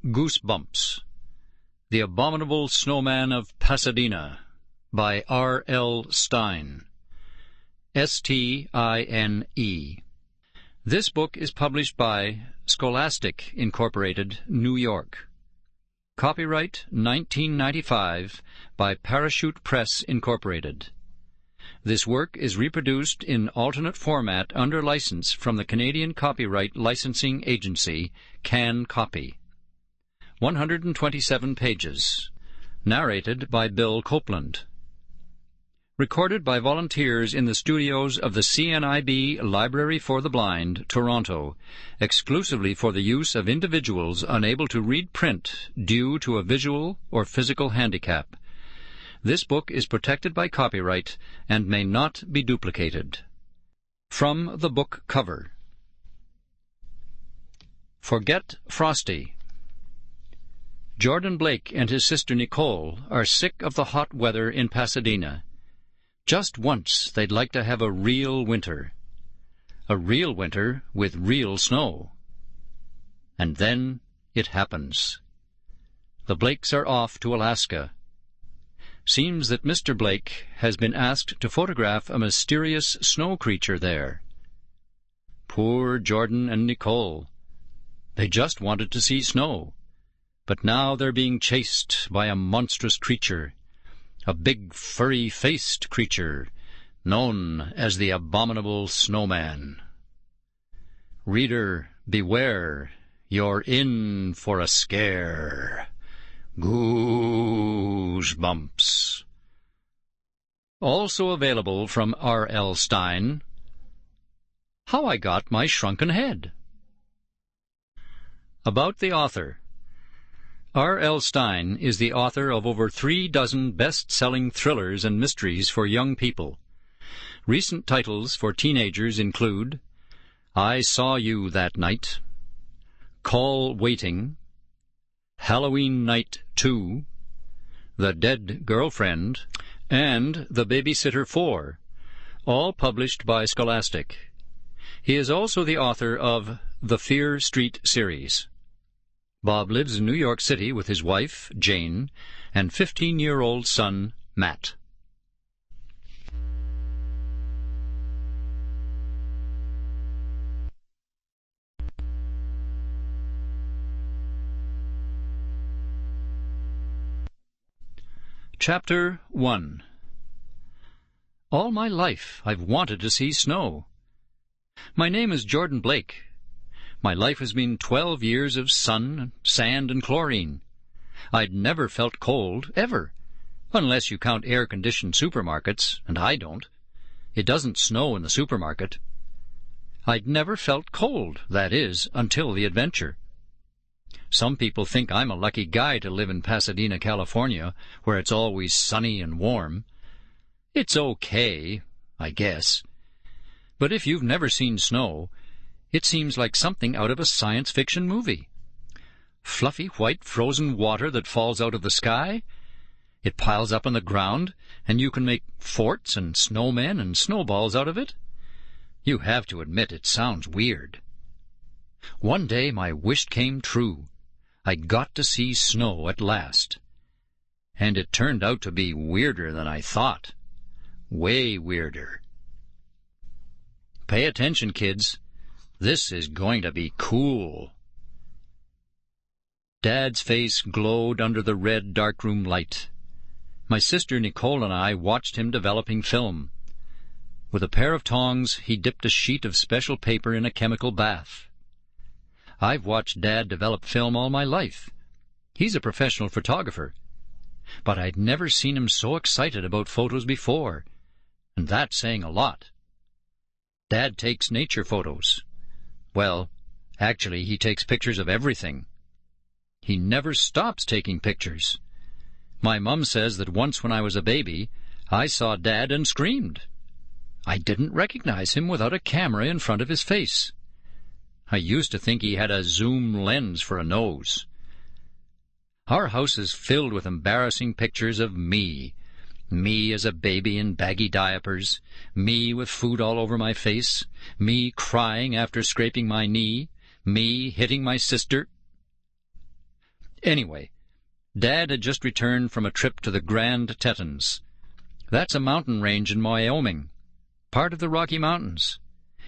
Goosebumps, The Abominable Snowman of Pasadena, by R.L. Stine, S-T-I-N-E. This book is published by Scholastic, Incorporated, New York. Copyright 1995 by Parachute Press, Incorporated. This work is reproduced in alternate format under license from the Canadian Copyright Licensing Agency, Can Copy. 127 pages. Narrated by Bill Copeland. Recorded by volunteers in the studios of the CNIB Library for the Blind, Toronto, exclusively for the use of individuals unable to read print due to a visual or physical handicap. This book is protected by copyright and may not be duplicated. From the book cover. Forget Frosty. Jordan Blake and his sister Nicole are sick of the hot weather in Pasadena. Just once they'd like to have a real winter. A real winter with real snow. And then it happens. The Blakes are off to Alaska. Seems that Mr. Blake has been asked to photograph a mysterious snow creature there. Poor Jordan and Nicole. They just wanted to see snow, but now they're being chased by a monstrous creature, a big furry-faced creature known as the Abominable Snowman. Reader, beware, you're in for a scare. Goosebumps. Also available from R.L. Stine, How I Got My Shrunken Head. About the author. R.L. Stine is the author of over 36 best-selling thrillers and mysteries for young people. Recent titles for teenagers include I Saw You That Night, Call Waiting, Halloween Night 2, The Dead Girlfriend, and The Babysitter 4, all published by Scholastic. He is also the author of the Fear Street series. Bob lives in New York City with his wife, Jane, and 15-year-old son, Matt. Chapter 1. All my life I've wanted to see snow. My name is Jordan Blake. My life has been 12 years of sun, sand, and chlorine. I'd never felt cold, ever, unless you count air-conditioned supermarkets, and I don't. It doesn't snow in the supermarket. I'd never felt cold, that is, until the adventure. Some people think I'm a lucky guy to live in Pasadena, California, where it's always sunny and warm. It's okay, I guess. But if you've never seen snow, it seems like something out of a science fiction movie. Fluffy white frozen water that falls out of the sky. It piles up on the ground, and you can make forts and snowmen and snowballs out of it. You have to admit it sounds weird. One day my wish came true. I got to see snow at last. And it turned out to be weirder than I thought. Way weirder. Pay attention, kids. This is going to be cool. Dad's face glowed under the red darkroom light. My sister Nicole and I watched him developing film. With a pair of tongs, he dipped a sheet of special paper in a chemical bath. I've watched Dad develop film all my life. He's a professional photographer. But I'd never seen him so excited about photos before, and that's saying a lot. Dad takes nature photos. Well, actually, he takes pictures of everything. He never stops taking pictures. My mum says that once when I was a baby, I saw Dad and screamed. I didn't recognize him without a camera in front of his face. I used to think he had a zoom lens for a nose. Our house is filled with embarrassing pictures of me. Me as a baby in baggy diapers, me with food all over my face, me crying after scraping my knee, me hitting my sister. Anyway, Dad had just returned from a trip to the Grand Tetons. That's a mountain range in Wyoming, part of the Rocky Mountains.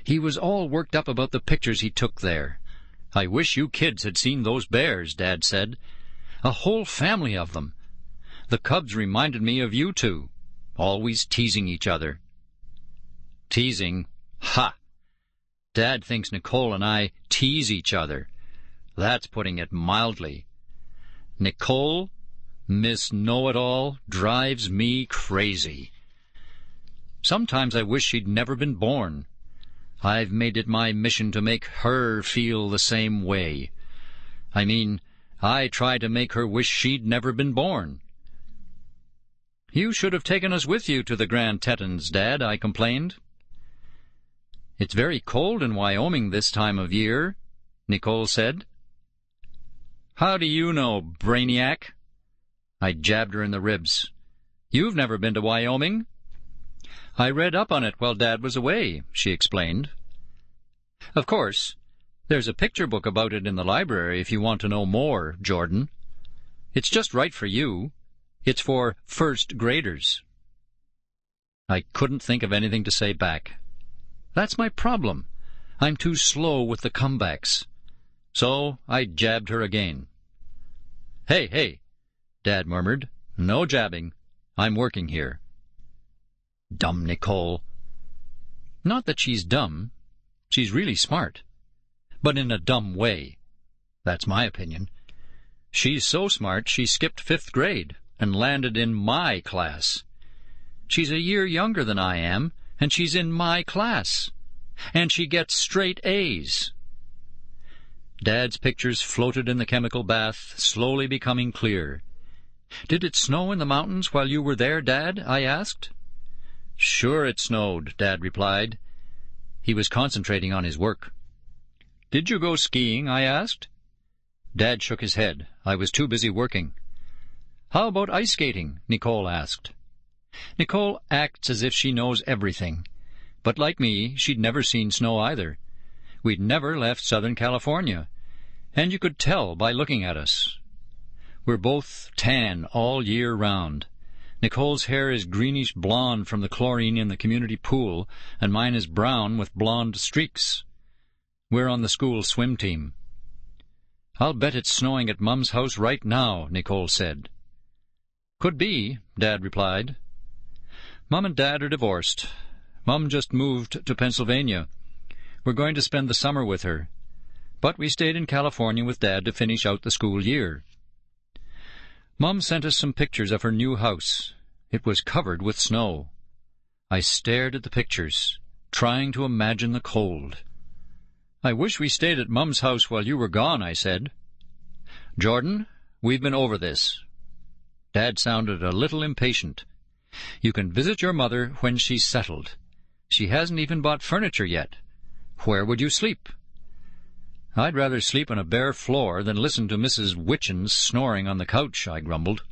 He was all worked up about the pictures he took there. "I wish you kids had seen those bears," Dad said. "A whole family of them. The cubs reminded me of you two, always teasing each other." Teasing? Ha! Dad thinks Nicole and I tease each other. That's putting it mildly. Nicole, Miss Know-It-All, drives me crazy. Sometimes I wish she'd never been born. I've made it my mission to make her feel the same way. I mean, I try to make her wish she'd never been born. "You should have taken us with you to the Grand Tetons, Dad," I complained. "It's very cold in Wyoming this time of year," Nicole said. "How do you know, brainiac?" I jabbed her in the ribs. "You've never been to Wyoming." "I read up on it while Dad was away," she explained. "Of course, there's a picture book about it in the library if you want to know more, Jordan. It's just right for you. It's for first graders." I couldn't think of anything to say back. That's my problem. I'm too slow with the comebacks. So I jabbed her again. "Hey, hey," Dad murmured. "No jabbing. I'm working here." Dumb Nicole. Not that she's dumb. She's really smart. But in a dumb way. That's my opinion. She's so smart she skipped 5th grade and landed in my class. She's a year younger than I am, and she's in my class. And she gets straight A's. Dad's pictures floated in the chemical bath, slowly becoming clear. "Did it snow in the mountains while you were there, Dad?" I asked. "Sure it snowed," Dad replied. He was concentrating on his work. "Did you go skiing?" I asked. Dad shook his head. I was too busy working. "How about ice skating?" Nicole asked. Nicole acts as if she knows everything. But like me, she'd never seen snow either. We'd never left Southern California, and you could tell by looking at us. We're both tan all year round. Nicole's hair is greenish-blonde from the chlorine in the community pool, and mine is brown with blonde streaks. We're on the school swim team. "I'll bet it's snowing at Mum's house right now," Nicole said. "Could be," Dad replied. "Mum and Dad are divorced. Mum just moved to Pennsylvania. We're going to spend the summer with her. But we stayed in California with Dad to finish out the school year." Mum sent us some pictures of her new house. It was covered with snow. I stared at the pictures, trying to imagine the cold. "I wish we stayed at Mum's house while you were gone," I said. "Jordan, we've been over this." Dad sounded a little impatient. "You can visit your mother when she's settled. She hasn't even bought furniture yet. Where would you sleep?" "I'd rather sleep on a bare floor than listen to Mrs. Wichens snoring on the couch," I grumbled.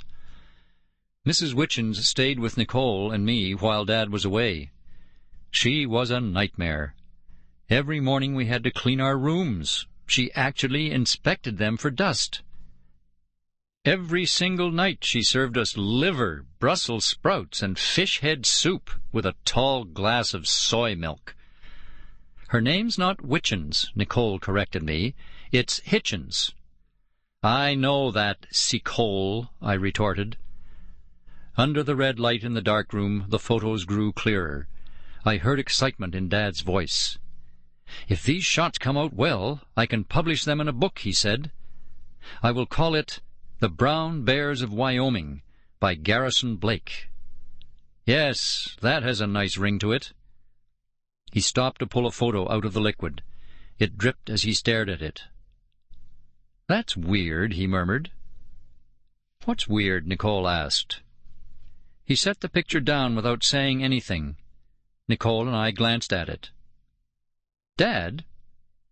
Mrs. Wichens stayed with Nicole and me while Dad was away. She was a nightmare. Every morning we had to clean our rooms. She actually inspected them for dust. Every single night she served us liver, Brussels sprouts, and fish head soup with a tall glass of soy milk. "Her name's not Wichens," Nicole corrected me. "It's Hitchens." "I know that, Sicole," I retorted. Under the red light in the dark room, the photos grew clearer. I heard excitement in Dad's voice. "If these shots come out well, I can publish them in a book," he said. "I will call it The Brown Bears of Wyoming, by Garrison Blake. Yes, that has a nice ring to it." He stopped to pull a photo out of the liquid. It dripped as he stared at it. "That's weird," he murmured. "What's weird?" Nicole asked. He set the picture down without saying anything. Nicole and I glanced at it. "Dad,"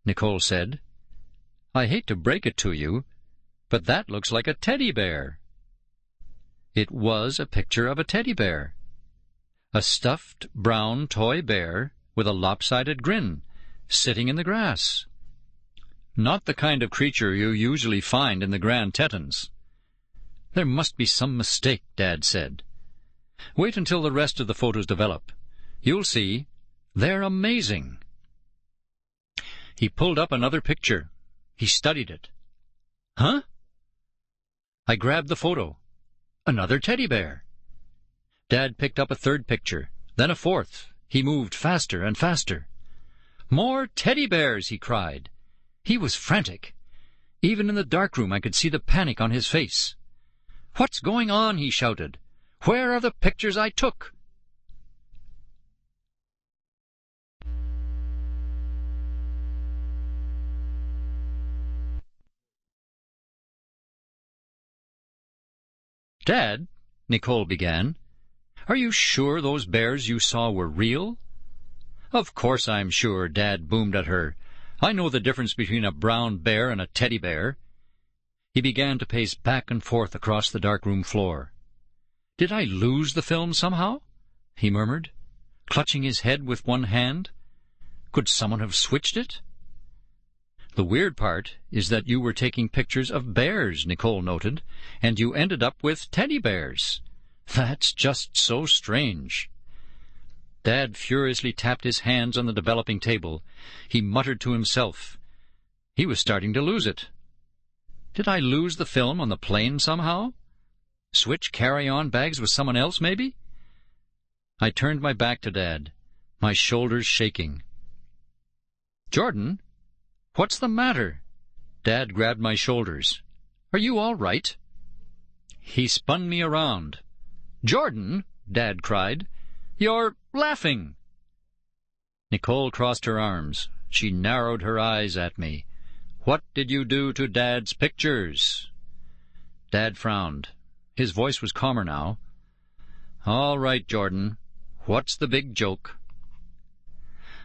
Nicole said, "I hate to break it to you, but that looks like a teddy bear." It was a picture of a teddy bear. A stuffed brown toy bear with a lopsided grin, sitting in the grass. Not the kind of creature you usually find in the Grand Tetons. There must be some mistake, Dad said. Wait until the rest of the photos develop. You'll see. They're amazing. He pulled up another picture. He studied it. Huh? I grabbed the photo. Another teddy bear. Dad picked up a third picture, then a fourth. He moved faster and faster. More teddy bears, he cried. He was frantic. Even in the darkroom I could see the panic on his face. What's going on? He shouted. Where are the pictures I took? Dad, Nicole began, are you sure those bears you saw were real? Of course I'm sure, Dad boomed at her. I know the difference between a brown bear and a teddy bear. He began to pace back and forth across the darkroom floor. Did I lose the film somehow? He murmured, clutching his head with one hand. Could someone have switched it? The weird part is that you were taking pictures of bears, Nicole noted, and you ended up with teddy bears. That's just so strange. Dad furiously tapped his hands on the developing table. He muttered to himself. He was starting to lose it. Did I lose the film on the plane somehow? Switch carry-on bags with someone else, maybe? I turned my back to Dad, my shoulders shaking. Jordan, what's the matter? Dad grabbed my shoulders. Are you all right? He spun me around. Jordan, Dad cried, you're laughing. Nicole crossed her arms. She narrowed her eyes at me. What did you do to Dad's pictures? Dad frowned. His voice was calmer now. All right, Jordan. What's the big joke?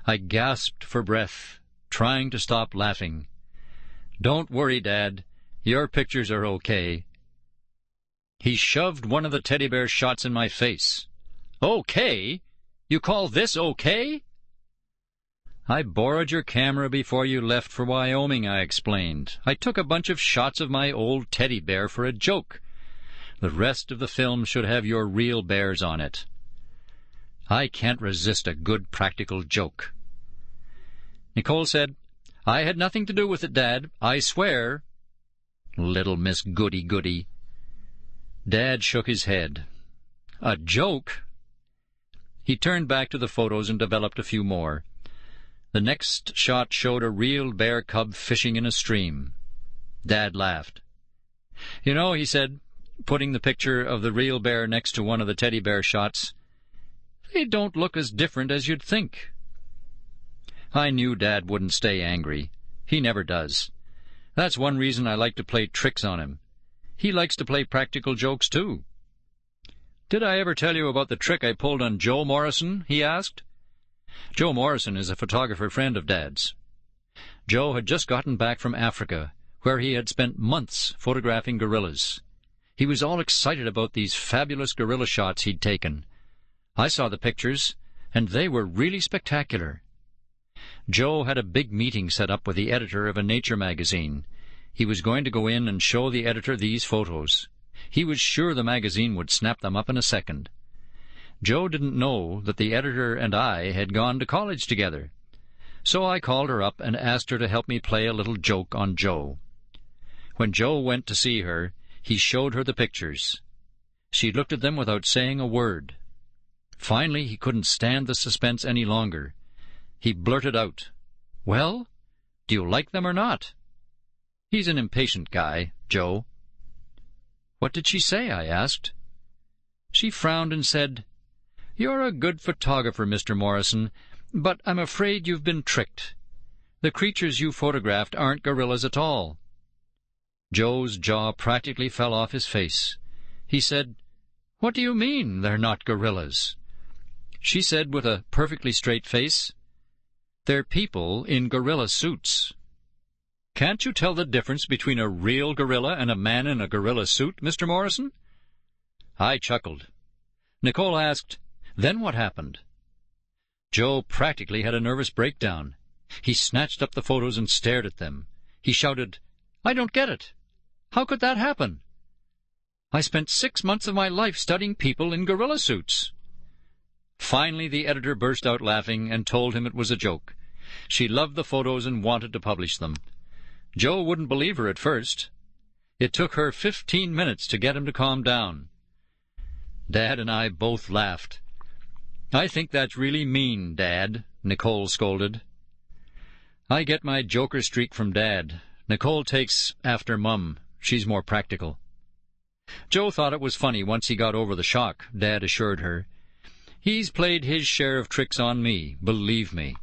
I gasped for breath, trying to stop laughing. Don't worry, Dad. Your pictures are okay. He shoved one of the teddy bear shots in my face. Okay? You call this okay? I borrowed your camera before you left for Wyoming, I explained. I took a bunch of shots of my old teddy bear for a joke. The rest of the film should have your real bears on it. I can't resist a good practical joke. Nicole said, I had nothing to do with it, Dad. I swear. Little Miss Goody-Goody. Dad shook his head. A joke? He turned back to the photos and developed a few more. The next shot showed a real bear cub fishing in a stream. Dad laughed. You know, he said, putting the picture of the real bear next to one of the teddy bear shots, they don't look as different as you'd think. I knew Dad wouldn't stay angry. He never does. That's one reason I like to play tricks on him. He likes to play practical jokes, too. Did I ever tell you about the trick I pulled on Joe Morrison? He asked. Joe Morrison is a photographer friend of Dad's. Joe had just gotten back from Africa, where he had spent months photographing gorillas. He was all excited about these fabulous gorilla shots he'd taken. I saw the pictures, and they were really spectacular. Joe had a big meeting set up with the editor of a nature magazine. He was going to go in and show the editor these photos. He was sure the magazine would snap them up in a second. Joe didn't know that the editor and I had gone to college together. So I called her up and asked her to help me play a little joke on Joe. When Joe went to see her, he showed her the pictures. She looked at them without saying a word. Finally, he couldn't stand the suspense any longer. He blurted out, Well, do you like them or not? He's an impatient guy, Joe. What did she say? I asked. She frowned and said, You're a good photographer, Mr. Morrison, but I'm afraid you've been tricked. The creatures you photographed aren't gorillas at all. Joe's jaw practically fell off his face. He said, What do you mean they're not gorillas? She said with a perfectly straight face, They're people in gorilla suits. Can't you tell the difference between a real gorilla and a man in a gorilla suit, Mr. Morrison? I chuckled. Nicole asked, Then what happened? Joe practically had a nervous breakdown. He snatched up the photos and stared at them. He shouted, "I don't get it. How could that happen? I spent 6 months of my life studying people in gorilla suits." Finally, the editor burst out laughing and told him it was a joke. She loved the photos and wanted to publish them. Joe wouldn't believe her at first. It took her 15 minutes to get him to calm down. Dad and I both laughed. "I think that's really mean, Dad," Nicole scolded. "I get my joker streak from Dad. Nicole takes after Mum. She's more practical." Joe thought it was funny once he got over the shock, Dad assured her. "He's played his share of tricks on me, believe me."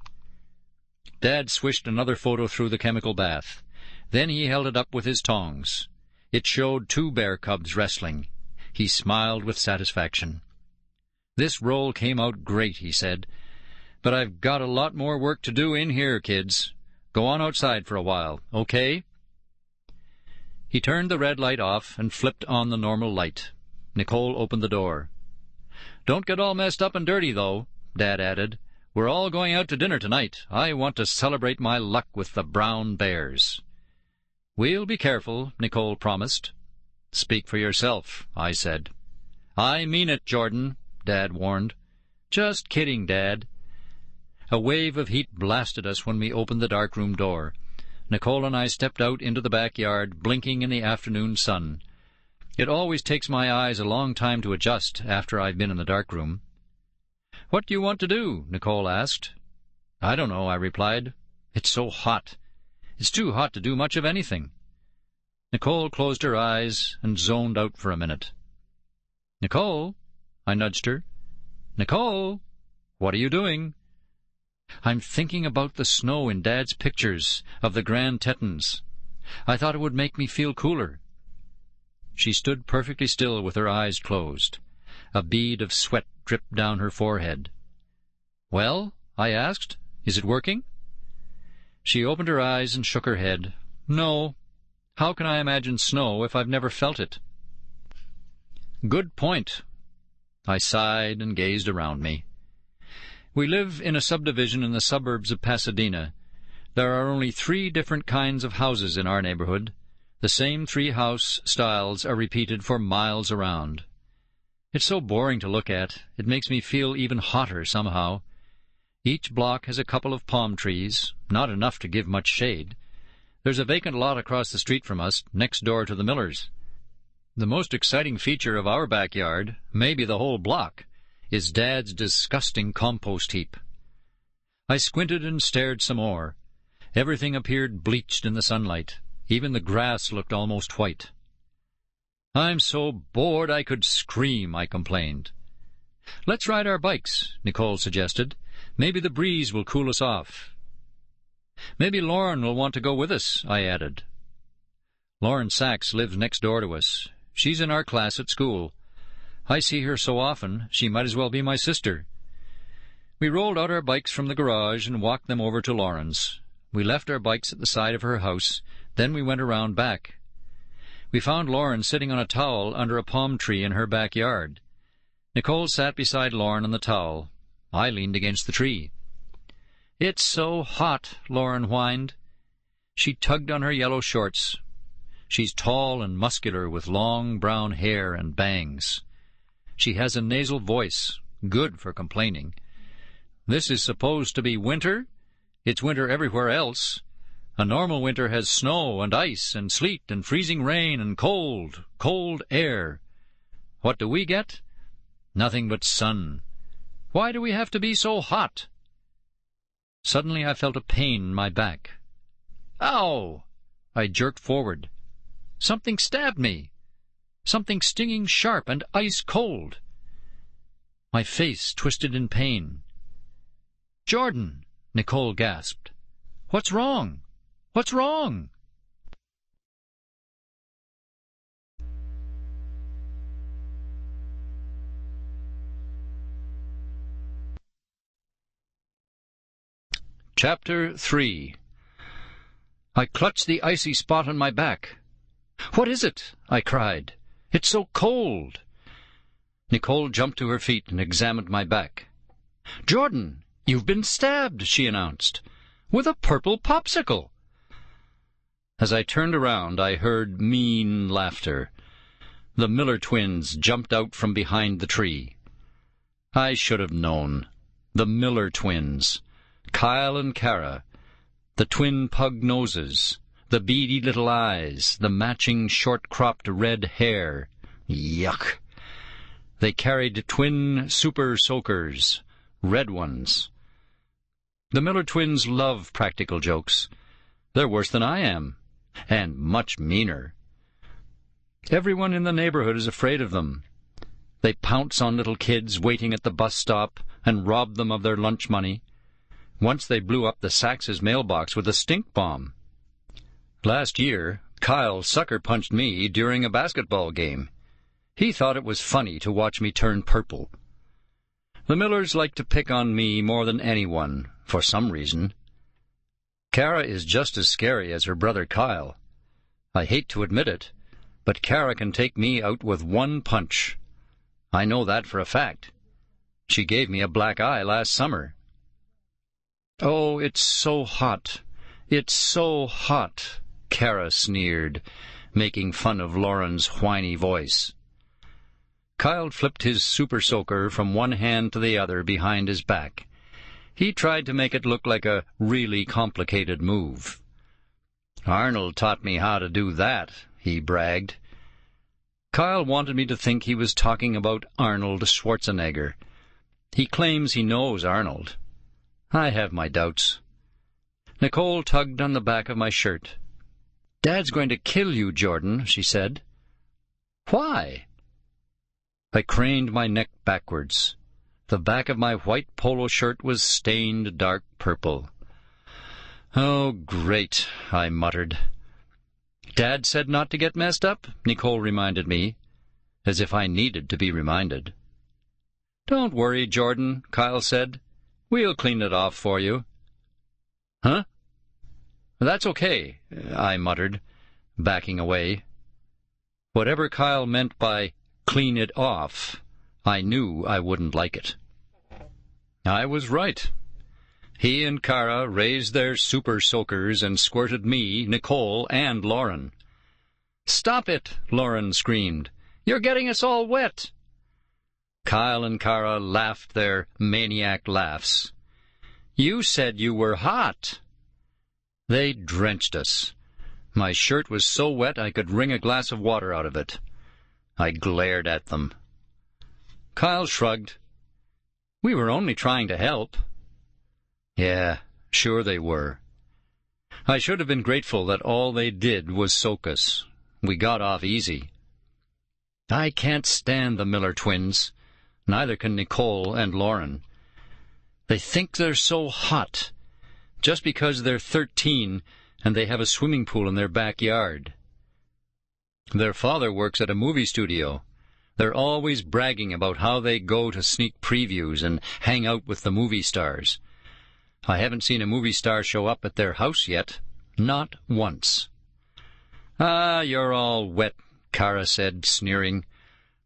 Dad swished another photo through the chemical bath. Then he held it up with his tongs. It showed 2 bear cubs wrestling. He smiled with satisfaction. "This roll came out great," he said. "But I've got a lot more work to do in here, kids. Go on outside for a while, okay?" He turned the red light off and flipped on the normal light. Nicole opened the door. "Don't get all messed up and dirty, though," Dad added. "We're all going out to dinner tonight. I want to celebrate my luck with the brown bears." "We'll be careful," Nicole promised. "Speak for yourself," I said. "I mean it, Jordan," Dad warned. "Just kidding, Dad." A wave of heat blasted us when we opened the dark-room door. Nicole and I stepped out into the backyard, blinking in the afternoon sun. It always takes my eyes a long time to adjust after I've been in the darkroom. "What do you want to do?" Nicole asked. "I don't know," I replied. "It's so hot. It's too hot to do much of anything." Nicole closed her eyes and zoned out for a minute. "Nicole?" I nudged her. "Nicole, what are you doing?" "I'm thinking about the snow in Dad's pictures of the Grand Tetons. I thought it would make me feel cooler." She stood perfectly still with her eyes closed. A bead of sweat dripped down her forehead. "Well?" I asked. "Is it working?" She opened her eyes and shook her head. "No. How can I imagine snow if I've never felt it?" "Good point." I sighed and gazed around me. We live in a subdivision in the suburbs of Pasadena. There are only 3 different kinds of houses in our neighborhood. The same 3 house styles are repeated for miles around. It's so boring to look at. It makes me feel even hotter somehow. Each block has a couple of palm trees, not enough to give much shade. There's a vacant lot across the street from us, next door to the Millers. The most exciting feature of our backyard, maybe the whole block, is Dad's disgusting compost heap. I squinted and stared some more. Everything appeared bleached in the sunlight. Even the grass looked almost white. "I'm so bored I could scream," I complained. "Let's ride our bikes," Nicole suggested. "Maybe the breeze will cool us off." "Maybe Lauren will want to go with us," I added. Lauren Sachs lives next door to us. She's in our class at school. I see her so often, she might as well be my sister. We rolled out our bikes from the garage and walked them over to Lauren's. We left our bikes at the side of her house. Then we went around back. We found Lauren sitting on a towel under a palm tree in her backyard. Nicole sat beside Lauren on the towel. I leaned against the tree. "It's so hot," Lauren whined. She tugged on her yellow shorts. She's tall and muscular with long brown hair and bangs. She has a nasal voice, good for complaining. "This is supposed to be winter? It's winter everywhere else. A normal winter has snow and ice and sleet and freezing rain and cold, cold air. What do we get? Nothing but sun. Why do we have to be so hot?" Suddenly I felt a pain in my back. "Ow!" I jerked forward. Something stabbed me. Something stinging sharp and ice-cold. My face twisted in pain. "Jordan!" Nicole gasped. "What's wrong? What's wrong?" Chapter 3. I clutched the icy spot on my back. "What is it?" I cried. "It's so cold." Nicole jumped to her feet and examined my back. "Jordan, you've been stabbed," she announced, "with a purple popsicle." As I turned around, I heard mean laughter. The Miller twins jumped out from behind the tree. I should have known. The Miller twins. Kyle and Kara. The twin pug noses. The beady little eyes. The matching short-cropped red hair. Yuck! They carried twin super soakers. Red ones. The Miller twins love practical jokes. They're worse than I am. And much meaner. Everyone in the neighborhood is afraid of them. They pounce on little kids waiting at the bus stop and rob them of their lunch money. Once they blew up the Sachs' mailbox with a stink bomb. Last year, Kyle sucker-punched me during a basketball game. He thought it was funny to watch me turn purple. The Millers like to pick on me more than anyone, for some reason. Kara is just as scary as her brother Kyle. I hate to admit it, but Kara can take me out with one punch. I know that for a fact. She gave me a black eye last summer. "Oh, it's so hot. It's so hot," Kara sneered, making fun of Lauren's whiny voice. Kyle flipped his super soaker from one hand to the other behind his back. He tried to make it look like a really complicated move. "Arnold taught me how to do that," he bragged. Kyle wanted me to think he was talking about Arnold Schwarzenegger. He claims he knows Arnold. I have my doubts. Nicole tugged on the back of my shirt. "Dad's going to kill you, Jordan," she said. "Why?" I craned my neck backwards. The back of my white polo shirt was stained dark purple. "Oh, great," I muttered. "Dad said not to get messed up," Nicole reminded me, as if I needed to be reminded. "Don't worry, Jordan," Kyle said. "We'll clean it off for you." "Huh?" "That's okay," I muttered, backing away. Whatever Kyle meant by clean it off, I knew I wouldn't like it. I was right. He and Kara raised their super soakers and squirted me, Nicole, and Lauren. "Stop it!" Lauren screamed. "You're getting us all wet!" Kyle and Kara laughed their maniac laughs. "You said you were hot!" They drenched us. My shirt was so wet I could wring a glass of water out of it. I glared at them. Kyle shrugged. "We were only trying to help." Yeah, sure they were. I should have been grateful that all they did was soak us. We got off easy. I can't stand the Miller twins. Neither can Nicole and Lauren. They think they're so hot, just because they're 13 and they have a swimming pool in their backyard. Their father works at a movie studio. They're always bragging about how they go to sneak previews and hang out with the movie stars. I haven't seen a movie star show up at their house yet. Not once. "Ah, you're all wet," Kara said, sneering.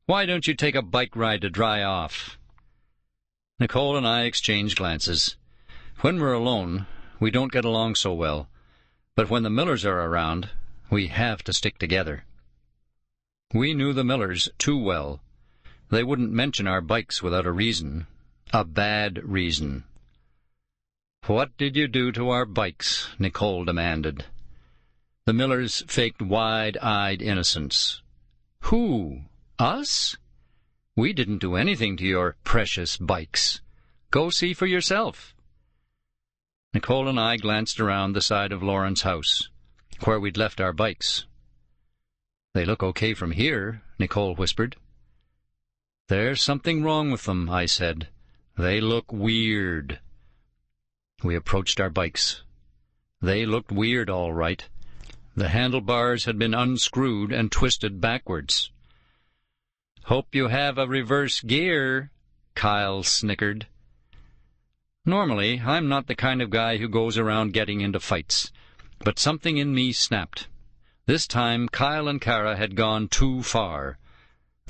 "Why don't you take a bike ride to dry off?" Nicole and I exchanged glances. When we're alone, we don't get along so well. But when the Millers are around, we have to stick together. We knew the Millers too well. They wouldn't mention our bikes without a reason. A bad reason. "What did you do to our bikes?" Nicole demanded. The Millers faked wide-eyed innocence. "Who? Us? We didn't do anything to your precious bikes. Go see for yourself." Nicole and I glanced around the side of Lauren's house, where we'd left our bikes. "They look okay from here," Nicole whispered. "There's something wrong with them," I said. "They look weird." We approached our bikes. They looked weird, all right. The handlebars had been unscrewed and twisted backwards. "Hope you have a reverse gear," Kyle snickered. Normally, I'm not the kind of guy who goes around getting into fights, but something in me snapped. This time, Kyle and Kara had gone too far.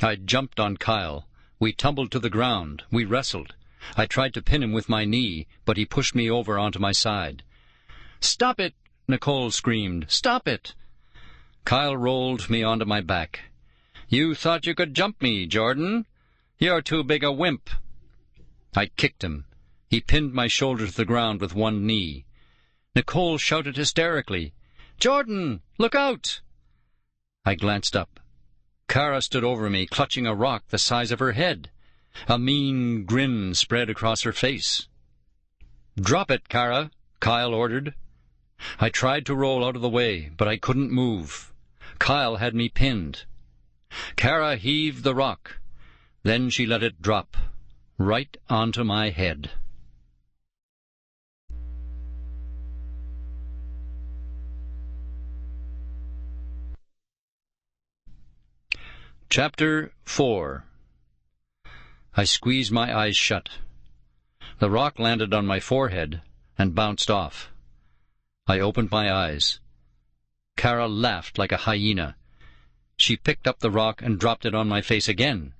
I jumped on Kyle. We tumbled to the ground. We wrestled. I tried to pin him with my knee, but he pushed me over onto my side. "Stop it!" Nicole screamed. "Stop it!" Kyle rolled me onto my back. "You thought you could jump me, Jordan? You're too big a wimp." I kicked him. He pinned my shoulder to the ground with one knee. Nicole shouted hysterically, "Jordan, look out!" I glanced up. Kara stood over me, clutching a rock the size of her head. A mean grin spread across her face. "Drop it, Kara," Kyle ordered. I tried to roll out of the way, but I couldn't move. Kyle had me pinned. Kara heaved the rock. Then she let it drop, right onto my head. Chapter 4. I squeezed my eyes shut. The rock landed on my forehead and bounced off. I opened my eyes. Kara laughed like a hyena. She picked up the rock and dropped it on my face again.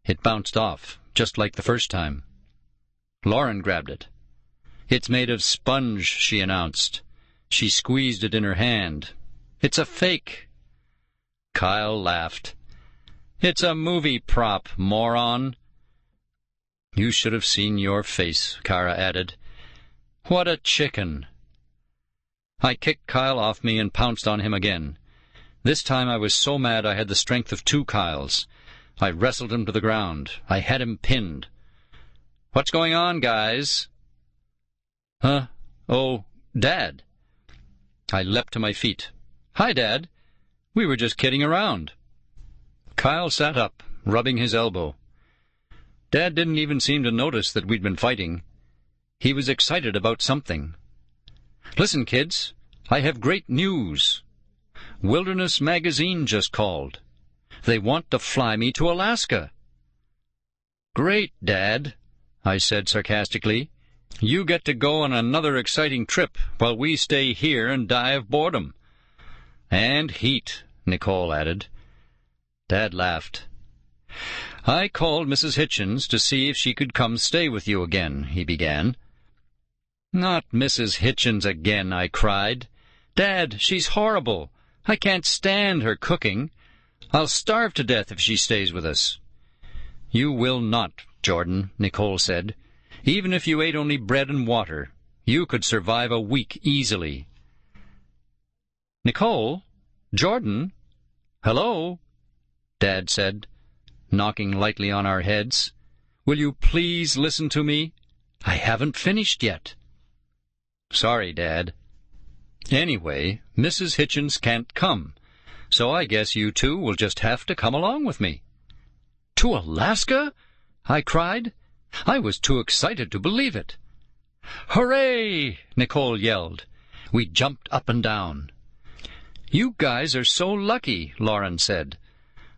It bounced off, just like the first time. Lauren grabbed it. "It's made of sponge," she announced. She squeezed it in her hand. "It's a fake." Kyle laughed. "It's a movie prop, moron." "You should have seen your face," Kara added. "What a chicken." I kicked Kyle off me and pounced on him again. This time I was so mad I had the strength of 2 Kyles. I wrestled him to the ground. I had him pinned. "What's going on, guys?" Oh, Dad." I leapt to my feet. "Hi, Dad. We were just kidding around." Kyle sat up, rubbing his elbow. Dad didn't even seem to notice that we'd been fighting. He was excited about something. "Listen, kids, I have great news. Wilderness Magazine just called. They want to fly me to Alaska." "Great, Dad," I said sarcastically. "You get to go on another exciting trip while we stay here and die of boredom." "And heat," Nicole added. Dad laughed. "I called Mrs. Hitchens to see if she could come stay with you again," he began. "Not Mrs. Hitchens again," I cried. "Dad, she's horrible. I can't stand her cooking. I'll starve to death if she stays with us." "You will not, Jordan," Nicole said. "Even if you ate only bread and water, you could survive a week easily." "Nicole? Jordan? Hello?" Dad said, knocking lightly on our heads. "Will you please listen to me? I haven't finished yet." "Sorry, Dad. Anyway, Mrs. Hitchens can't come, so I guess you two will just have to come along with me." "To Alaska?" I cried. I was too excited to believe it. "Hooray!" Nicole yelled. We jumped up and down. "You guys are so lucky," Lauren said.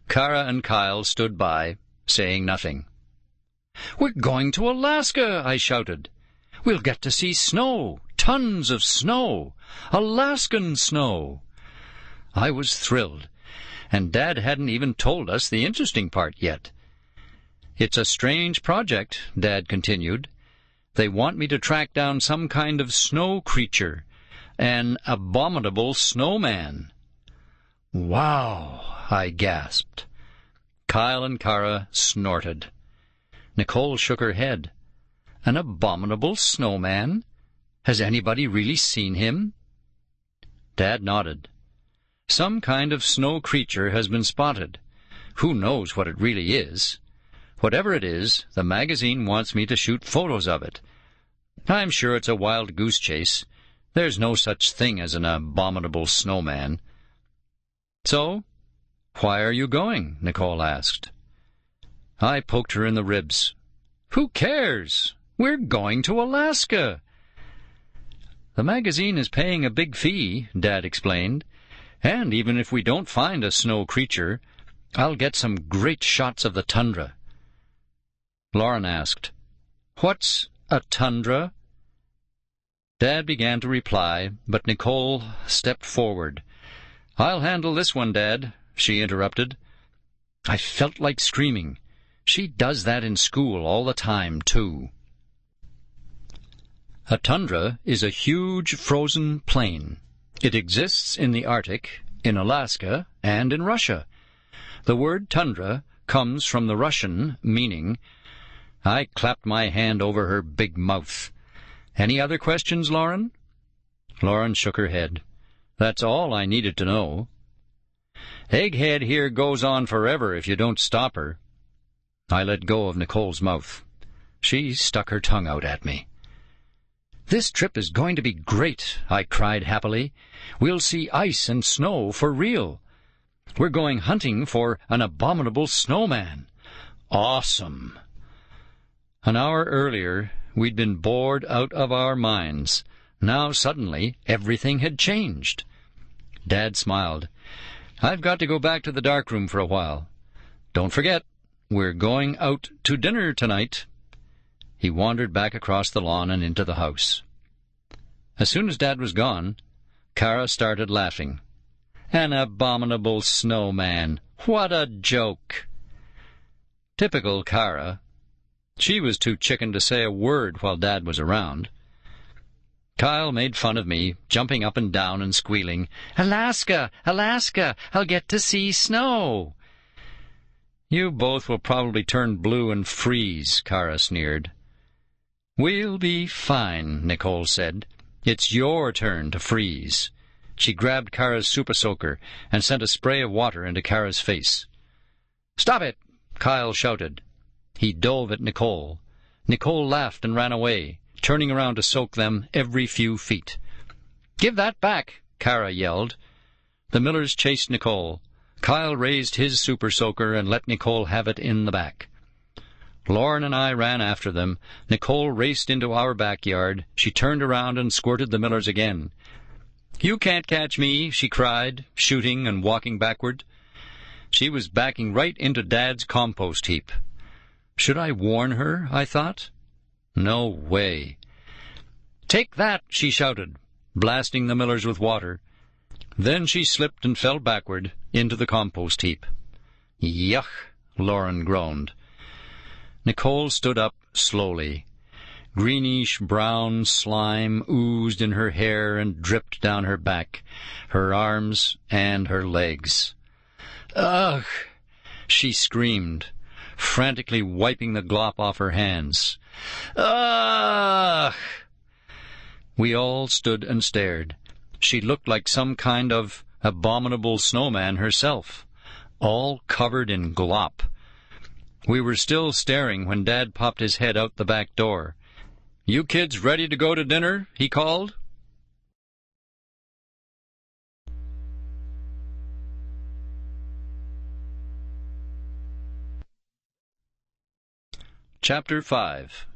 Kara and Kyle stood by, saying nothing. "We're going to Alaska!" I shouted. "We'll get to see snow, tons of snow, Alaskan snow." I was thrilled, and Dad hadn't even told us the interesting part yet. "It's a strange project," Dad continued. "They want me to track down some kind of snow creature, an abominable snowman." "Wow!" I gasped. Kyle and Kara snorted. Nicole shook her head. "An abominable snowman? Has anybody really seen him?" Dad nodded. "Some kind of snow creature has been spotted. Who knows what it really is? Whatever it is, the magazine wants me to shoot photos of it. I'm sure it's a wild goose chase. There's no such thing as an abominable snowman." "So, why are you going?" Nicole asked. I poked her in the ribs. "Who cares? We're going to Alaska." "The magazine is paying a big fee," Dad explained. "And even if we don't find a snow creature, I'll get some great shots of the tundra." Lauren asked, "What's a tundra?" Dad began to reply, but Nicole stepped forward. "I'll handle this one, Dad," she interrupted. I felt like screaming. She does that in school all the time, too. A tundra is a huge frozen plain. It exists in the Arctic, in Alaska, and in Russia. The word tundra comes from the Russian meaning. I clapped my hand over her big mouth. Any other questions, Lauren? Lauren shook her head. That's all I needed to know. Egghead here goes on forever if you don't stop her. I let go of Nicole's mouth. She stuck her tongue out at me. This trip is going to be great, I cried happily. We'll see ice and snow for real. We're going hunting for an abominable snowman. Awesome! An hour earlier, we'd been bored out of our minds. Now suddenly everything had changed. Dad smiled. I've got to go back to the darkroom for a while. Don't forget, we're going out to dinner tonight. He wandered back across the lawn and into the house. As soon as Dad was gone, Kara started laughing. An abominable snowman! What a joke! Typical Kara. She was too chicken to say a word while Dad was around. Kyle made fun of me, jumping up and down and squealing, Alaska! Alaska! I'll get to see snow! You both will probably turn blue and freeze, Kara sneered. We'll be fine, Nicole said. It's your turn to freeze. She grabbed Kara's super soaker and sent a spray of water into Kara's face. Stop it! Kyle shouted. He dove at Nicole. Nicole laughed and ran away, turning around to soak them every few feet. Give that back! Kara yelled. The Millers chased Nicole. Kyle raised his super soaker and let Nicole have it in the back. Lauren and I ran after them. Nicole raced into our backyard. She turned around and squirted the Millers again. You can't catch me, she cried, shooting and walking backward. She was backing right into Dad's compost heap. Should I warn her, I thought? No way. Take that, she shouted, blasting the Millers with water. Then she slipped and fell backward into the compost heap. Yuck, Lauren groaned. Nicole stood up slowly. Greenish-brown slime oozed in her hair and dripped down her back, her arms, and her legs. Ugh! She screamed, frantically wiping the glop off her hands. Ugh! We all stood and stared. She looked like some kind of abominable snowman herself, all covered in glop. We were still staring when Dad popped his head out the back door. You kids ready to go to dinner? He called. Chapter 5.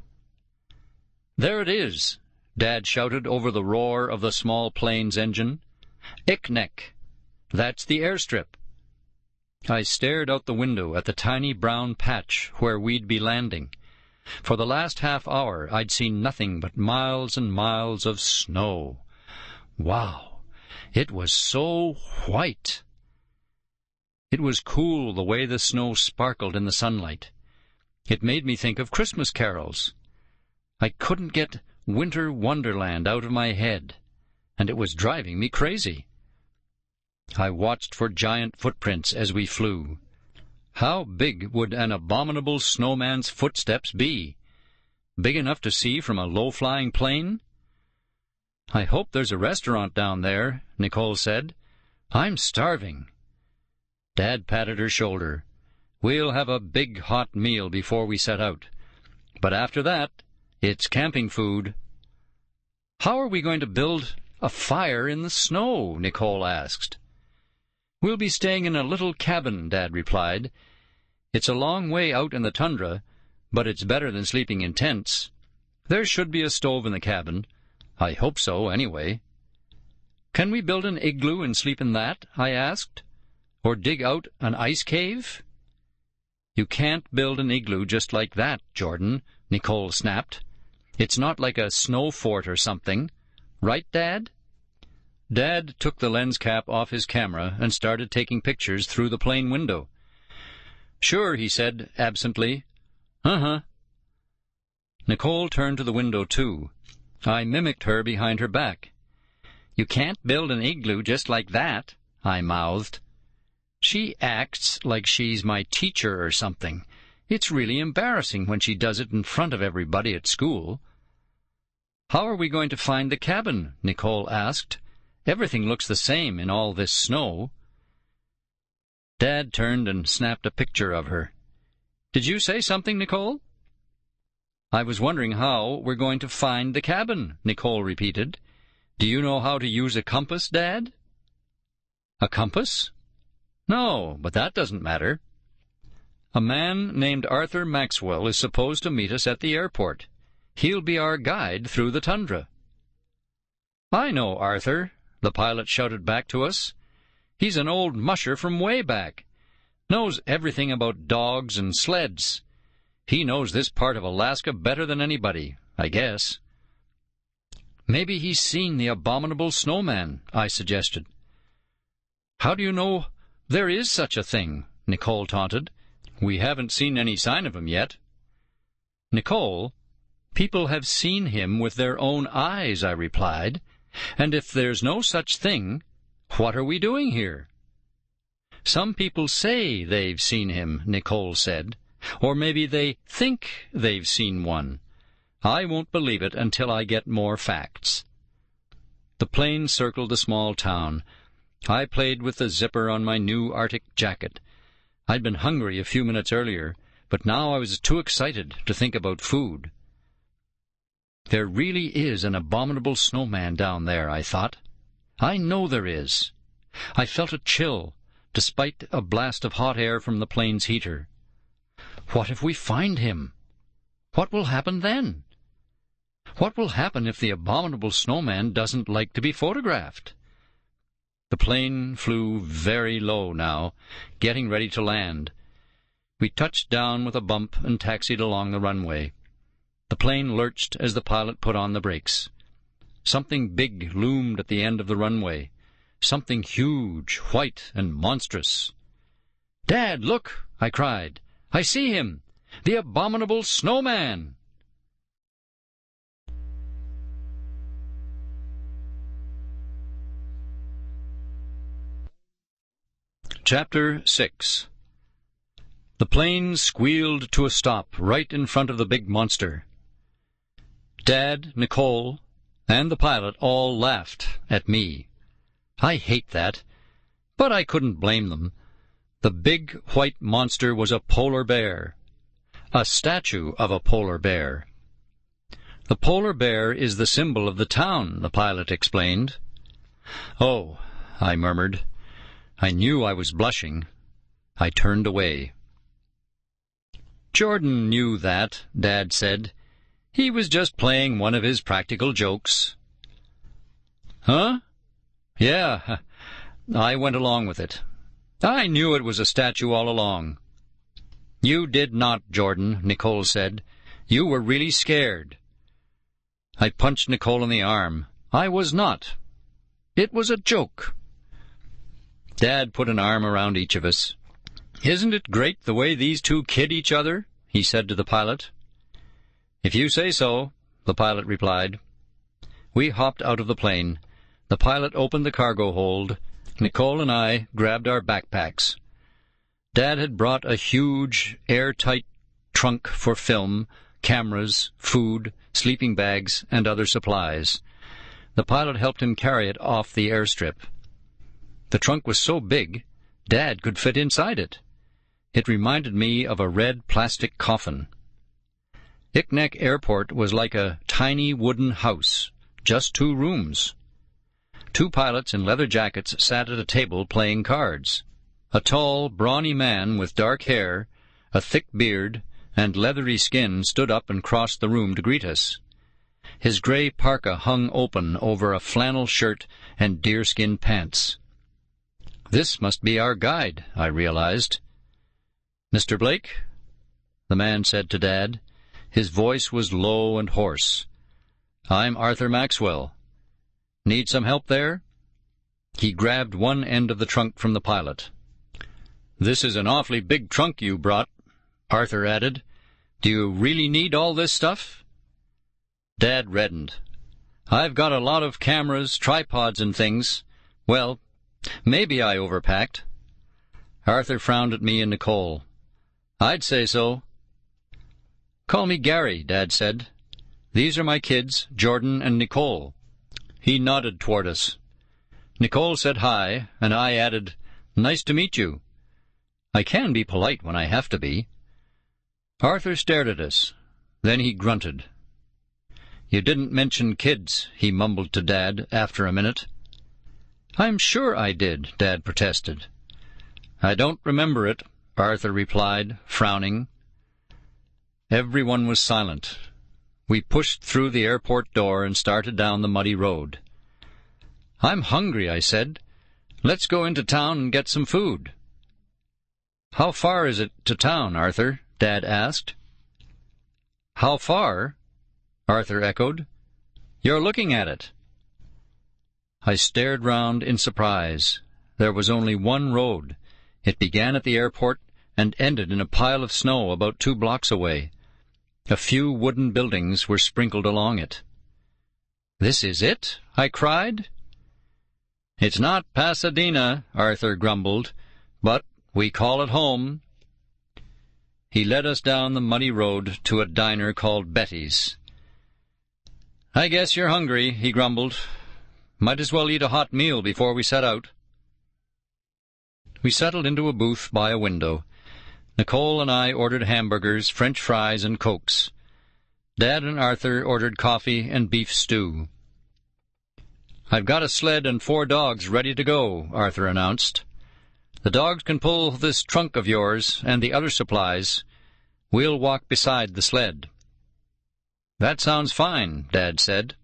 There it is, Dad shouted over the roar of the small plane's engine. Ickneck. That's the airstrip. I stared out the window at the tiny brown patch where we'd be landing. For the last half hour I'd seen nothing but miles and miles of snow. Wow! It was so white! It was cool the way the snow sparkled in the sunlight. It made me think of Christmas carols. I couldn't get Winter Wonderland out of my head, and it was driving me crazy. I watched for giant footprints as we flew. How big would an abominable snowman's footsteps be? Big enough to see from a low-flying plane? I hope there's a restaurant down there, Nicole said. I'm starving. Dad patted her shoulder. We'll have a big hot meal before we set out. But after that, it's camping food. How are we going to build a fire in the snow? Nicole asked. We'll be staying in a little cabin, Dad replied. It's a long way out in the tundra, but it's better than sleeping in tents. There should be a stove in the cabin. I hope so, anyway. Can we build an igloo and sleep in that? I asked. Or dig out an ice cave? You can't build an igloo just like that, Jordan, Nicole snapped. It's not like a snow fort or something. Right, Dad? Dad took the lens cap off his camera and started taking pictures through the plane window. Sure, he said absently. Uh-huh. Nicole turned to the window, too. I mimicked her behind her back. You can't build an igloo just like that, I mouthed. She acts like she's my teacher or something. It's really embarrassing when she does it in front of everybody at school. How are we going to find the cabin? Nicole asked. Everything looks the same in all this snow. Dad turned and snapped a picture of her. Did you say something, Nicole? I was wondering how we're going to find the cabin, Nicole repeated. Do you know how to use a compass, Dad? A compass? No, but that doesn't matter. A man named Arthur Maxwell is supposed to meet us at the airport. He'll be our guide through the tundra. I know Arthur, the pilot shouted back to us. He's an old musher from way back. Knows everything about dogs and sleds. He knows this part of Alaska better than anybody, I guess. Maybe he's seen the Abominable Snowman, I suggested. How do you know there is such a thing? Nicole taunted. We haven't seen any sign of him yet. Nicole, people have seen him with their own eyes, I replied. And if there's no such thing, what are we doing here? Some people say they've seen him, Nicole said. Or maybe they think they've seen one. I won't believe it until I get more facts. The plane circled the small town. I played with the zipper on my new Arctic jacket. I'd been hungry a few minutes earlier, but now I was too excited to think about food. There really is an abominable snowman down there, I thought. I know there is. I felt a chill, despite a blast of hot air from the plane's heater. What if we find him? What will happen then? What will happen if the abominable snowman doesn't like to be photographed? The plane flew very low now, getting ready to land. We touched down with a bump and taxied along the runway. The plane lurched as the pilot put on the brakes. Something big loomed at the end of the runway. Something huge, white, and monstrous. "Dad, look!" I cried. "I see him! The Abominable Snowman!" Chapter 6. The plane squealed to a stop right in front of the big monster. Dad, Nicole, and the pilot all laughed at me. I hate that, but I couldn't blame them. The big white monster was a polar bear, a statue of a polar bear. The polar bear is the symbol of the town, the pilot explained. "Oh," I murmured. I knew I was blushing. I turned away. "Jordan knew that," Dad said. "He was just playing one of his practical jokes." "Huh?" "Yeah, I went along with it. I knew it was a statue all along." "You did not, Jordan," Nicole said. "You were really scared." I punched Nicole in the arm. "I was not. It was a joke." Dad put an arm around each of us. "Isn't it great the way these two kid each other?" he said to the pilot. "If you say so," the pilot replied. We hopped out of the plane. The pilot opened the cargo hold. Nicole and I grabbed our backpacks. Dad had brought a huge, airtight trunk for film, cameras, food, sleeping bags, and other supplies. The pilot helped him carry it off the airstrip. The trunk was so big, Dad could fit inside it. It reminded me of a red plastic coffin. Iknek Airport was like a tiny wooden house, just 2 rooms. 2 pilots in leather jackets sat at a table playing cards. A tall, brawny man with dark hair, a thick beard, and leathery skin stood up and crossed the room to greet us. His gray parka hung open over a flannel shirt and deerskin pants. This must be our guide, I realized. "Mr. Blake?" the man said to Dad. His voice was low and hoarse. "I'm Arthur Maxwell. Need some help there?" He grabbed one end of the trunk from the pilot. "This is an awfully big trunk you brought," Arthur added. "Do you really need all this stuff?" Dad reddened. I've got a lot of cameras, tripods, and things. Well, maybe I overpacked. Arthur frowned at me and Nicole. I'd say so. Call me Gary, Dad said. These are my kids, Jordan and Nicole. He nodded toward us. Nicole said hi, and I added, Nice to meet you. I can be polite when I have to be. Arthur stared at us. Then he grunted. You didn't mention kids, he mumbled to Dad after a minute. I'm sure I did, Dad protested. I don't remember it, Arthur replied, frowning. Everyone was silent. We pushed through the airport door and started down the muddy road. I'm hungry, I said. Let's go into town and get some food. How far is it to town, Arthur? Dad asked. How far? Arthur echoed. You're looking at it. I stared round in surprise. There was only one road. It began at the airport and ended in a pile of snow about 2 blocks away. A few wooden buildings were sprinkled along it. This is it? I cried. It's not Pasadena, Arthur grumbled, but we call it home. He led us down the muddy road to a diner called Betty's. I guess you're hungry, he grumbled. Might as well eat a hot meal before we set out. We settled into a booth by a window. Nicole and I ordered hamburgers, French fries, and Cokes. Dad and Arthur ordered coffee and beef stew. I've got a sled and 4 dogs ready to go, Arthur announced. The dogs can pull this trunk of yours and the other supplies. We'll walk beside the sled. That sounds fine, Dad said.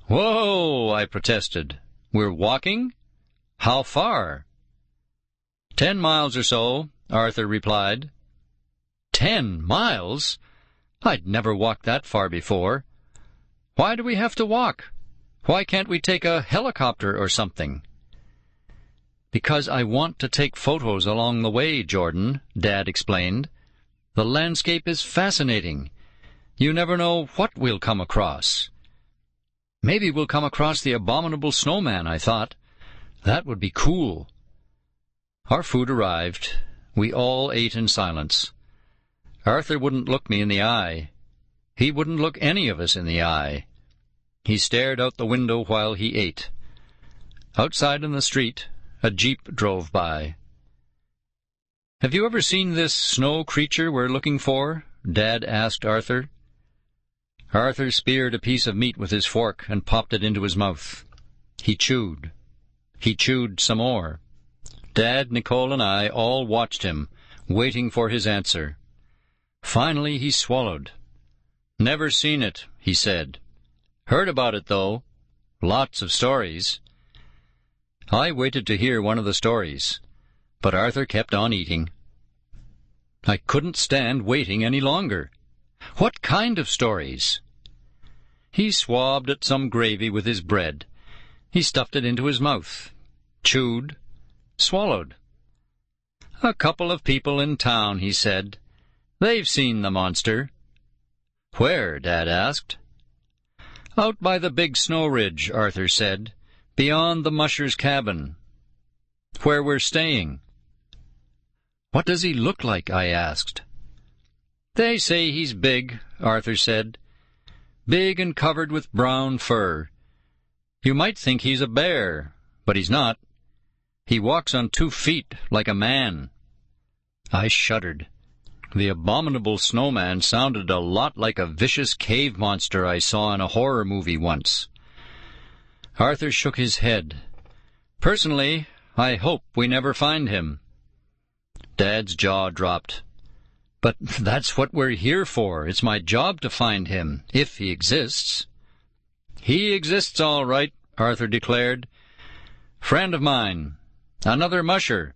Whoa, I protested. We're walking? How far? 10 miles or so, Arthur replied. 10 miles? I'd never walked that far before. Why do we have to walk? Why can't we take a helicopter or something? Because I want to take photos along the way, Jordan, Dad explained. The landscape is fascinating. You never know what we'll come across. Maybe we'll come across the Abominable Snowman, I thought. That would be cool. Our food arrived. We all ate in silence. Arthur wouldn't look me in the eye. He wouldn't look any of us in the eye. He stared out the window while he ate. Outside in the street, a jeep drove by. Have you ever seen this snow creature we're looking for? Dad asked Arthur. Arthur speared a piece of meat with his fork and popped it into his mouth. He chewed. He chewed some more. Dad, Nicole, and I all watched him, waiting for his answer. Finally he swallowed. Never seen it, he said. Heard about it, though. Lots of stories. I waited to hear one of the stories, but Arthur kept on eating. I couldn't stand waiting any longer. What kind of stories? He swabbed at some gravy with his bread. He stuffed it into his mouth, chewed, swallowed. A couple of people in town, he said. They've seen the monster. Where? Dad asked. Out by the big snow ridge, Arthur said, beyond the musher's cabin, where we're staying. What does he look like? I asked. They say he's big, Arthur said. Big and covered with brown fur. You might think he's a bear, but he's not. He walks on 2 feet like a man. I shuddered. The Abominable Snowman sounded a lot like a vicious cave monster I saw in a horror movie once. Arthur shook his head. Personally, I hope we never find him. Dad's jaw dropped. But that's what we're here for. It's my job to find him, if he exists. He exists all right, Arthur declared. Friend of mine. Another musher.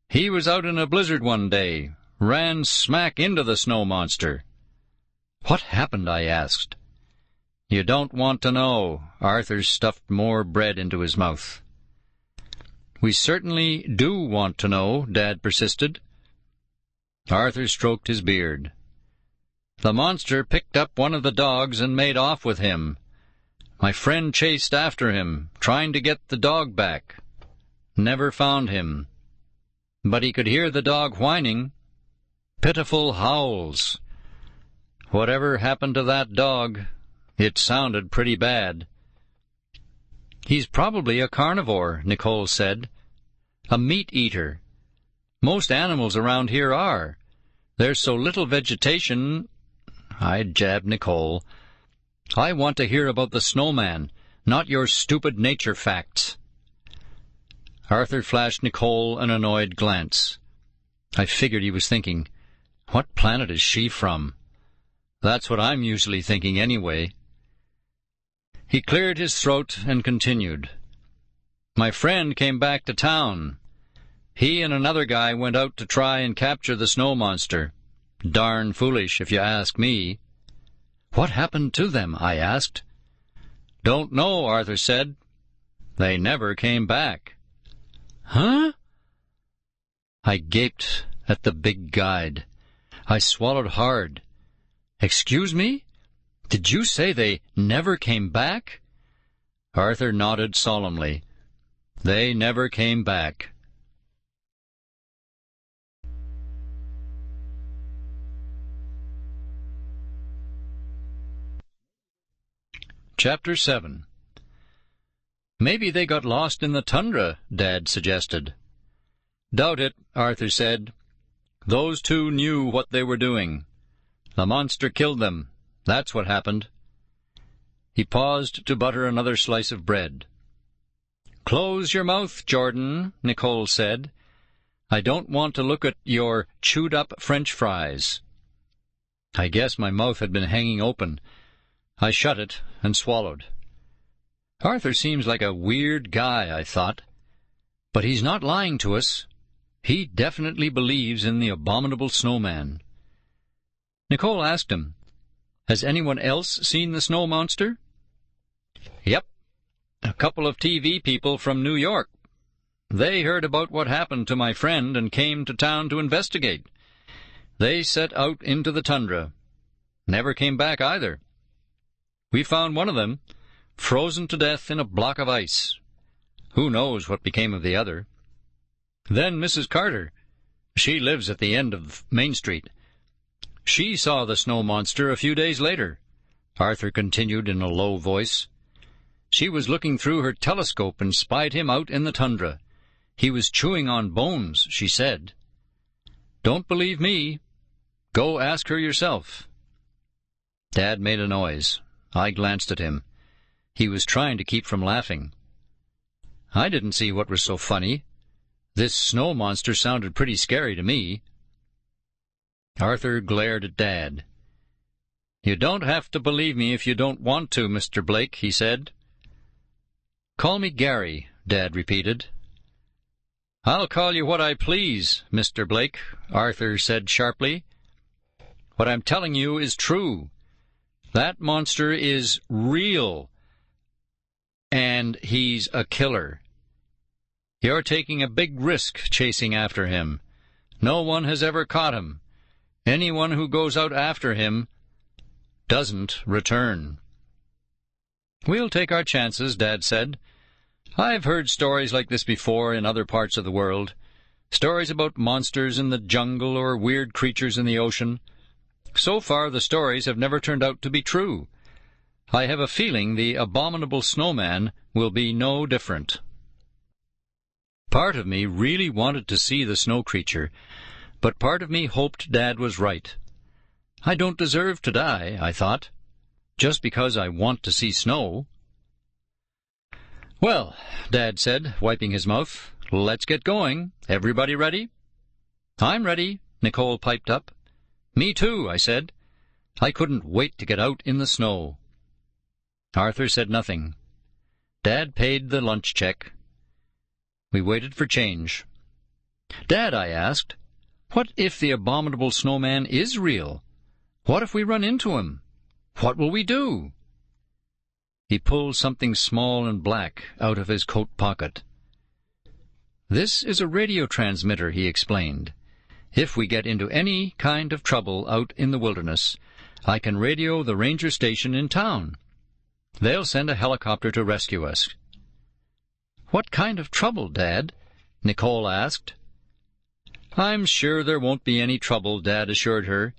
He was out in a blizzard one day, ran smack into the snow monster. What happened? I asked. You don't want to know. Arthur stuffed more bread into his mouth. We certainly do want to know, Dad persisted. Arthur stroked his beard. The monster picked up one of the dogs and made off with him. My friend chased after him, trying to get the dog back. Never found him. But he could hear the dog whining. Pitiful howls. Whatever happened to that dog? It sounded pretty bad. He's probably a carnivore, Nicole said. A meat-eater. Most animals around here are. There's so little vegetation. I jabbed Nicole. I want to hear about the snowman, not your stupid nature facts. Arthur flashed Nicole an annoyed glance. I figured he was thinking, what planet is she from? That's what I'm usually thinking anyway. He cleared his throat and continued. My friend came back to town. He and another guy went out to try and capture the snow monster. Darn foolish, if you ask me. What happened to them? I asked. Don't know, Arthur said. They never came back. Huh? I gaped at the big guide. I swallowed hard. Excuse me? Did you say they never came back? Arthur nodded solemnly. They never came back. Chapter 7. Maybe they got lost in the tundra, Dad suggested. Doubt it, Arthur said. Those two knew what they were doing. The monster killed them. That's what happened. He paused to butter another slice of bread. Close your mouth, Jordan, Nicole said. I don't want to look at your chewed-up French fries. I guess my mouth had been hanging open. I shut it and swallowed. Arthur seems like a weird guy, I thought. But he's not lying to us. He definitely believes in the Abominable Snowman. Nicole asked him, Has anyone else seen the snow monster? Yep. A couple of TV people from New York. They heard about what happened to my friend and came to town to investigate. They set out into the tundra. Never came back either. We found one of them, frozen to death in a block of ice. Who knows what became of the other? Then Mrs. Carter. She lives at the end of Main Street. She saw the snow monster a few days later, Arthur continued in a low voice. She was looking through her telescope and spied him out in the tundra. He was chewing on bones, she said. Don't believe me. Go ask her yourself. Dad made a noise. I glanced at him. He was trying to keep from laughing. I didn't see what was so funny. This snow monster sounded pretty scary to me. Arthur glared at Dad. You don't have to believe me if you don't want to, Mr. Blake, he said. Call me Gary, Dad repeated. I'll call you what I please, Mr. Blake, Arthur said sharply. What I'm telling you is true. That monster is real, and he's a killer. You're taking a big risk chasing after him. No one has ever caught him. Anyone who goes out after him doesn't return. We'll take our chances, Dad said. I've heard stories like this before in other parts of the world. Stories about monsters in the jungle or weird creatures in the ocean. So far, the stories have never turned out to be true. I have a feeling the Abominable Snowman will be no different. Part of me really wanted to see the snow creature, but part of me hoped Dad was right. I don't deserve to die, I thought, just because I want to see snow. Well, Dad said, wiping his mouth, let's get going. Everybody ready? I'm ready, Nicole piped up. Me too, I said. I couldn't wait to get out in the snow. Arthur said nothing. Dad paid the lunch check. We waited for change. Dad, I asked, what if the Abominable Snowman is real? What if we run into him? What will we do? He pulled something small and black out of his coat pocket. This is a radio transmitter, he explained. If we get into any kind of trouble out in the wilderness, I can radio the ranger station in town. They'll send a helicopter to rescue us." "What kind of trouble, Dad?" Nicole asked. "I'm sure there won't be any trouble," Dad assured her.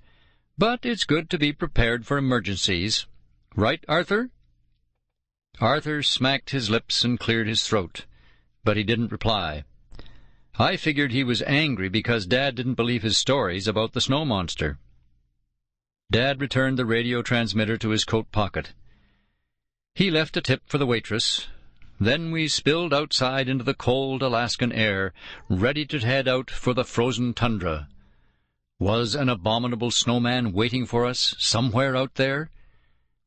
"But it's good to be prepared for emergencies. Right, Arthur?" Arthur smacked his lips and cleared his throat, but he didn't reply. I figured he was angry because Dad didn't believe his stories about the snow monster. Dad returned the radio transmitter to his coat pocket. He left a tip for the waitress. Then we spilled outside into the cold Alaskan air, ready to head out for the frozen tundra. Was an abominable snowman waiting for us somewhere out there?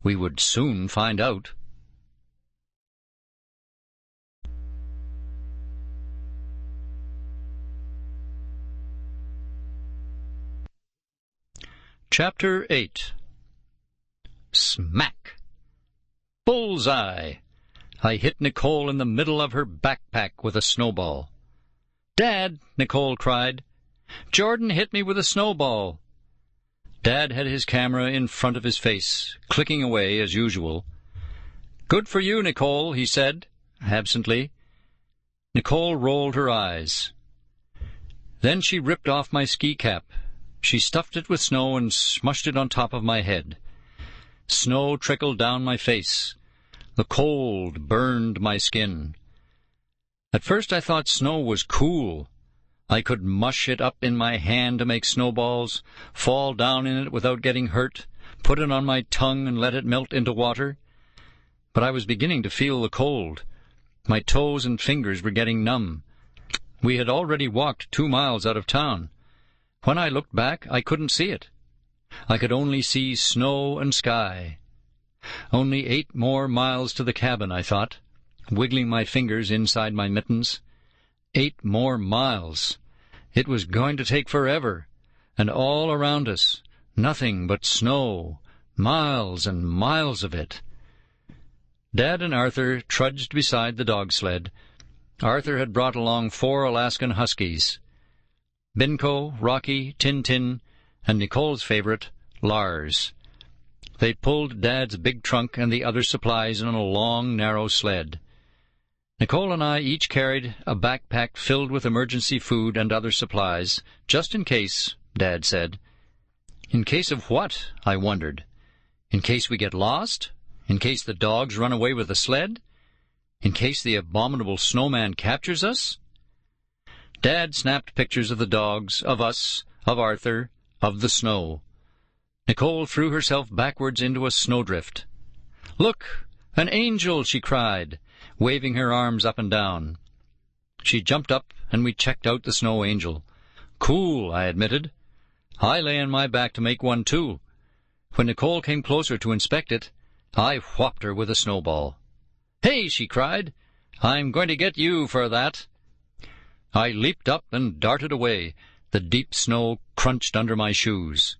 We would soon find out. Chapter 8. Smack! Bullseye! I hit Nicole in the middle of her backpack with a snowball. "Dad!" Nicole cried. "Jordan hit me with a snowball." Dad had his camera in front of his face, clicking away as usual. "Good for you, Nicole," he said, absently. Nicole rolled her eyes. Then she ripped off my ski cap. She stuffed it with snow and smushed it on top of my head. Snow trickled down my face. The cold burned my skin. At first I thought snow was cool. I could mush it up in my hand to make snowballs, fall down in it without getting hurt, put it on my tongue and let it melt into water. But I was beginning to feel the cold. My toes and fingers were getting numb. We had already walked 2 miles out of town. When I looked back, I couldn't see it. I could only see snow and sky. Only 8 more miles to the cabin, I thought, wiggling my fingers inside my mittens. 8 more miles. It was going to take forever, and all around us, nothing but snow, miles and miles of it. Dad and Arthur trudged beside the dog sled. Arthur had brought along 4 Alaskan huskies. Binko, Rocky, Tintin, and Nicole's favorite, Lars. They pulled Dad's big trunk and the other supplies on a long, narrow sled. Nicole and I each carried a backpack filled with emergency food and other supplies, just in case, Dad said. In case of what? I wondered. In case we get lost? In case the dogs run away with the sled? In case the abominable snowman captures us? Dad snapped pictures of the dogs, of us, of Arthur, of the snow. Nicole threw herself backwards into a snowdrift. "Look! An angel!" she cried, waving her arms up and down. She jumped up, and we checked out the snow angel. "Cool," I admitted. I lay on my back to make one, too. When Nicole came closer to inspect it, I whopped her with a snowball. "Hey!" she cried. "I'm going to get you for that." I leaped up and darted away. The deep snow crunched under my shoes.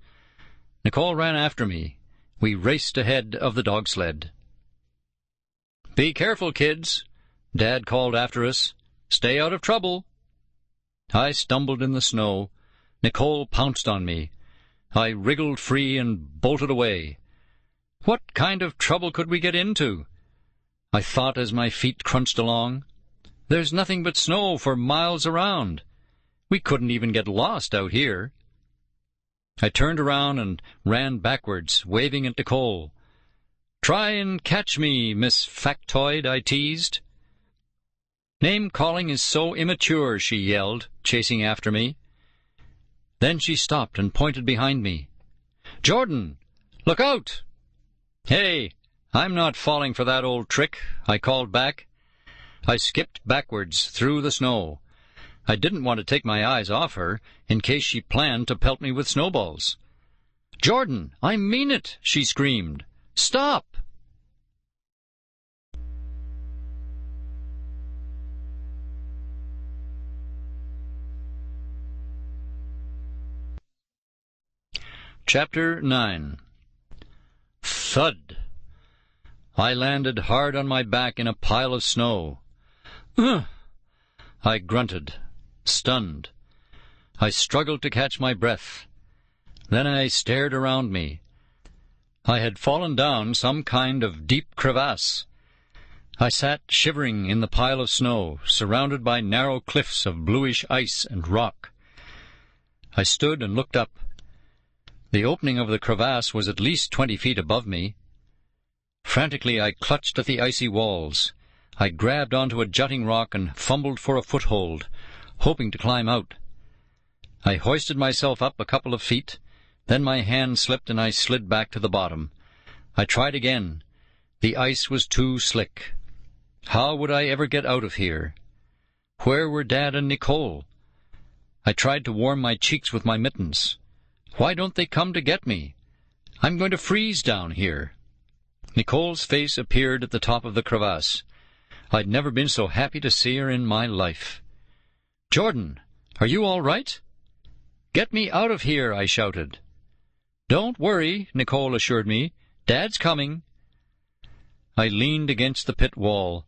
Nicole ran after me. We raced ahead of the dog sled. "Be careful, kids," Dad called after us. "Stay out of trouble." I stumbled in the snow. Nicole pounced on me. I wriggled free and bolted away. What kind of trouble could we get into? I thought as my feet crunched along. There's nothing but snow for miles around. We couldn't even get lost out here. I turned around and ran backwards, waving at Nicole. "Try and catch me, Miss Factoid," I teased. "Name-calling is so immature," she yelled, chasing after me. Then she stopped and pointed behind me. "Jordan, look out!" "Hey, I'm not falling for that old trick," I called back. I skipped backwards through the snow. I didn't want to take my eyes off her, in case she planned to pelt me with snowballs. "Jordan, I mean it!" she screamed. "Stop!" Chapter 9. Thud! I landed hard on my back in a pile of snow. "Ugh!" I grunted, stunned. I struggled to catch my breath. Then I stared around me. I had fallen down some kind of deep crevasse. I sat shivering in the pile of snow, surrounded by narrow cliffs of bluish ice and rock. I stood and looked up. The opening of the crevasse was at least 20 feet above me. Frantically I clutched at the icy walls. I grabbed onto a jutting rock and fumbled for a foothold, hoping to climb out. I hoisted myself up a couple of feet. Then my hand slipped and I slid back to the bottom. I tried again. The ice was too slick. How would I ever get out of here? Where were Dad and Nicole? I tried to warm my cheeks with my mittens. Why don't they come to get me? I'm going to freeze down here. Nicole's face appeared at the top of the crevasse. I'd never been so happy to see her in my life. "Jordan, are you all right?" "Get me out of here," I shouted. "Don't worry," Nicole assured me. "Dad's coming." I leaned against the pit wall.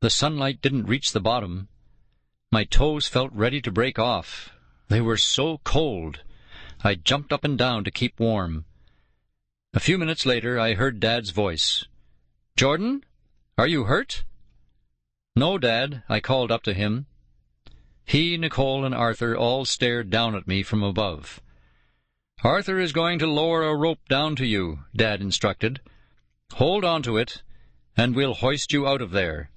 The sunlight didn't reach the bottom. My toes felt ready to break off. They were so cold. I jumped up and down to keep warm. A few minutes later I heard Dad's voice. "Jordan, are you hurt?" "No, Dad," I called up to him. He, Nicole, and Arthur all stared down at me from above. "Arthur is going to lower a rope down to you," Dad instructed. "Hold on to it, and we'll hoist you out of there."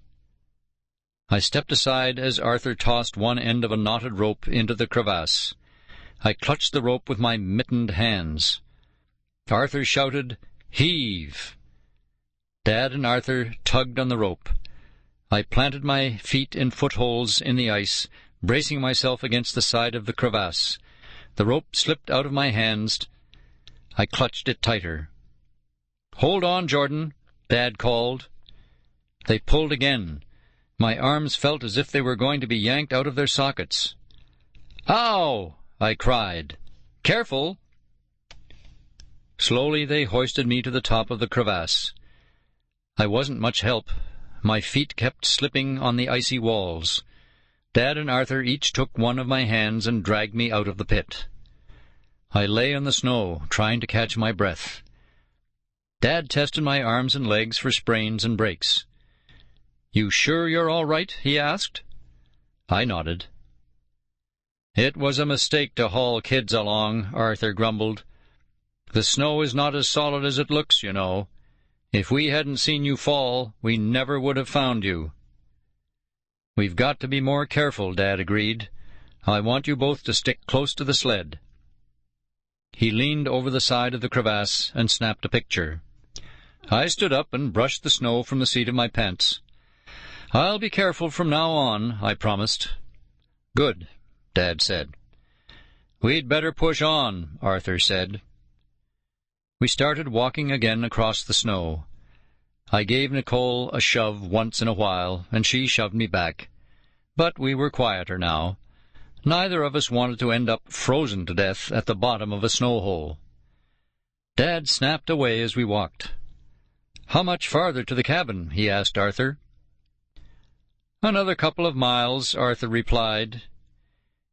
I stepped aside as Arthur tossed one end of a knotted rope into the crevasse. I clutched the rope with my mittened hands. Arthur shouted, "Heave!" Dad and Arthur tugged on the rope. I planted my feet in footholds in the ice, bracing myself against the side of the crevasse. The rope slipped out of my hands. I clutched it tighter. "Hold on, Jordan," Dad called. They pulled again. My arms felt as if they were going to be yanked out of their sockets. "Ow!" I cried. "Careful!" Slowly they hoisted me to the top of the crevasse. I wasn't much help. My feet kept slipping on the icy walls. Dad and Arthur each took one of my hands and dragged me out of the pit. I lay on the snow, trying to catch my breath. Dad tested my arms and legs for sprains and breaks. "You sure you're all right?" he asked. I nodded. "It was a mistake to haul kids along," Arthur grumbled. "The snow is not as solid as it looks, you know. If we hadn't seen you fall, we never would have found you." "We've got to be more careful," Dad agreed. "I want you both to stick close to the sled." He leaned over the side of the crevasse and snapped a picture. I stood up and brushed the snow from the seat of my pants. "I'll be careful from now on," I promised. "Good," Dad said. "We'd better push on," Arthur said. We started walking again across the snow. I gave Nicole a shove once in a while, and she shoved me back. But we were quieter now. Neither of us wanted to end up frozen to death at the bottom of a snow hole. Dad snapped away as we walked. "How much farther to the cabin?" he asked Arthur. "Another couple of miles," Arthur replied.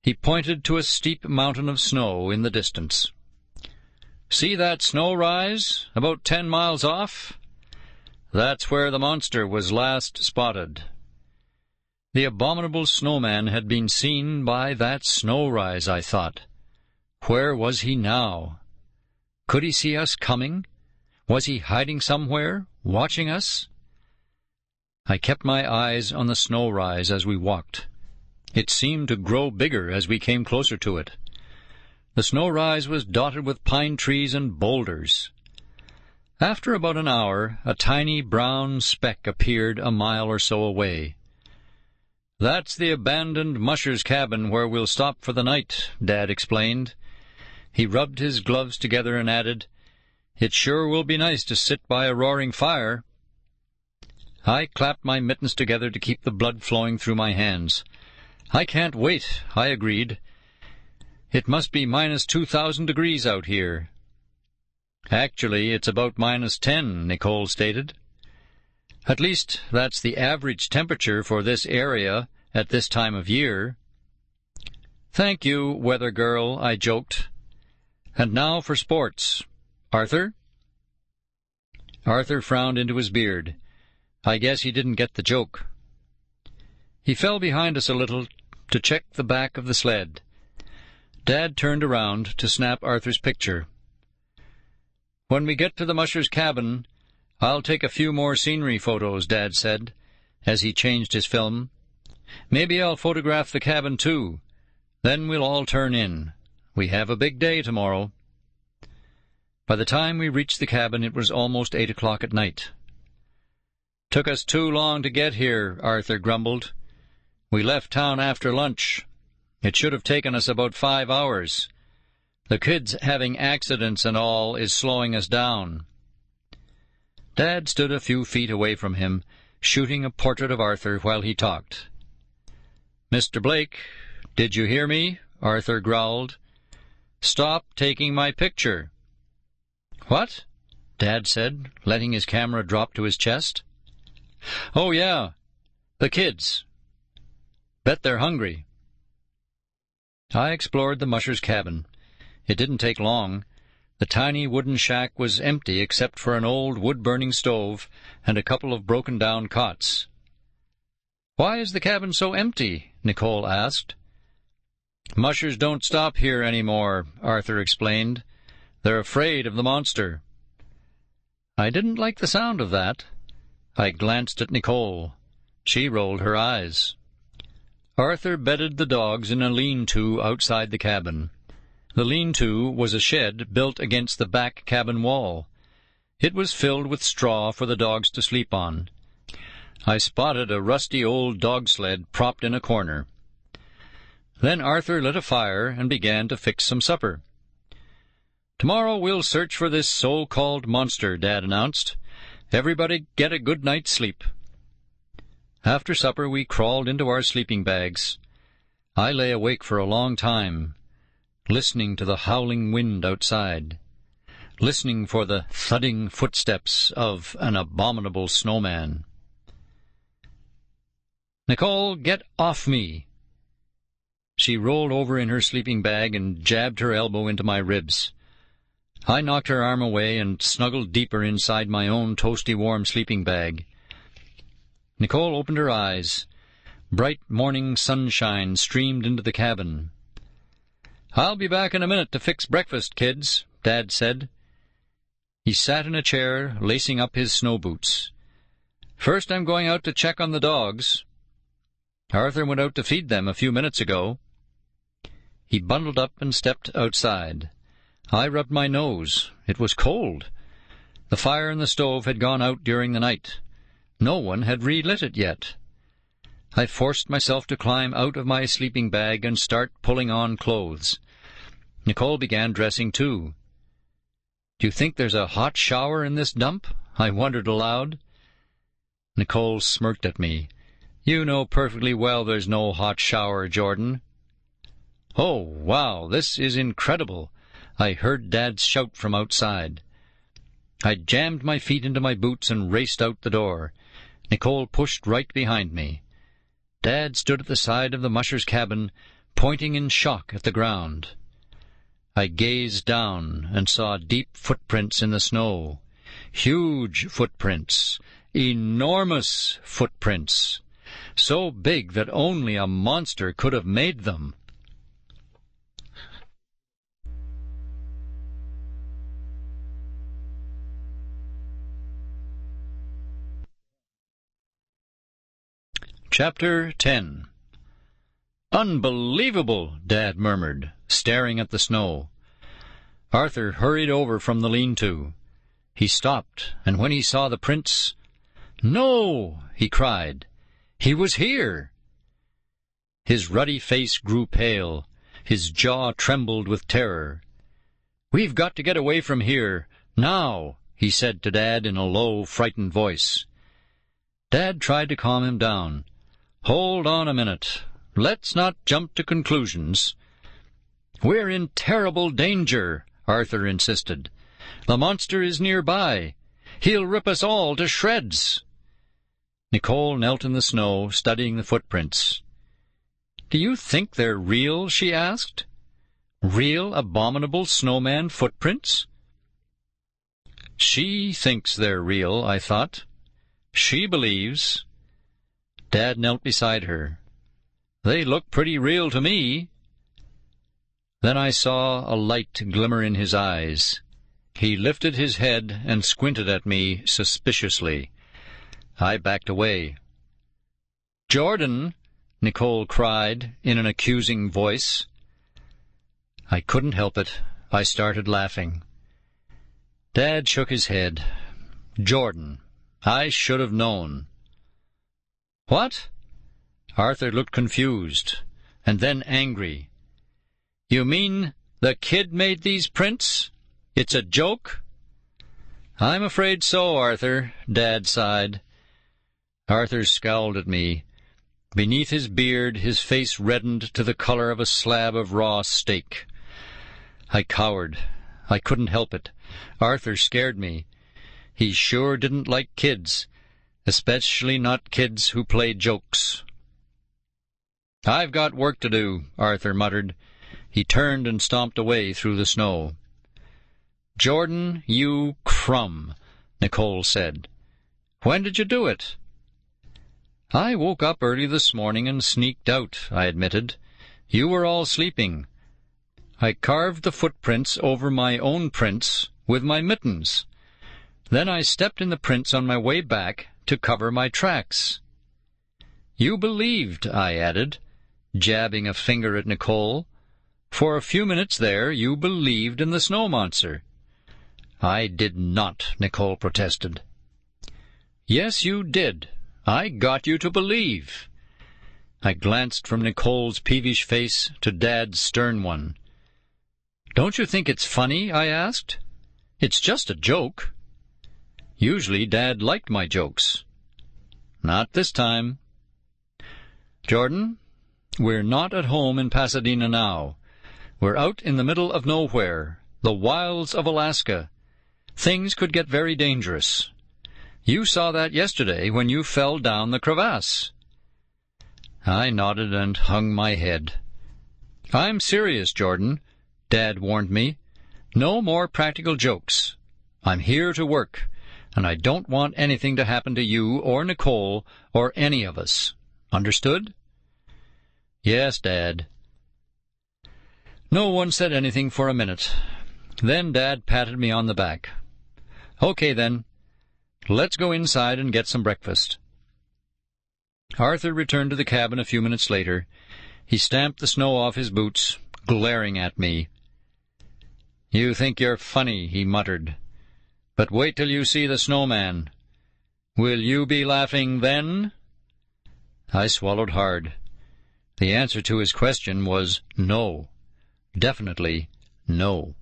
He pointed to a steep mountain of snow in the distance. "See that snow rise, about 10 miles off? That's where the monster was last spotted." The Abominable Snowman had been seen by that snow rise, I thought. Where was he now? Could he see us coming? Was he hiding somewhere, watching us? I kept my eyes on the snow rise as we walked. It seemed to grow bigger as we came closer to it. The snow rise was dotted with pine trees and boulders. After about an hour, a tiny brown speck appeared a mile or so away. "That's the abandoned musher's cabin where we'll stop for the night," Dad explained. He rubbed his gloves together and added, "It sure will be nice to sit by a roaring fire." I clapped my mittens together to keep the blood flowing through my hands. "I can't wait," I agreed. "It must be minus 2,000 degrees out here." "Actually, it's about minus 10, Nicole stated. "At least that's the average temperature for this area at this time of year." "Thank you, weather girl," I joked. "And now for sports. Arthur?" Arthur frowned into his beard. I guess he didn't get the joke. He fell behind us a little to check the back of the sled. Dad turned around to snap Arthur's picture. "When we get to the musher's cabin, I'll take a few more scenery photos," Dad said, as he changed his film. "Maybe I'll photograph the cabin, too. Then we'll all turn in. We have a big day tomorrow." By the time we reached the cabin, it was almost 8 o'clock at night. "Took us too long to get here," Arthur grumbled. "We left town after lunch. It should have taken us about 5 hours. The kids having accidents and all is slowing us down." Dad stood a few feet away from him, shooting a portrait of Arthur while he talked. "Mr. Blake, did you hear me?" Arthur growled. "Stop taking my picture." "What?" Dad said, letting his camera drop to his chest. "Oh, yeah, the kids. Bet they're hungry." I explored the musher's cabin. It didn't take long. The tiny wooden shack was empty except for an old wood-burning stove and a couple of broken-down cots. "Why is the cabin so empty?" Nicole asked. "Mushers don't stop here anymore," Arthur explained. "They're afraid of the monster." I didn't like the sound of that. I glanced at Nicole. She rolled her eyes. Arthur bedded the dogs in a lean-to outside the cabin. The lean-to was a shed built against the back cabin wall. It was filled with straw for the dogs to sleep on. I spotted a rusty old dog sled propped in a corner. Then Arthur lit a fire and began to fix some supper. "Tomorrow we'll search for this so-called monster," Dad announced. "Everybody get a good night's sleep." After supper we crawled into our sleeping bags. I lay awake for a long time, listening to the howling wind outside, listening for the thudding footsteps of an abominable snowman. "Nicole, get off me!" She rolled over in her sleeping bag and jabbed her elbow into my ribs. I knocked her arm away and snuggled deeper inside my own toasty-warm sleeping bag. Nicole opened her eyes. Bright morning sunshine streamed into the cabin. "I'll be back in a minute to fix breakfast, kids," Dad said. He sat in a chair, lacing up his snow boots. "First I'm going out to check on the dogs. Arthur went out to feed them a few minutes ago." He bundled up and stepped outside. I rubbed my nose. It was cold. The fire in the stove had gone out during the night. No one had relit it yet. I forced myself to climb out of my sleeping bag and start pulling on clothes. Nicole began dressing too. "Do you think there's a hot shower in this dump?" I wondered aloud. Nicole smirked at me. "You know perfectly well there's no hot shower, Jordan." "Oh, wow, this is incredible!" I heard Dad shout from outside. I jammed my feet into my boots and raced out the door. Nicole pushed right behind me. Dad stood at the side of the musher's cabin, pointing in shock at the ground. I gazed down and saw deep footprints in the snow. Huge footprints. Enormous footprints. So big that only a monster could have made them. Chapter 10. "Unbelievable," Dad murmured, staring at the snow. Arthur hurried over from the lean-to. He stopped, and when he saw the prints, "No!" he cried. "He was here!" His ruddy face grew pale. His jaw trembled with terror. "We've got to get away from here, now," he said to Dad in a low, frightened voice. Dad tried to calm him down. "Hold on a minute. Let's not jump to conclusions." "We're in terrible danger," Arthur insisted. "The monster is nearby. He'll rip us all to shreds." Nicole knelt in the snow, studying the footprints. "Do you think they're real?" she asked. "Real abominable snowman footprints?" She thinks they're real, I thought. She believes. Dad knelt beside her. They look pretty real to me. Then I saw a light glimmer in his eyes. He lifted his head and squinted at me suspiciously. I backed away. "Jordan!" Nicole cried in an accusing voice. I couldn't help it. I started laughing. Dad shook his head. "Jordan, I should have known." "What?" Arthur looked confused, and then angry. "You mean the kid made these prints? It's a joke?" "I'm afraid so, Arthur," Dad sighed. Arthur scowled at me. Beneath his beard, his face reddened to the color of a slab of raw steak. I cowered. I couldn't help it. Arthur scared me. He sure didn't like kids, especially not kids who played jokes. "I've got work to do," Arthur muttered. He turned and stomped away through the snow. "Jordan, you crumb," Nicole said. "When did you do it?" "I woke up early this morning and sneaked out," I admitted. "You were all sleeping. I carved the footprints over my own prints with my mittens. Then I stepped in the prints on my way back to cover my tracks." "You believed," I added, jabbing a finger at Nicole. "For a few minutes there you believed in the snow monster." "I did not," Nicole protested. "Yes, you did. I got you to believe." I glanced from Nicole's peevish face to Dad's stern one. "Don't you think it's funny?" I asked. "It's just a joke." Usually Dad liked my jokes. Not this time. "Jordan, we're not at home in Pasadena now. We're out in the middle of nowhere, the wilds of Alaska. Things could get very dangerous. You saw that yesterday when you fell down the crevasse." I nodded and hung my head. "I'm serious, Jordan," Dad warned me. "No more practical jokes. I'm here to work, and I don't want anything to happen to you or Nicole or any of us. Understood?" "Yes, Dad." No one said anything for a minute. Then Dad patted me on the back. "Okay, then. Let's go inside and get some breakfast." Arthur returned to the cabin a few minutes later. He stamped the snow off his boots, glaring at me. "You think you're funny," he muttered. "But wait till you see the snowman. Will you be laughing then?" I swallowed hard. The answer to his question was no. Definitely no.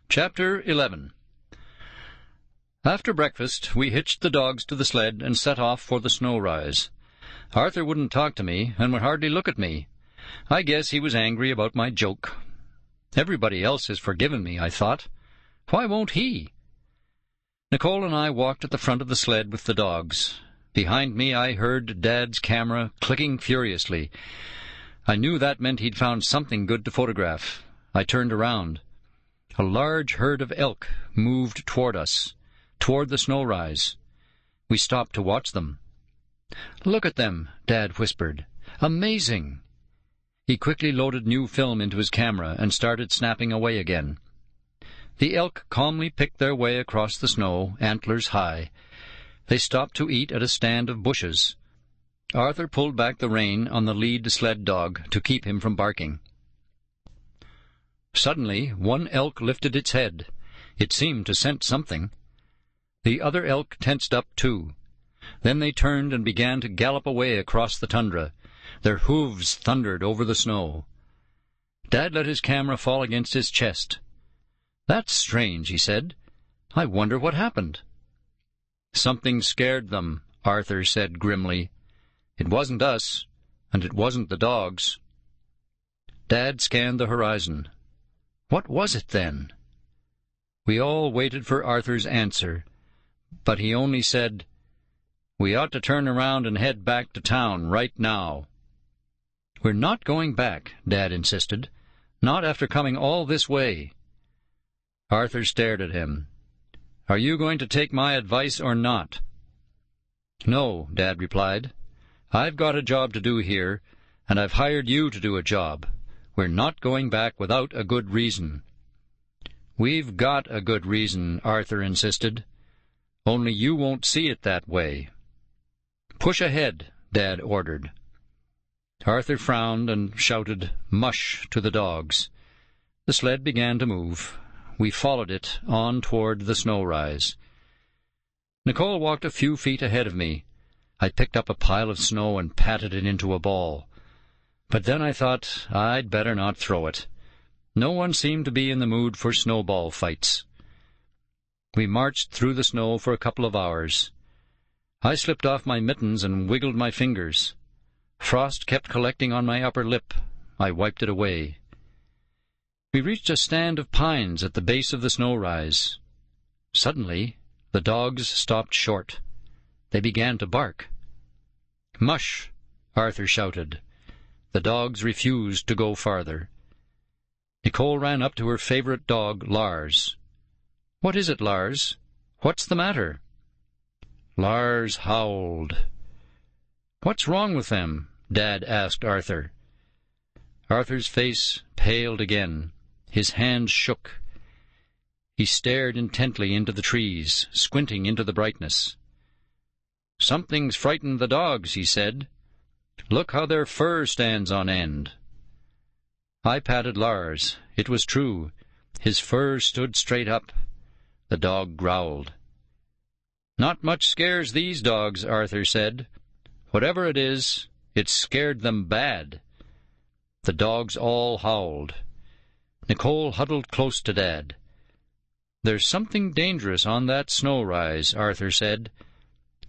Chapter 11. After breakfast, we hitched the dogs to the sled and set off for the snow rise. Arthur wouldn't talk to me and would hardly look at me. I guess he was angry about my joke. Everybody else has forgiven me, I thought. Why won't he? Nicole and I walked at the front of the sled with the dogs. Behind me I heard Dad's camera clicking furiously. I knew that meant he'd found something good to photograph. I turned around. A large herd of elk moved toward us, toward the snow rise. We stopped to watch them. "Look at them," Dad whispered. "Amazing!" He quickly loaded new film into his camera and started snapping away again. The elk calmly picked their way across the snow, antlers high. They stopped to eat at a stand of bushes. Arthur pulled back the rein on the lead sled dog to keep him from barking. Suddenly, one elk lifted its head. It seemed to scent something. The other elk tensed up, too. Then they turned and began to gallop away across the tundra. Their hooves thundered over the snow. Dad let his camera fall against his chest. "That's strange," he said. "I wonder what happened." "Something scared them," Arthur said grimly. "It wasn't us, and it wasn't the dogs." Dad scanned the horizon. What was it, then? We all waited for Arthur's answer, but he only said, We ought to turn around and head back to town right now." "We're not going back," Dad insisted. "Not after coming all this way." Arthur stared at him. "Are you going to take my advice or not?" "No," Dad replied. "I've got a job to do here, and I've hired you to do a job. We're not going back without a good reason." "We've got a good reason," Arthur insisted. "Only you won't see it that way." "Push ahead," Dad ordered. Arthur frowned and shouted "mush" to the dogs. The sled began to move. We followed it on toward the snow rise. Nicole walked a few feet ahead of me. I picked up a pile of snow and patted it into a ball. But then I thought I'd better not throw it. No one seemed to be in the mood for snowball fights. We marched through the snow for a couple of hours. I slipped off my mittens and wiggled my fingers. Frost kept collecting on my upper lip. I wiped it away. We reached a stand of pines at the base of the snow rise. Suddenly, the dogs stopped short. They began to bark. "Mush!" Arthur shouted. The dogs refused to go farther. Nicole ran up to her favorite dog, Lars. "What is it, Lars? What's the matter?" Lars howled. "What's wrong with them?" Dad asked Arthur. Arthur's face paled again. His hands shook. He stared intently into the trees, squinting into the brightness. "Something's frightened the dogs," he said. "Look how their fur stands on end." I patted Lars. It was true. His fur stood straight up. The dog growled. "Not much scares these dogs," Arthur said. "Whatever it is, it's scared them bad." The dogs all howled. Nicole huddled close to Dad. "There's something dangerous on that snow rise," Arthur said.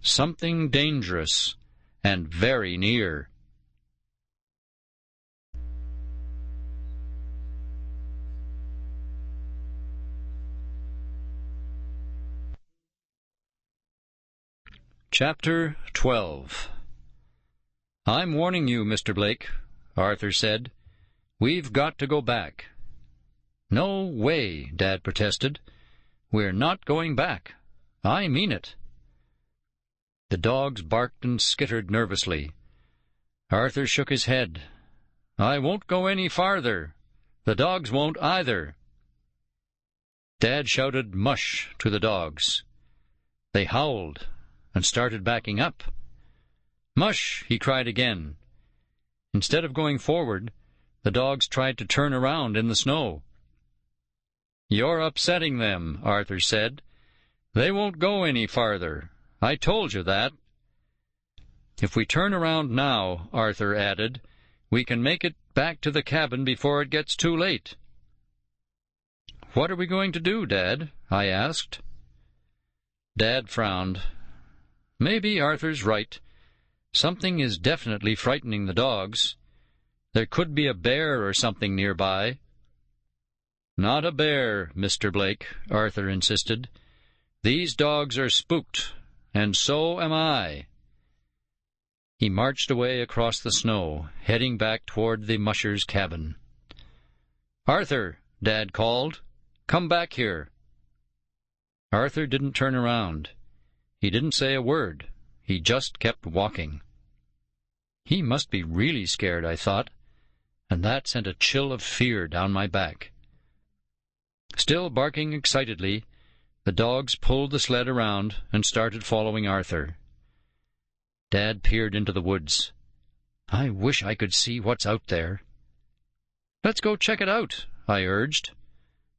"Something dangerous, and very near." Chapter 12. "I'm warning you, Mr. Blake," Arthur said. "We've got to go back." "No way," Dad protested. "We're not going back. I mean it." The dogs barked and skittered nervously. Arthur shook his head. "I won't go any farther. The dogs won't either." Dad shouted "mush" to the dogs. They howled and started backing up. "Mush!" he cried again. Instead of going forward, the dogs tried to turn around in the snow. "You're upsetting them," Arthur said. "They won't go any farther. I told you that." "If we turn around now," Arthur added, "we can make it back to the cabin before it gets too late." "What are we going to do, Dad?" I asked. Dad frowned. "Maybe Arthur's right. Something is definitely frightening the dogs. There could be a bear or something nearby." "Not a bear, Mr. Blake," Arthur insisted. "These dogs are spooked, and so am I." He marched away across the snow, heading back toward the musher's cabin. "Arthur," Dad called, "come back here." Arthur didn't turn around. He didn't say a word. He just kept walking. He must be really scared, I thought, and that sent a chill of fear down my back. Still barking excitedly, the dogs pulled the sled around and started following Arthur. Dad peered into the woods. "I wish I could see what's out there." "Let's go check it out," I urged.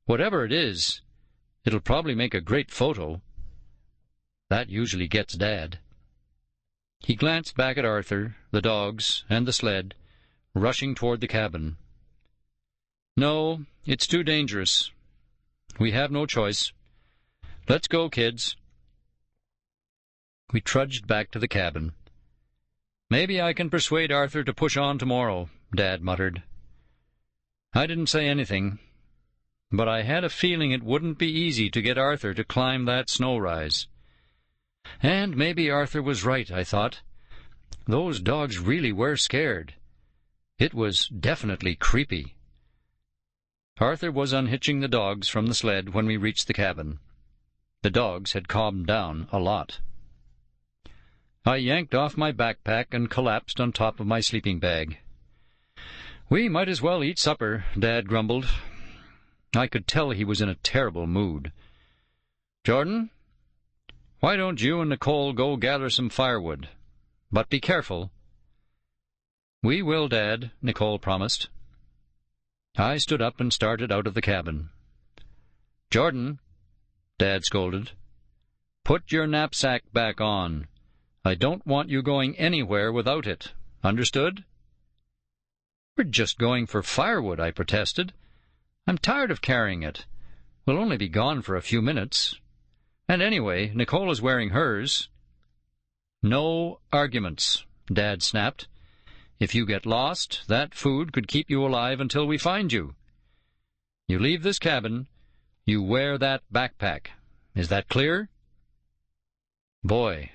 "Whatever it is, it'll probably make a great photo." That usually gets Dad. He glanced back at Arthur, the dogs, and the sled, rushing toward the cabin. "No, it's too dangerous. We have no choice. Let's go, kids." We trudged back to the cabin. "Maybe I can persuade Arthur to push on tomorrow," Dad muttered. I didn't say anything, but I had a feeling it wouldn't be easy to get Arthur to climb that snow rise. And maybe Arthur was right, I thought. Those dogs really were scared. It was definitely creepy. Arthur was unhitching the dogs from the sled when we reached the cabin. The dogs had calmed down a lot. I yanked off my backpack and collapsed on top of my sleeping bag. "We might as well eat supper," Dad grumbled. I could tell he was in a terrible mood. "Jordan, why don't you and Nicole go gather some firewood? But be careful." "We will, Dad," Nicole promised. I stood up and started out of the cabin. "Jordan," Dad scolded, "put your knapsack back on. I don't want you going anywhere without it. Understood?" "We're just going for firewood," I protested. "I'm tired of carrying it. We'll only be gone for a few minutes. And anyway, Nicole is wearing hers." "No arguments," Dad snapped. "If you get lost, that food could keep you alive until we find you. You leave this cabin, you wear that backpack. Is that clear?" Boy,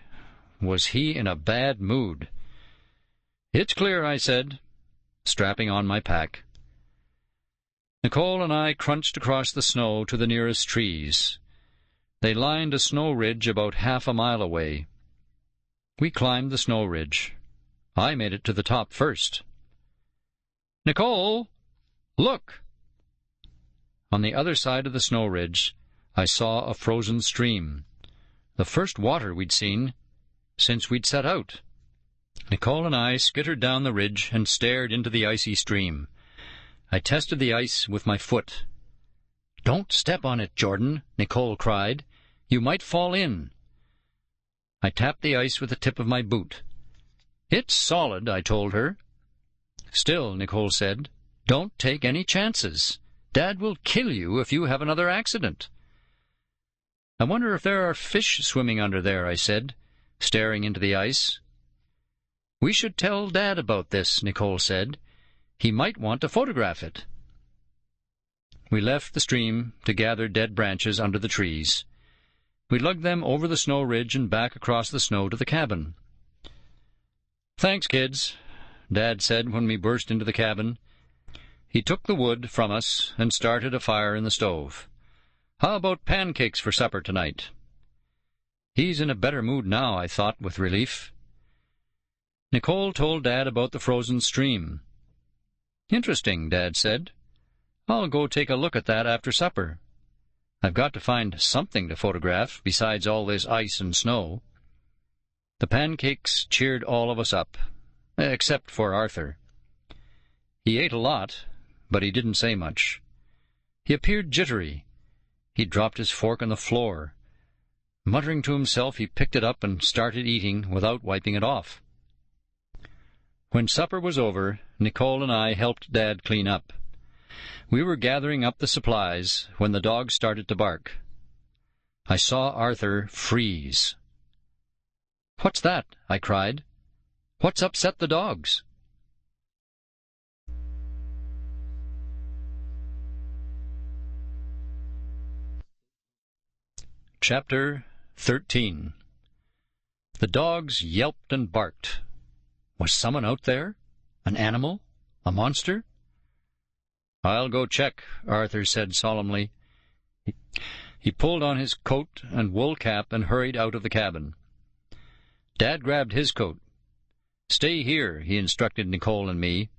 was he in a bad mood. "It's clear," I said, strapping on my pack. Nicole and I crunched across the snow to the nearest trees. They lined a snow ridge about half a mile away. We climbed the snow ridge. I made it to the top first. "Nicole, look!" On the other side of the snow ridge, I saw a frozen stream, the first water we'd seen since we'd set out. Nicole and I skittered down the ridge and stared into the icy stream. I tested the ice with my foot. "Don't step on it, Jordan," Nicole cried. "You might fall in." I tapped the ice with the tip of my boot. "It's solid," I told her. "Still," Nicole said, "don't take any chances. Dad will kill you if you have another accident." "I wonder if there are fish swimming under there," I said, staring into the ice. "We should tell Dad about this," Nicole said. "He might want to photograph it." We left the stream to gather dead branches under the trees. We lugged them over the snow ridge and back across the snow to the cabin. "Thanks, kids," Dad said when we burst into the cabin. He took the wood from us and started a fire in the stove. "How about pancakes for supper tonight?" He's in a better mood now, I thought with relief. Nicole told Dad about the frozen stream. "Interesting," Dad said. "I'll go take a look at that after supper. I've got to find something to photograph besides all this ice and snow." The pancakes cheered all of us up, except for Arthur. He ate a lot, but he didn't say much. He appeared jittery. He dropped his fork on the floor. Muttering to himself, he picked it up and started eating without wiping it off. When supper was over, Nicole and I helped Dad clean up. We were gathering up the supplies when the dogs started to bark. I saw Arthur freeze. "What's that?" I cried. "What's upset the dogs?" Chapter 13. The dogs yelped and barked. Was someone out there? An animal? A monster? "I'll go check," Arthur said solemnly. He pulled on his coat and wool cap and hurried out of the cabin. Dad grabbed his coat. "Stay here," he instructed Nicole and me.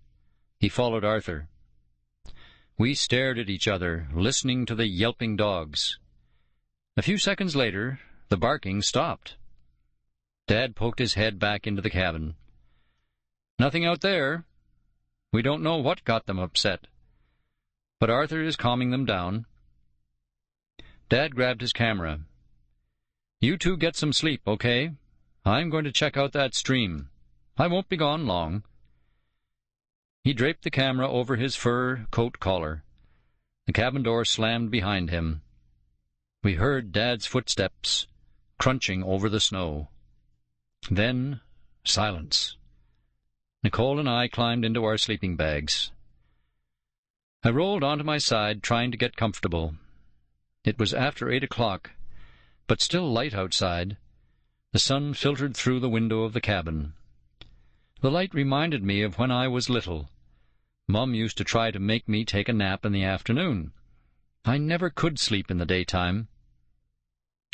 He followed Arthur. We stared at each other, listening to the yelping dogs. A few seconds later, the barking stopped. Dad poked his head back into the cabin. "Nothing out there. We don't know what got them upset. But Arthur is calming them down." Dad grabbed his camera. "You two get some sleep, okay? I'm going to check out that stream. I won't be gone long." He draped the camera over his fur coat collar. The cabin door slammed behind him. We heard Dad's footsteps crunching over the snow. Then silence. Nicole and I climbed into our sleeping bags. I rolled onto my side, trying to get comfortable. It was after 8 o'clock, but still light outside. The sun filtered through the window of the cabin. The light reminded me of when I was little. Mum used to try to make me take a nap in the afternoon. I never could sleep in the daytime.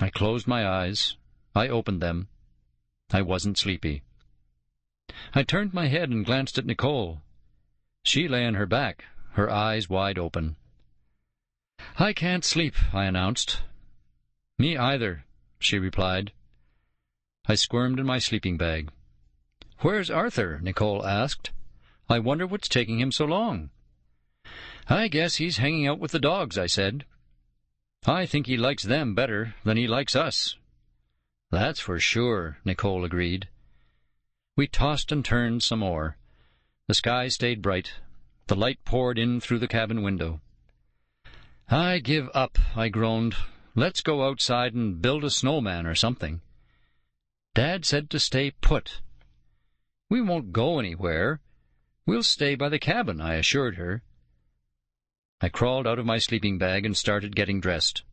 I closed my eyes. I opened them. I wasn't sleepy. I turned my head and glanced at Nicole. She lay on her back, her eyes wide open. "I can't sleep," I announced. "Me either," she replied. I squirmed in my sleeping bag. "Where's Arthur?" Nicole asked. "I wonder what's taking him so long." "I guess he's hanging out with the dogs," I said. "I think he likes them better than he likes us." "That's for sure," Nicole agreed. We tossed and turned some more. The sky stayed bright. The light poured in through the cabin window. "I give up," I groaned. "Let's go outside and build a snowman or something." Dad said to stay put. "We won't go anywhere. We'll stay by the cabin," I assured her. I crawled out of my sleeping bag and started getting dressed.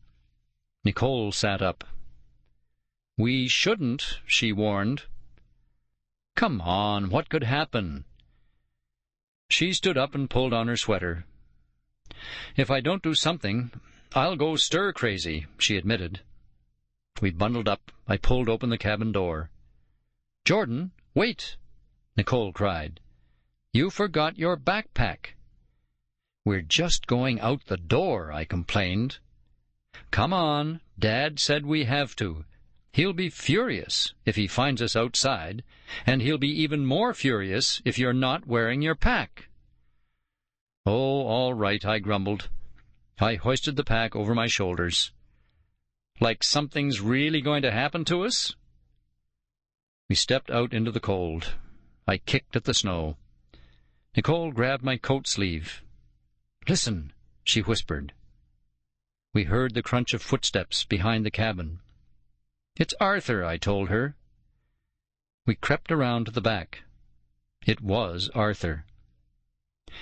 Nicole sat up. "We shouldn't," she warned. "Come on, what could happen?" She stood up and pulled on her sweater. "If I don't do something, I'll go stir-crazy," she admitted. We bundled up. I pulled open the cabin door. "Jordan, wait!" Nicole cried. "You forgot your backpack." "We're just going out the door," I complained. "Come on, Dad said we have to. He'll be furious if he finds us outside, and he'll be even more furious if you're not wearing your pack." "Oh, all right," I grumbled. I hoisted the pack over my shoulders. "Like something's really going to happen to us?" We stepped out into the cold. I kicked at the snow. Nicole grabbed my coat sleeve. "Listen," she whispered. We heard the crunch of footsteps behind the cabin. "It's Arthur," I told her. We crept around to the back. It was Arthur.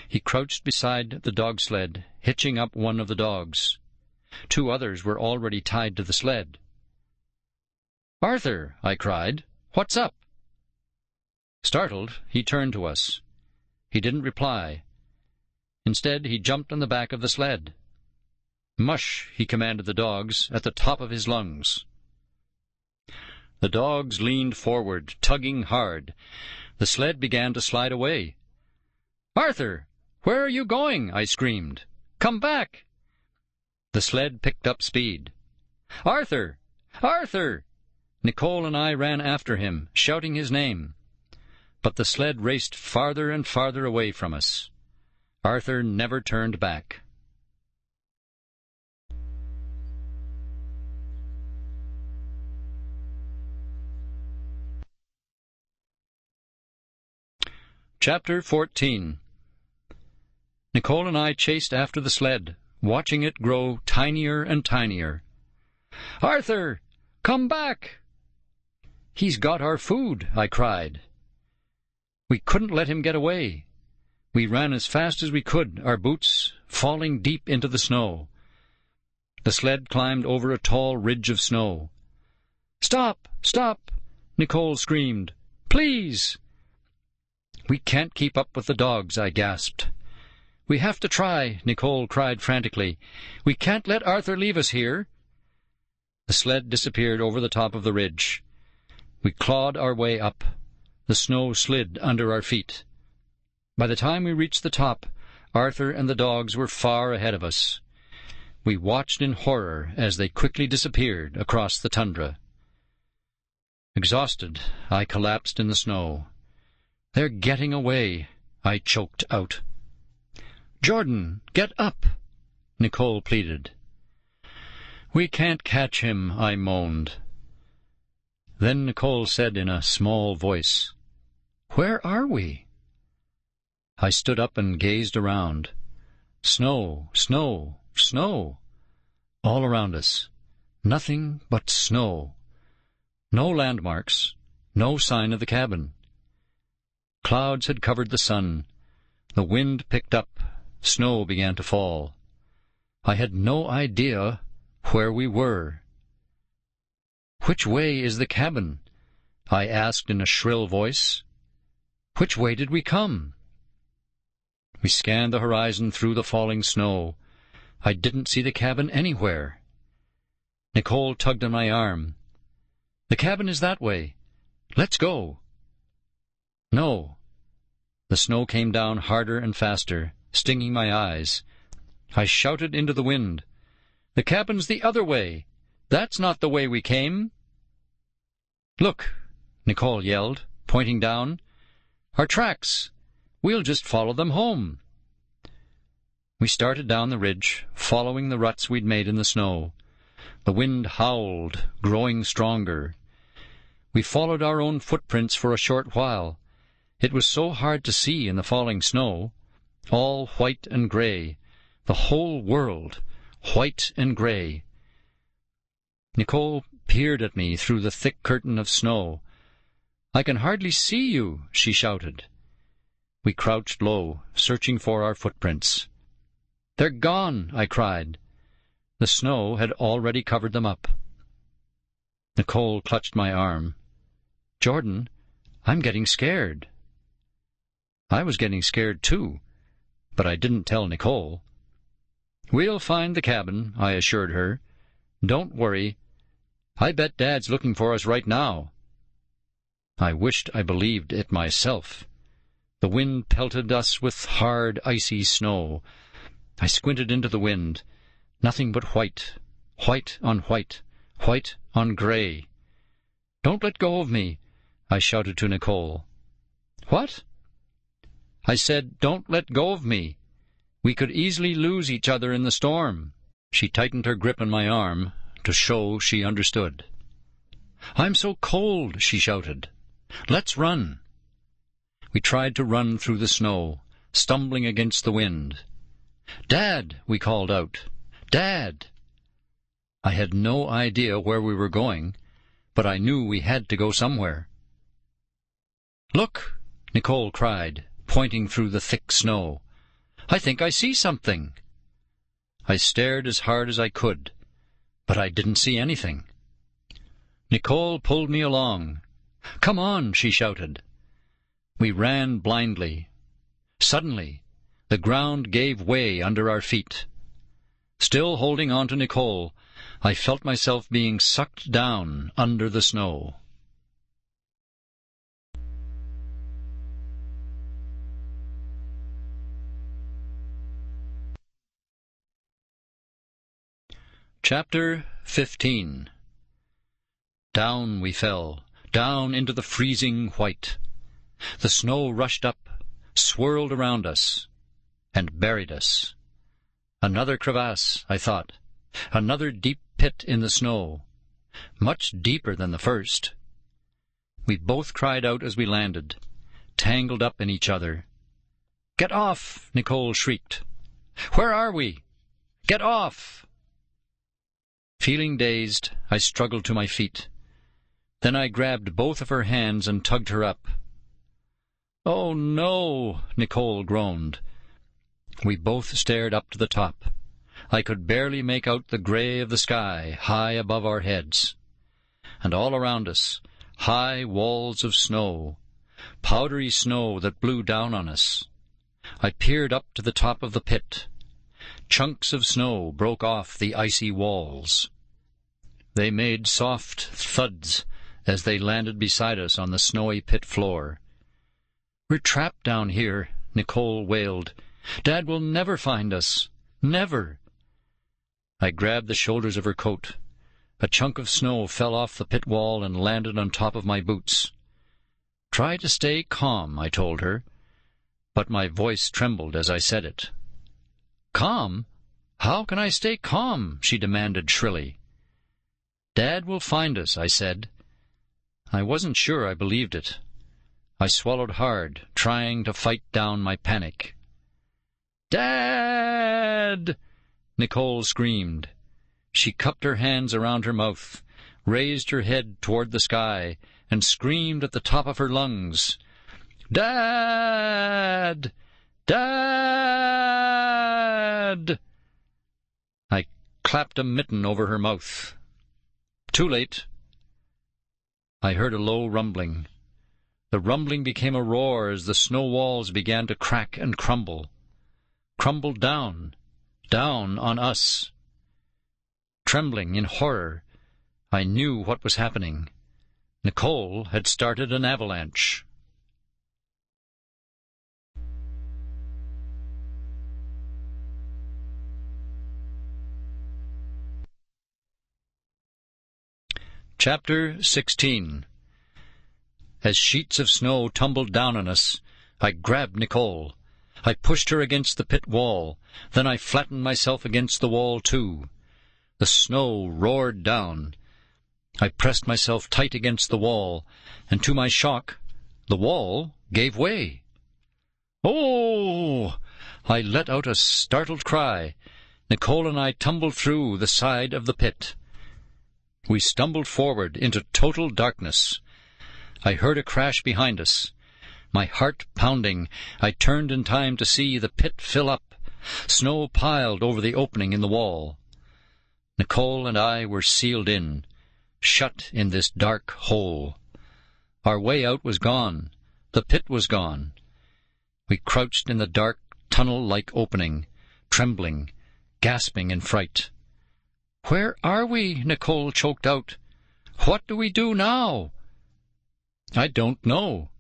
He crouched beside the dog sled, hitching up one of the dogs. 2 others were already tied to the sled. "Arthur," I cried, "what's up?" Startled, he turned to us. He didn't reply. Instead, he jumped on the back of the sled. "Mush," he commanded the dogs at the top of his lungs. The dogs leaned forward, tugging hard. The sled began to slide away. "Arthur, where are you going?" I screamed. "Come back!" The sled picked up speed. "Arthur! Arthur!" Nicole and I ran after him, shouting his name. But the sled raced farther and farther away from us. Arthur never turned back. Chapter 14. Nicole and I chased after the sled, watching it grow tinier and tinier. "Arthur, come back!" "He's got our food," I cried. We couldn't let him get away. We ran as fast as we could, our boots falling deep into the snow. The sled climbed over a tall ridge of snow. "Stop! Stop!" Nicole screamed. "Please!" "We can't keep up with the dogs," I gasped. "We have to try," Nicole cried frantically. "We can't let Arthur leave us here." The sled disappeared over the top of the ridge. We clawed our way up. The snow slid under our feet. By the time we reached the top, Arthur and the dogs were far ahead of us. We watched in horror as they quickly disappeared across the tundra. Exhausted, I collapsed in the snow. "They're getting away," I choked out. "Jordan, get up," Nicole pleaded. "We can't catch him," I moaned. Then Nicole said in a small voice, "Where are we?" I stood up and gazed around. Snow, snow, snow. All around us. Nothing but snow. No landmarks. No sign of the cabin. Clouds had covered the sun. The wind picked up. Snow began to fall. I had no idea where we were. "Which way is the cabin?" I asked in a shrill voice. "Which way did we come?" We scanned the horizon through the falling snow. I didn't see the cabin anywhere. Nicole tugged on my arm. "The cabin is that way. Let's go." "No." The snow came down harder and faster, stinging my eyes. I shouted into the wind. "The cabin's the other way. That's not the way we came." "Look," Nicole yelled, pointing down. "Our tracks. We'll just follow them home." We started down the ridge, following the ruts we'd made in the snow. The wind howled, growing stronger. We followed our own footprints for a short while. It was so hard to see in the falling snow, all white and gray, the whole world, white and gray. Nicole peered at me through the thick curtain of snow. "I can hardly see you," she shouted. We crouched low, searching for our footprints. "They're gone," I cried. The snow had already covered them up. Nicole clutched my arm. "Jordan, I'm getting scared." I was getting scared too, but I didn't tell Nicole. "We'll find the cabin," I assured her. "Don't worry. I bet Dad's looking for us right now." I wished I believed it myself. The wind pelted us with hard, icy snow. I squinted into the wind. Nothing but white, white on white, white on gray. "Don't let go of me," I shouted to Nicole. "What?" "I said, don't let go of me. We could easily lose each other in the storm." She tightened her grip on my arm to show she understood. "I'm so cold," she shouted. "Let's run." We tried to run through the snow, stumbling against the wind. "Dad!" we called out. "Dad!" I had no idea where we were going, but I knew we had to go somewhere. "Look!" Nicole cried, pointing through the thick snow. "I think I see something." I stared as hard as I could, but I didn't see anything. Nicole pulled me along. "Come on," she shouted. We ran blindly. Suddenly, the ground gave way under our feet. Still holding on to Nicole, I felt myself being sucked down under the snow. Chapter 15. Down we fell, down into the freezing white. The snow rushed up, swirled around us, and buried us. Another crevasse, I thought. Another deep pit in the snow, much deeper than the first. We both cried out as we landed, tangled up in each other. "Get off!" Nicole shrieked. "Where are we? Get off!" Feeling dazed, I struggled to my feet. Then I grabbed both of her hands and tugged her up. "Oh, no!" Nicole groaned. We both stared up to the top. I could barely make out the gray of the sky high above our heads. And all around us, high walls of snow, powdery snow that blew down on us. I peered up to the top of the pit. Chunks of snow broke off the icy walls. They made soft thuds as they landed beside us on the snowy pit floor. "We're trapped down here," Nicole wailed. "Dad will never find us. Never." I grabbed the shoulders of her coat. A chunk of snow fell off the pit wall and landed on top of my boots. "Try to stay calm," I told her, but my voice trembled as I said it. "Calm? How can I stay calm?" she demanded shrilly. "Dad will find us," I said. I wasn't sure I believed it. I swallowed hard, trying to fight down my panic. "Dad!" Nicole screamed. She cupped her hands around her mouth, raised her head toward the sky, and screamed at the top of her lungs. "Dad! Dad!" I clapped a mitten over her mouth. Too late. I heard a low rumbling. The rumbling became a roar as the snow walls began to crack and crumble. Crumbled down, down on us. Trembling in horror, I knew what was happening. Nicole had started an avalanche. Chapter 16. As sheets of snow tumbled down on us, I grabbed Nicole. I pushed her against the pit wall. Then I flattened myself against the wall, too. The snow roared down. I pressed myself tight against the wall, and to my shock, the wall gave way. "Oh!" I let out a startled cry. Nicole and I tumbled through the side of the pit. We stumbled forward into total darkness. I heard a crash behind us. My heart pounding, I turned in time to see the pit fill up. Snow piled over the opening in the wall. Nicole and I were sealed in, shut in this dark hole. Our way out was gone. The pit was gone. We crouched in the dark, tunnel-like opening, trembling, gasping in fright. "Where are we?" Nicole choked out. "What do we do now?" "I don't know."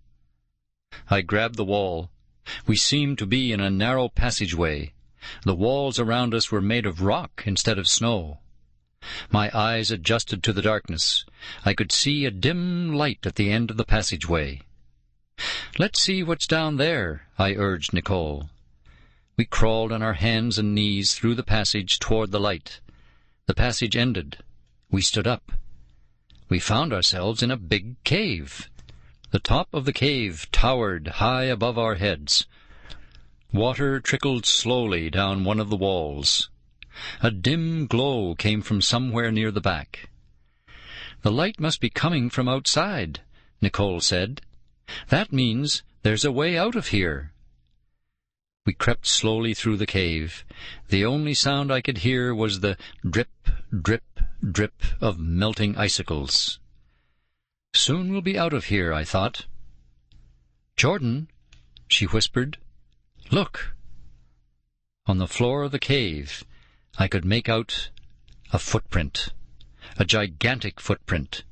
I grabbed the wall. We seemed to be in a narrow passageway. The walls around us were made of rock instead of snow. My eyes adjusted to the darkness. I could see a dim light at the end of the passageway. "Let's see what's down there," I urged Nicole. We crawled on our hands and knees through the passage toward the light. The passage ended. We stood up. We found ourselves in a big cave. The top of the cave towered high above our heads. Water trickled slowly down one of the walls. A dim glow came from somewhere near the back. "The light must be coming from outside," Nicole said. "That means there's a way out of here." We crept slowly through the cave. The only sound I could hear was the drip, drip, drip of melting icicles. Soon we'll be out of here, I thought. "Jordan," she whispered, "look." On the floor of the cave, I could make out a footprint, a gigantic footprint,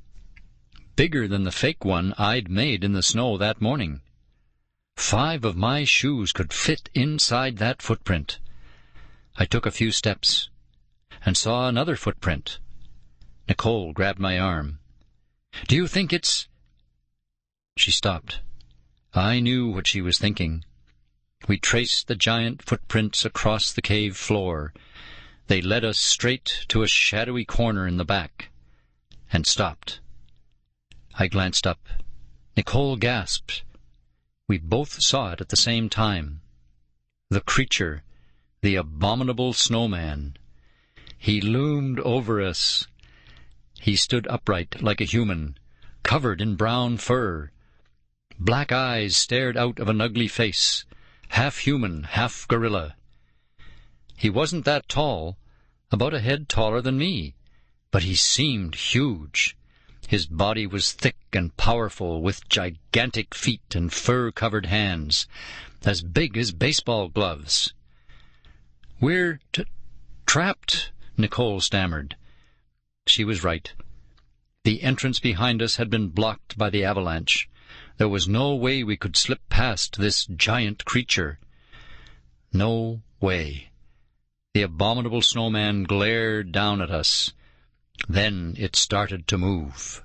bigger than the fake one I'd made in the snow that morning. 5 of my shoes could fit inside that footprint. I took a few steps and saw another footprint. Nicole grabbed my arm. "Do you think it's—" She stopped. I knew what she was thinking. We traced the giant footprints across the cave floor. They led us straight to a shadowy corner in the back, and stopped. I glanced up. Nicole gasped. We both saw it at the same time. The creature, the Abominable Snowman. He loomed over us. He stood upright like a human, covered in brown fur. Black eyes stared out of an ugly face, half human, half gorilla. He wasn't that tall, about a head taller than me, but he seemed huge. His body was thick and powerful, with gigantic feet and fur-covered hands, as big as baseball gloves. "We're trapped," Nicole stammered. She was right. The entrance behind us had been blocked by the avalanche. There was no way we could slip past this giant creature. No way. The Abominable Snowman glared down at us. Then it started to move.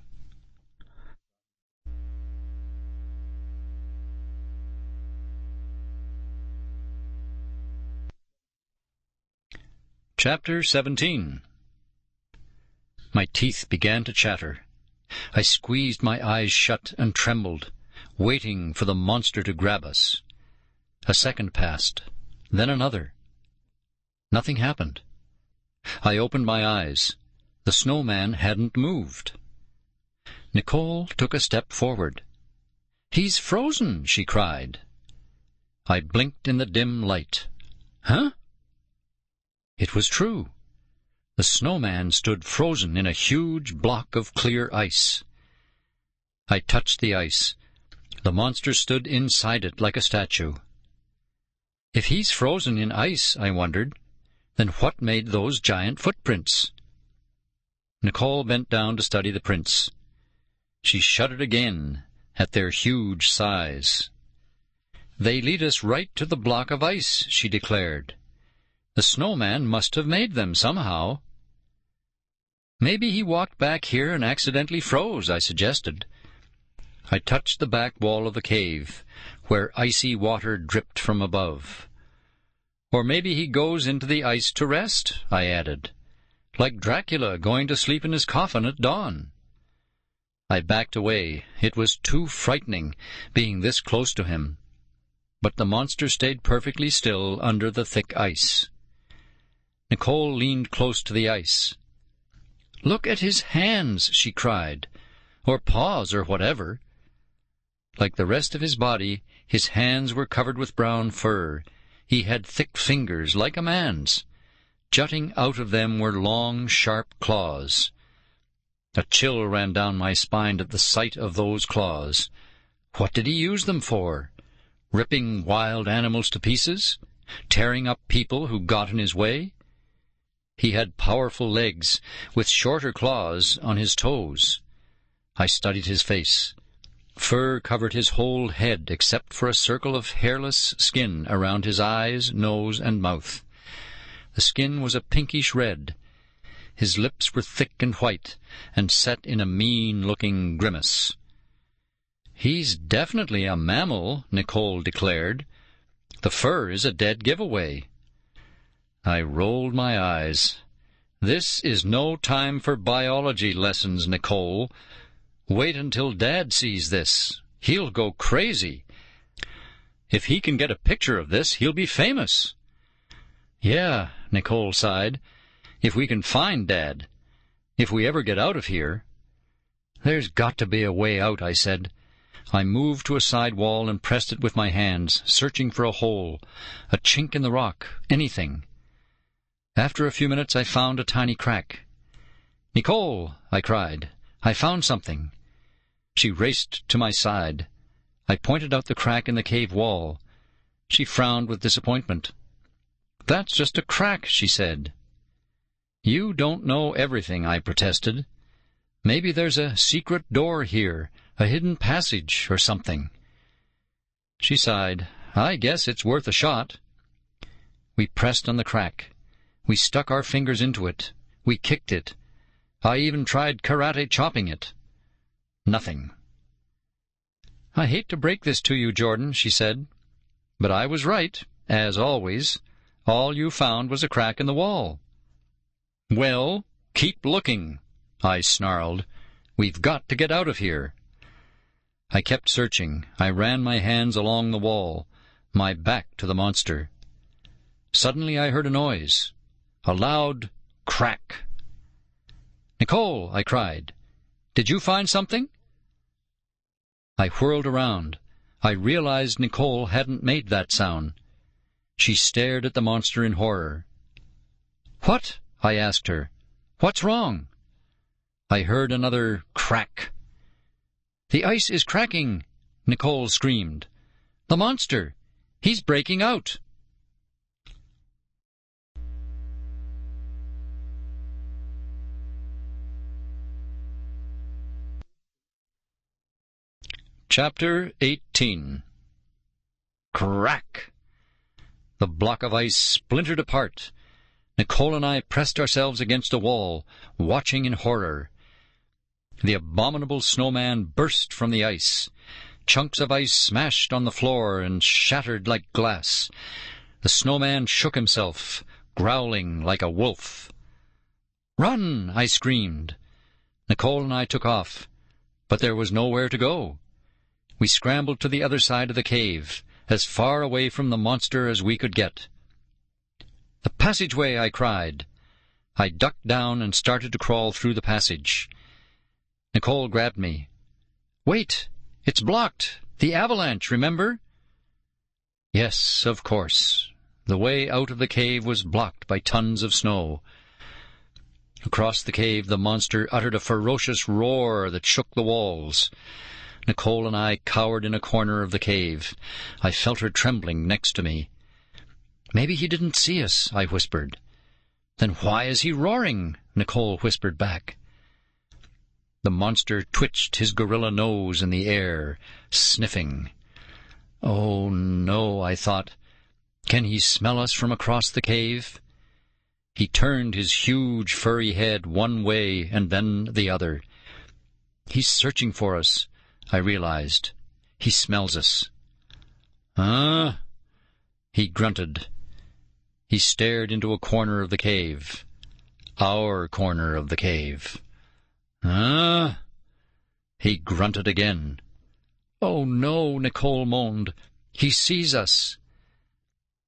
Chapter 17. My teeth began to chatter. I squeezed my eyes shut and trembled, waiting for the monster to grab us. A second passed, then another. Nothing happened. I opened my eyes. The snowman hadn't moved. Nicole took a step forward. "He's frozen," she cried. I blinked in the dim light. Huh? It was true. The snowman stood frozen in a huge block of clear ice. I touched the ice. The monster stood inside it like a statue. If he's frozen in ice, I wondered, then what made those giant footprints? Nicole bent down to study the prints. She shuddered again at their huge size. "They lead us right to the block of ice," she declared. "The snowman must have made them somehow." "Maybe he walked back here and accidentally froze," I suggested. I touched the back wall of the cave, where icy water dripped from above. "Or maybe he goes into the ice to rest," I added, "like Dracula going to sleep in his coffin at dawn." I backed away. It was too frightening, being this close to him. But the monster stayed perfectly still under the thick ice. Nicole leaned close to the ice. "Look at his hands," she cried, "or paws, or whatever." Like the rest of his body, his hands were covered with brown fur. He had thick fingers, like a man's. Jutting out of them were long, sharp claws. A chill ran down my spine at the sight of those claws. What did he use them for? Ripping wild animals to pieces? Tearing up people who got in his way? He had powerful legs, with shorter claws on his toes. I studied his face. Fur covered his whole head except for a circle of hairless skin around his eyes, nose, and mouth. The skin was a pinkish red. His lips were thick and white, and set in a mean-looking grimace. "He's definitely a mammal," Nicole declared. "The fur is a dead giveaway." I rolled my eyes. "This is no time for biology lessons, Nicole. Wait until Dad sees this. He'll go crazy. If he can get a picture of this, he'll be famous." "Yeah," Nicole sighed, "if we can find Dad. If we ever get out of here." "There's got to be a way out," I said. I moved to a side wall and pressed it with my hands, searching for a hole, a chink in the rock, anything. After a few minutes I found a tiny crack. "Nicole," I cried, "I found something." She raced to my side. I pointed out the crack in the cave wall. She frowned with disappointment. "That's just a crack," she said. "You don't know everything," I protested. "Maybe there's a secret door here, a hidden passage or something." She sighed. "I guess it's worth a shot." We pressed on the crack. We stuck our fingers into it. We kicked it. I even tried karate chopping it. Nothing. "I hate to break this to you, Jordan," she said, "but I was right, as always. All you found was a crack in the wall." "Well, keep looking," I snarled. "We've got to get out of here." I kept searching. I ran my hands along the wall, my back to the monster. Suddenly I heard a noise, a loud crack. "Nicole," I cried, "did you find something?" I whirled around. I realized Nicole hadn't made that sound. She stared at the monster in horror. "What?" I asked her. "What's wrong?" I heard another crack. "The ice is cracking," Nicole screamed. "The monster! He's breaking out!" Chapter 18. Crack! The block of ice splintered apart. Nicole and I pressed ourselves against a wall, watching in horror. The abominable snowman burst from the ice. Chunks of ice smashed on the floor and shattered like glass. The snowman shook himself, growling like a wolf. "Run!" I screamed. Nicole and I took off, but there was nowhere to go. We scrambled to the other side of the cave, as far away from the monster as we could get. "The passageway!" I cried. I ducked down and started to crawl through the passage. Nicole grabbed me. "Wait! It's blocked! The avalanche, remember?" Yes, of course. The way out of the cave was blocked by tons of snow. Across the cave the monster uttered a ferocious roar that shook the walls. Nicole and I cowered in a corner of the cave. I felt her trembling next to me. "Maybe he didn't see us," I whispered. "Then why is he roaring?" Nicole whispered back. The monster twitched his gorilla nose in the air, sniffing. "Oh, no," I thought. "Can he smell us from across the cave?" He turned his huge furry head one way and then the other. "He's searching for us," I realized. "He smells us." "Huh?" He grunted. He stared into a corner of the cave. Our corner of the cave. "Huh?" He grunted again. "Oh, no," Nicole moaned. "He sees us."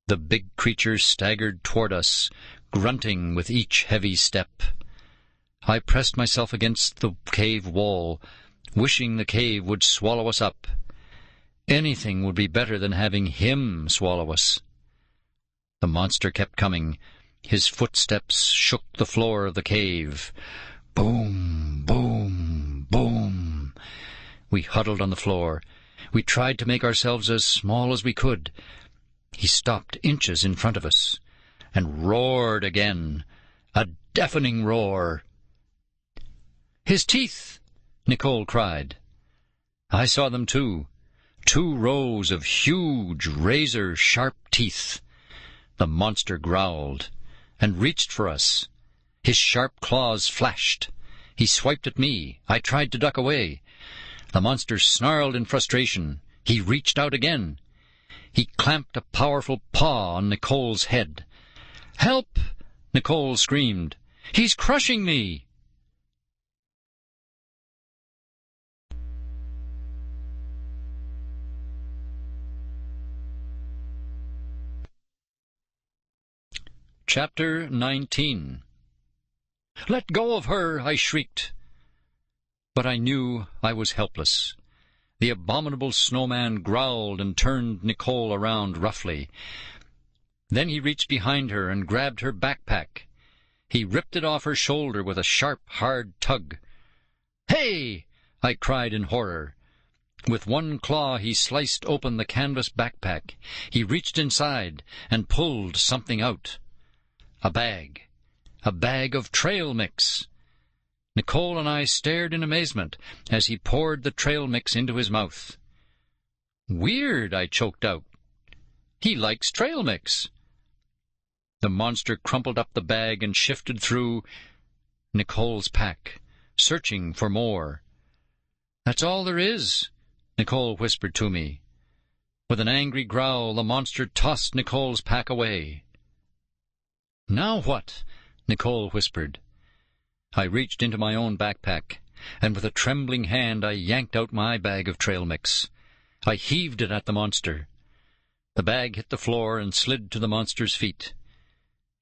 The big creature staggered toward us, grunting with each heavy step. I pressed myself against the cave wall, wishing the cave would swallow us up. Anything would be better than having him swallow us. The monster kept coming. His footsteps shook the floor of the cave. Boom, boom, boom. We huddled on the floor. We tried to make ourselves as small as we could. He stopped inches in front of us, and roared again, a deafening roar. "His teeth!" Nicole cried. I saw them too, 2 rows of huge, razor-sharp teeth. The monster growled, and reached for us. His sharp claws flashed. He swiped at me. I tried to duck away. The monster snarled in frustration. He reached out again. He clamped a powerful paw on Nicole's head. "Help!" Nicole screamed. "He's crushing me!" Chapter 19. "Let go of her!" I shrieked. But I knew I was helpless. The Abominable Snowman growled and turned Nicole around roughly. Then he reached behind her and grabbed her backpack. He ripped it off her shoulder with a sharp, hard tug. "Hey!" I cried in horror. With one claw he sliced open the canvas backpack. He reached inside and pulled something out. A bag of trail mix. Nicole and I stared in amazement as he poured the trail mix into his mouth. "Weird," I choked out. "He likes trail mix." The monster crumpled up the bag and shifted through Nicole's pack, searching for more. "That's all there is," Nicole whispered to me. With an angry growl, the monster tossed Nicole's pack away. "Now what?" Nicole whispered. I reached into my own backpack, and with a trembling hand I yanked out my bag of trail mix. I heaved it at the monster. The bag hit the floor and slid to the monster's feet.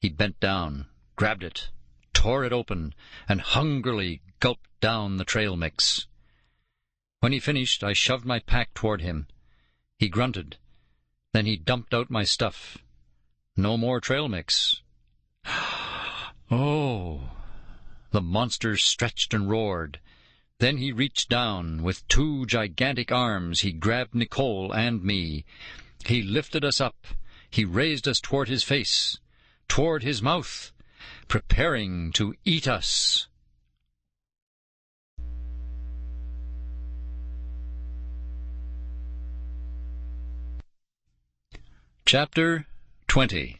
He bent down, grabbed it, tore it open, and hungrily gulped down the trail mix. When he finished, I shoved my pack toward him. He grunted. Then he dumped out my stuff. No more trail mix. "Oh!" The monster stretched and roared. Then he reached down. With 2 gigantic arms he grabbed Nicole and me. He lifted us up. He raised us toward his face, toward his mouth, preparing to eat us. Chapter 20.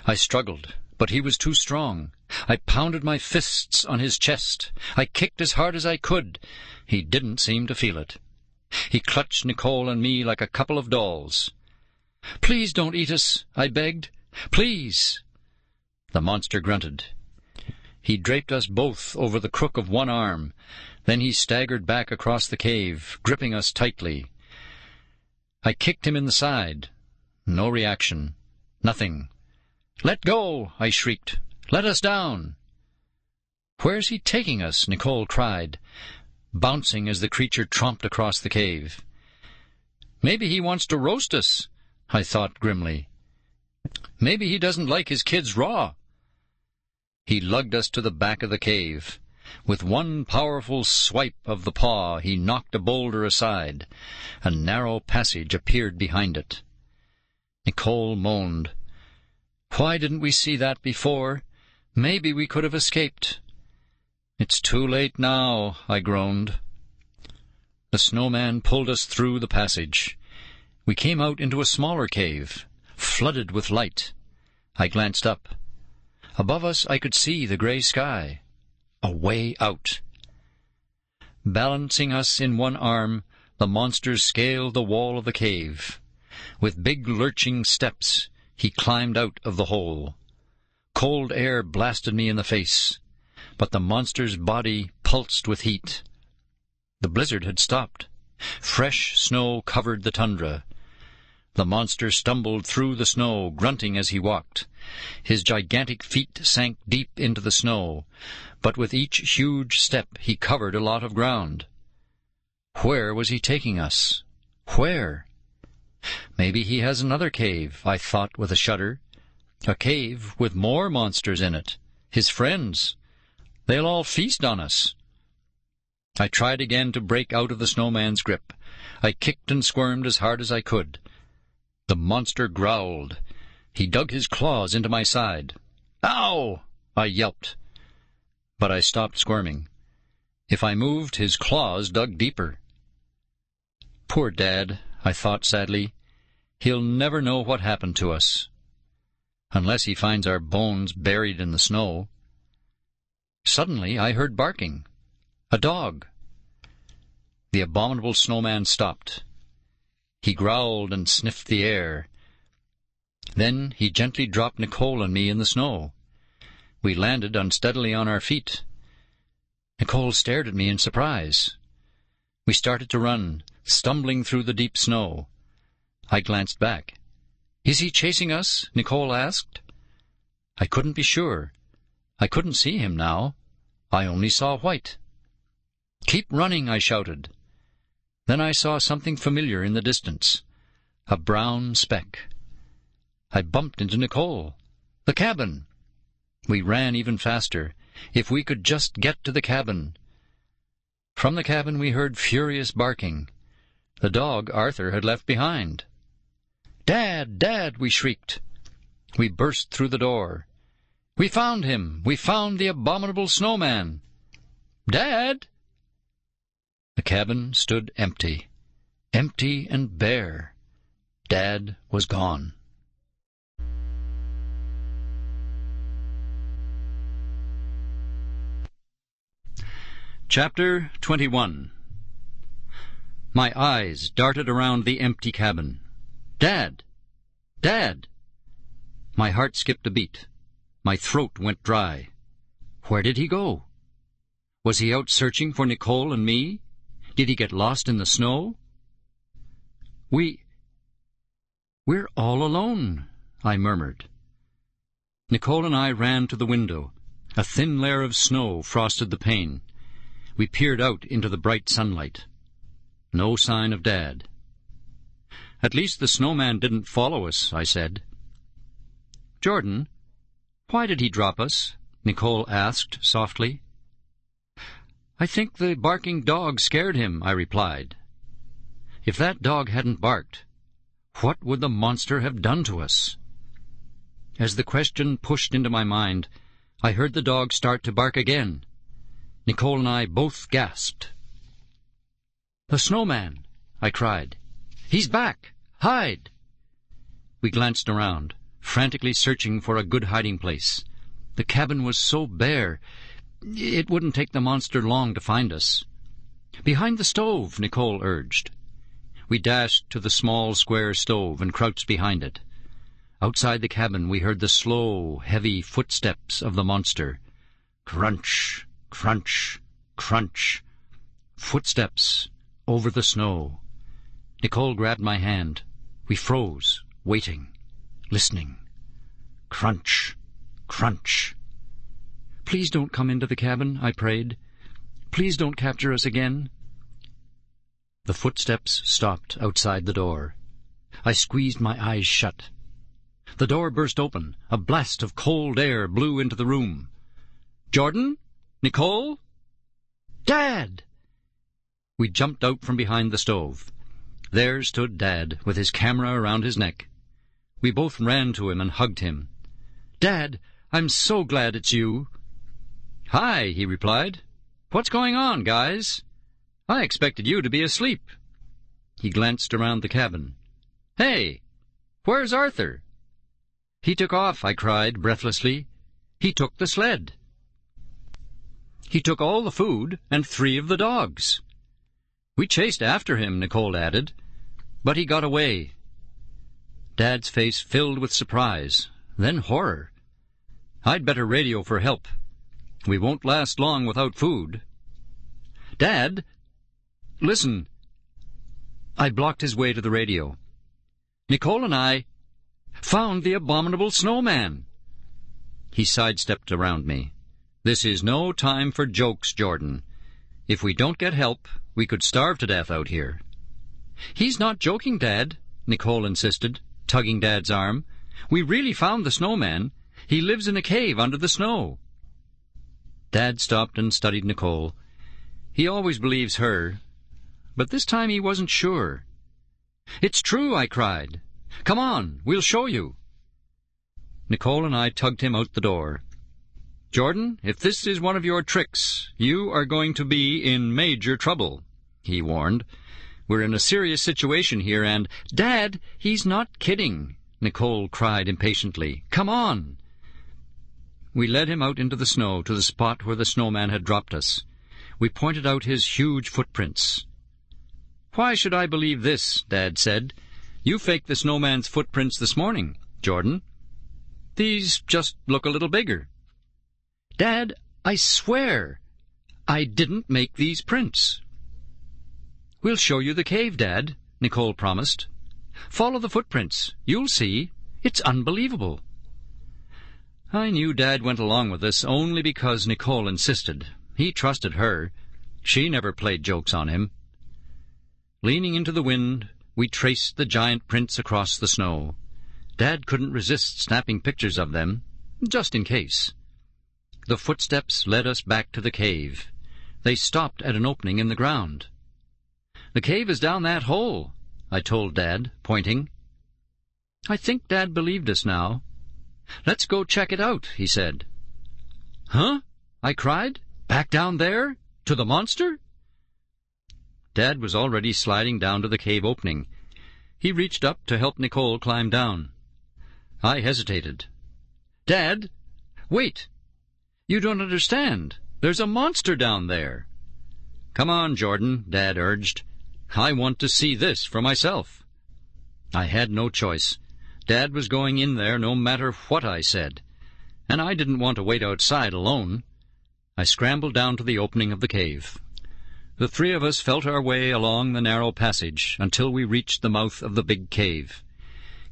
I struggled, but he was too strong. I pounded my fists on his chest. I kicked as hard as I could. He didn't seem to feel it. He clutched Nicole and me like a couple of dolls. "Please don't eat us," I begged. "Please." The monster grunted. He draped us both over the crook of one arm. Then he staggered back across the cave, gripping us tightly. I kicked him in the side. No reaction. Nothing. "Let go!" I shrieked. "Let us down!" "Where's he taking us?" Nicole cried, bouncing as the creature tromped across the cave. "Maybe he wants to roast us," I thought grimly. "Maybe he doesn't like his kids raw." He lugged us to the back of the cave. With one powerful swipe of the paw, he knocked a boulder aside. A narrow passage appeared behind it. Nicole moaned. "Why didn't we see that before? Maybe we could have escaped." "It's too late now," I groaned. The snowman pulled us through the passage. We came out into a smaller cave, flooded with light. I glanced up. Above us I could see the grey sky. A way out. Balancing us in one arm, the monster scaled the wall of the cave. With big lurching steps, he climbed out of the hole. Cold air blasted me in the face, but the monster's body pulsed with heat. The blizzard had stopped. Fresh snow covered the tundra. The monster stumbled through the snow, grunting as he walked. His gigantic feet sank deep into the snow, but with each huge step he covered a lot of ground. Where was he taking us? Where? Maybe he has another cave, I thought with a shudder. A cave with more monsters in it. His friends. They'll all feast on us. I tried again to break out of the snowman's grip. I kicked and squirmed as hard as I could. The monster growled. He dug his claws into my side. "Ow!" I yelped. But I stopped squirming. If I moved, his claws dug deeper. Poor Dad, I thought sadly. He'll never know what happened to us. Unless he finds our bones buried in the snow. Suddenly I heard barking. A dog. The abominable snowman stopped. He growled and sniffed the air. Then he gently dropped Nicole and me in the snow. We landed unsteadily on our feet. Nicole stared at me in surprise. We started to run, stumbling through the deep snow. I glanced back. "Is he chasing us?" Nicole asked. I couldn't be sure. I couldn't see him now. I only saw white. "Keep running," I shouted. Then I saw something familiar in the distance. A brown speck. I bumped into Nicole. The cabin! We ran even faster. If we could just get to the cabin. From the cabin we heard furious barking. The dog Arthur had left behind. "Dad! Dad!" we shrieked. We burst through the door. "We found him! We found the abominable snowman!" "Dad!" The cabin stood empty. Empty and bare. Dad was gone. Chapter 21. My eyes darted around the empty cabin. "Dad! Dad!" My heart skipped a beat. My throat went dry. Where did he go? Was he out searching for Nicole and me? Did he get lost in the snow? We're all alone," I murmured. Nicole and I ran to the window. A thin layer of snow frosted the pane. We peered out into the bright sunlight. No sign of Dad. "At least the snowman didn't follow us," I said. "Jordan, why did he drop us?" Nicole asked softly. "I think the barking dog scared him," I replied. If that dog hadn't barked, what would the monster have done to us? As the question pushed into my mind, I heard the dog start to bark again. Nicole and I both gasped. "The snowman!" I cried. "He's back! Hide!" We glanced around, frantically searching for a good hiding place. The cabin was so bare, it wouldn't take the monster long to find us. "Behind the stove," Nicole urged. We dashed to the small square stove and crouched behind it. Outside the cabin we heard the slow, heavy footsteps of the monster. Crunch, crunch, crunch. Footsteps over the snow. Nicole grabbed my hand. We froze, waiting, listening. Crunch, crunch. "Please don't come into the cabin," I prayed. "Please don't capture us again." The footsteps stopped outside the door. I squeezed my eyes shut. The door burst open. A blast of cold air blew into the room. Jordan? Nicole? Dad! We jumped out from behind the stove. There stood Dad, with his camera around his neck. We both ran to him and hugged him. "Dad, I'm so glad it's you." "Hi," he replied. "What's going on, guys? I expected you to be asleep." He glanced around the cabin. "Hey, where's Arthur?" "He took off," I cried breathlessly. "He took the sled." "He took all the food and 3 of the dogs." "We chased after him," Nicole added, "but he got away." Dad's face filled with surprise, then horror. "I'd better radio for help. We won't last long without food." "Dad, listen." I blocked his way to the radio. "Nicole and I found the Abominable Snowman." He sidestepped around me. "This is no time for jokes, Jordan. If we don't get help, we could starve to death out here." "He's not joking, Dad," Nicole insisted, tugging Dad's arm. "We really found the snowman. He lives in a cave under the snow." Dad stopped and studied Nicole. He always believes her, but this time he wasn't sure. "It's true," I cried. "Come on, we'll show you." Nicole and I tugged him out the door. "Jordan, if this is one of your tricks, you are going to be in major trouble," he warned. "We're in a serious situation here, and—" "Dad, he's not kidding," Nicole cried impatiently. "Come on." We led him out into the snow to the spot where the snowman had dropped us. We pointed out his huge footprints. "Why should I believe this?" Dad said. "You faked the snowman's footprints this morning, Jordan. These just look a little bigger." "Dad, I swear I didn't make these prints." "We'll show you the cave, Dad," Nicole promised. "Follow the footprints. You'll see. It's unbelievable." I knew Dad went along with this only because Nicole insisted. He trusted her. She never played jokes on him. Leaning into the wind, we traced the giant prints across the snow. Dad couldn't resist snapping pictures of them, just in case. The footsteps led us back to the cave. They stopped at an opening in the ground. "The cave is down that hole," I told Dad, pointing. I think Dad believed us now. "Let's go check it out," he said. "Huh?" I cried. "Back down there? To the monster?" Dad was already sliding down to the cave opening. He reached up to help Nicole climb down. I hesitated. "Dad, wait! You don't understand. There's a monster down there." "Come on, Jordan," Dad urged. "I want to see this for myself." I had no choice. Dad was going in there no matter what I said, and I didn't want to wait outside alone. I scrambled down to the opening of the cave. The 3 of us felt our way along the narrow passage until we reached the mouth of the big cave.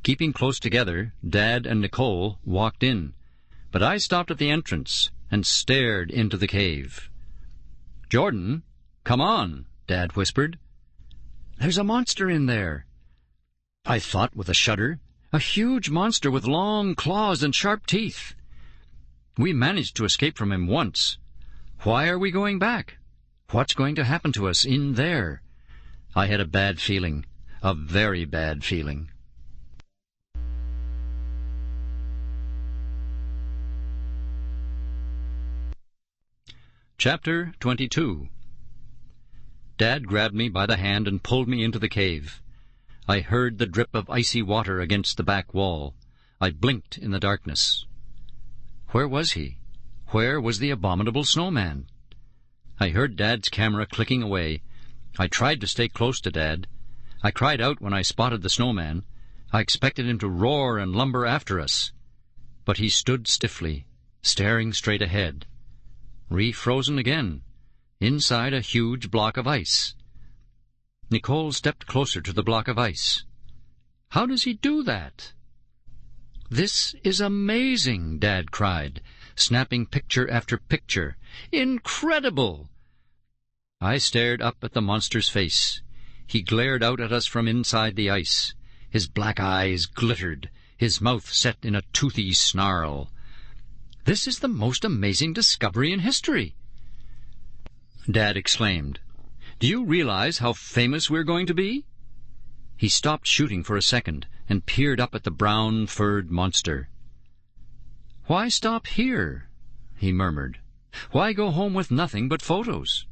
Keeping close together, Dad and Nicole walked in, but I stopped at the entrance and stared into the cave. "Jordan, come on," Dad whispered. "There's a monster in there," I thought with a shudder. "A huge monster with long claws and sharp teeth. We managed to escape from him once. Why are we going back? What's going to happen to us in there?" I had a bad feeling, a very bad feeling. Chapter 22. Dad grabbed me by the hand and pulled me into the cave. I heard the drip of icy water against the back wall. I blinked in the darkness. Where was he? Where was the Abominable Snowman? I heard Dad's camera clicking away. I tried to stay close to Dad. I cried out when I spotted the snowman. I expected him to roar and lumber after us. But he stood stiffly, staring straight ahead. Refrozen again, inside a huge block of ice. Nicole stepped closer to the block of ice. "How does he do that?" "This is amazing," Dad cried, snapping picture after picture. "Incredible!" I stared up at the monster's face. He glared out at us from inside the ice. His black eyes glittered, his mouth set in a toothy snarl. This is the most amazing discovery in history!" Dad exclaimed, "Do you realize how famous we're going to be?" He stopped shooting for a second and peered up at the brown furred monster. "Why stop here?" he murmured. "Why go home with nothing but photos?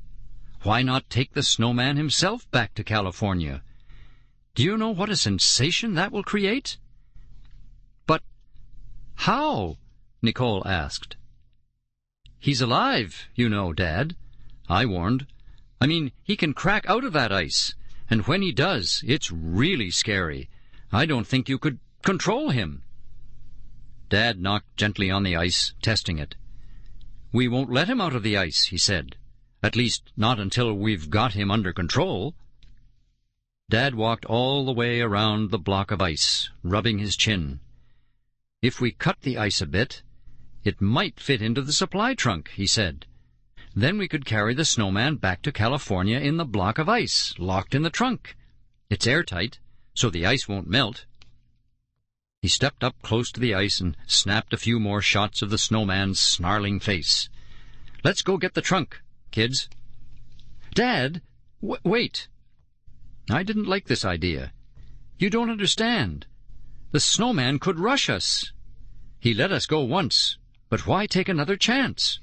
Why not take the snowman himself back to California? Do you know what a sensation that will create?" "But how?" Nicole asked. "He's alive, you know, Dad," I warned. "I mean, he can crack out of that ice, and when he does, it's really scary. I don't think you could control him." Dad knocked gently on the ice, testing it. "We won't let him out of the ice," he said. "At least, not until we've got him under control." Dad walked all the way around the block of ice, rubbing his chin. "If we cut the ice a bit, it might fit into the supply trunk," he said. "Then we could carry the snowman back to California in the block of ice, locked in the trunk. It's airtight, so the ice won't melt." He stepped up close to the ice and snapped a few more shots of the snowman's snarling face. "Let's go get the trunk, kids." "Dad, wait." I didn't like this idea. "You don't understand. The snowman could rush us. He let us go once, but why take another chance?"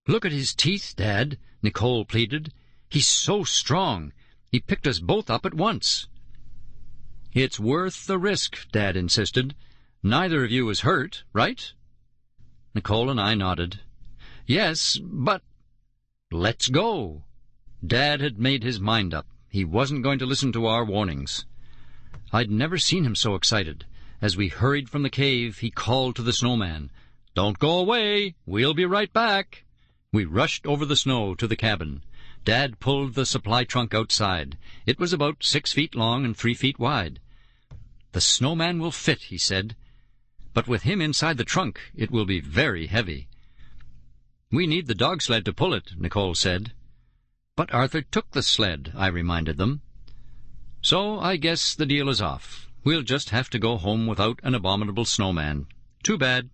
"Look at his teeth, Dad," Nicole pleaded. "He's so strong. He picked us both up at once." "It's worth the risk," Dad insisted. "Neither of you is hurt, right?" Nicole and I nodded. "Yes, but—" "Let's go." Dad had made his mind up. He wasn't going to listen to our warnings. I'd never seen him so excited. As we hurried from the cave, he called to the snowman, "Don't go away. We'll be right back." We rushed over the snow to the cabin. Dad pulled the supply trunk outside. It was about 6 feet long and 3 feet wide. "The snowman will fit," he said. "But with him inside the trunk, it will be very heavy." "We need the dog sled to pull it," Nicole said. "But Arthur took the sled," I reminded them. "So I guess the deal is off. We'll just have to go home without an abominable snowman. Too bad."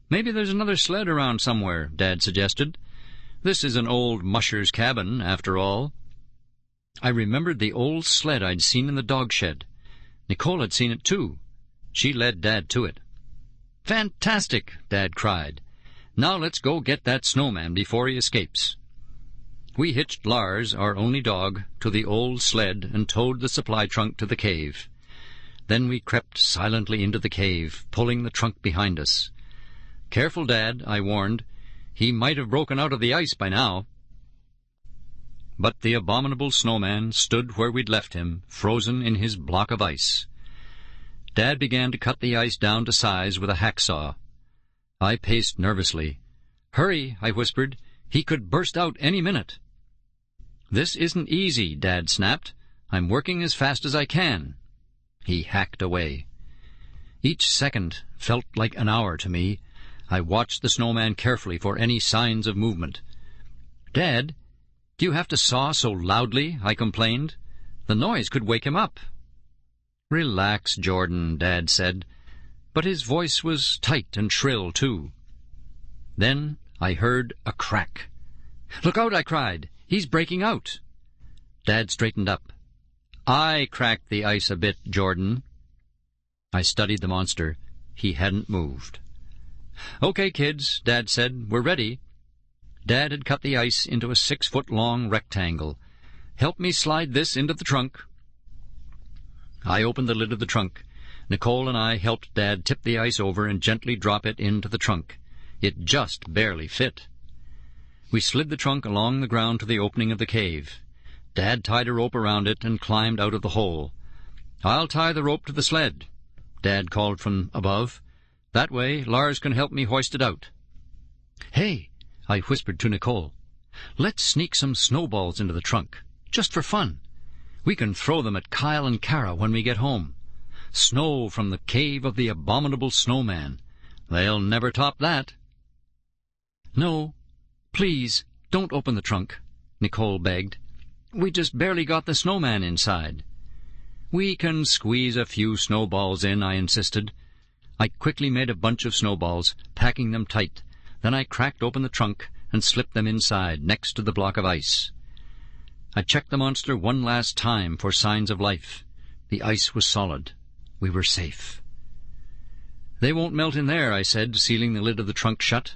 "Maybe there's another sled around somewhere," Dad suggested. "This is an old musher's cabin, after all." I remembered the old sled I'd seen in the dog shed. Nicole had seen it too. She led Dad to it. "Fantastic!" Dad cried. "Now let's go get that snowman before he escapes." We hitched Lars, our only dog, to the old sled and towed the supply trunk to the cave. Then we crept silently into the cave, pulling the trunk behind us. "Careful, Dad," I warned. "He might have broken out of the ice by now." But the abominable snowman stood where we'd left him, frozen in his block of ice. Dad began to cut the ice down to size with a hacksaw. I paced nervously. "Hurry," I whispered. "He could burst out any minute." "This isn't easy," Dad snapped. "I'm working as fast as I can." He hacked away. Each second felt like an hour to me. I watched the snowman carefully for any signs of movement. "Dad, do you have to saw so loudly?" I complained. "The noise could wake him up." "Relax, Jordan," Dad said. But his voice was tight and shrill, too. Then I heard a crack. "Look out!" I cried. "He's breaking out." Dad straightened up. "I cracked the ice a bit, Jordan." I studied the monster. He hadn't moved. "Okay, kids," Dad said. "We're ready." Dad had cut the ice into a 6-foot-long rectangle. "Help me slide this into the trunk." I opened the lid of the trunk. Nicole and I helped Dad tip the ice over and gently drop it into the trunk. It just barely fit. We slid the trunk along the ground to the opening of the cave. Dad tied a rope around it and climbed out of the hole. "I'll tie the rope to the sled," Dad called from above. "That way Lars can help me hoist it out." "Hey," I whispered to Nicole. "Let's sneak some snowballs into the trunk, just for fun. We can throw them at Kyle and Kara when we get home. Snow from the cave of the Abominable Snowman. They'll never top that." "No, please, don't open the trunk," Nicole begged. "We just barely got the snowman inside." "We can squeeze a few snowballs in," I insisted. I quickly made a bunch of snowballs, packing them tight. Then I cracked open the trunk and slipped them inside, next to the block of ice. I checked the monster one last time for signs of life. The ice was solid. We were safe. "They won't melt in there," I said, sealing the lid of the trunk shut.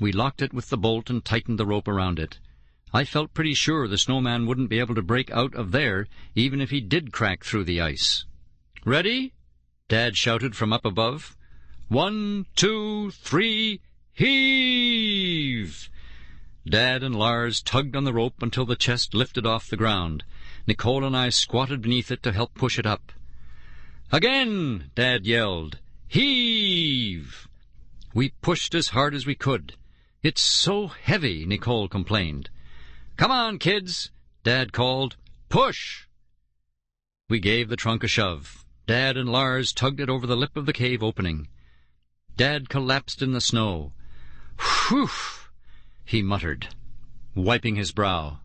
We locked it with the bolt and tightened the rope around it. I felt pretty sure the snowman wouldn't be able to break out of there, even if he did crack through the ice. "Ready?" Dad shouted from up above. 1, 2, 3, heave! Dad and Lars tugged on the rope until the chest lifted off the ground. Nicole and I squatted beneath it to help push it up. "Again!" Dad yelled. "Heave!" We pushed as hard as we could. "It's so heavy," Nicole complained. "Come on, kids," Dad called. "Push!" We gave the trunk a shove. Dad and Lars tugged it over the lip of the cave opening. Dad collapsed in the snow. "Whew!" he muttered, wiping his brow.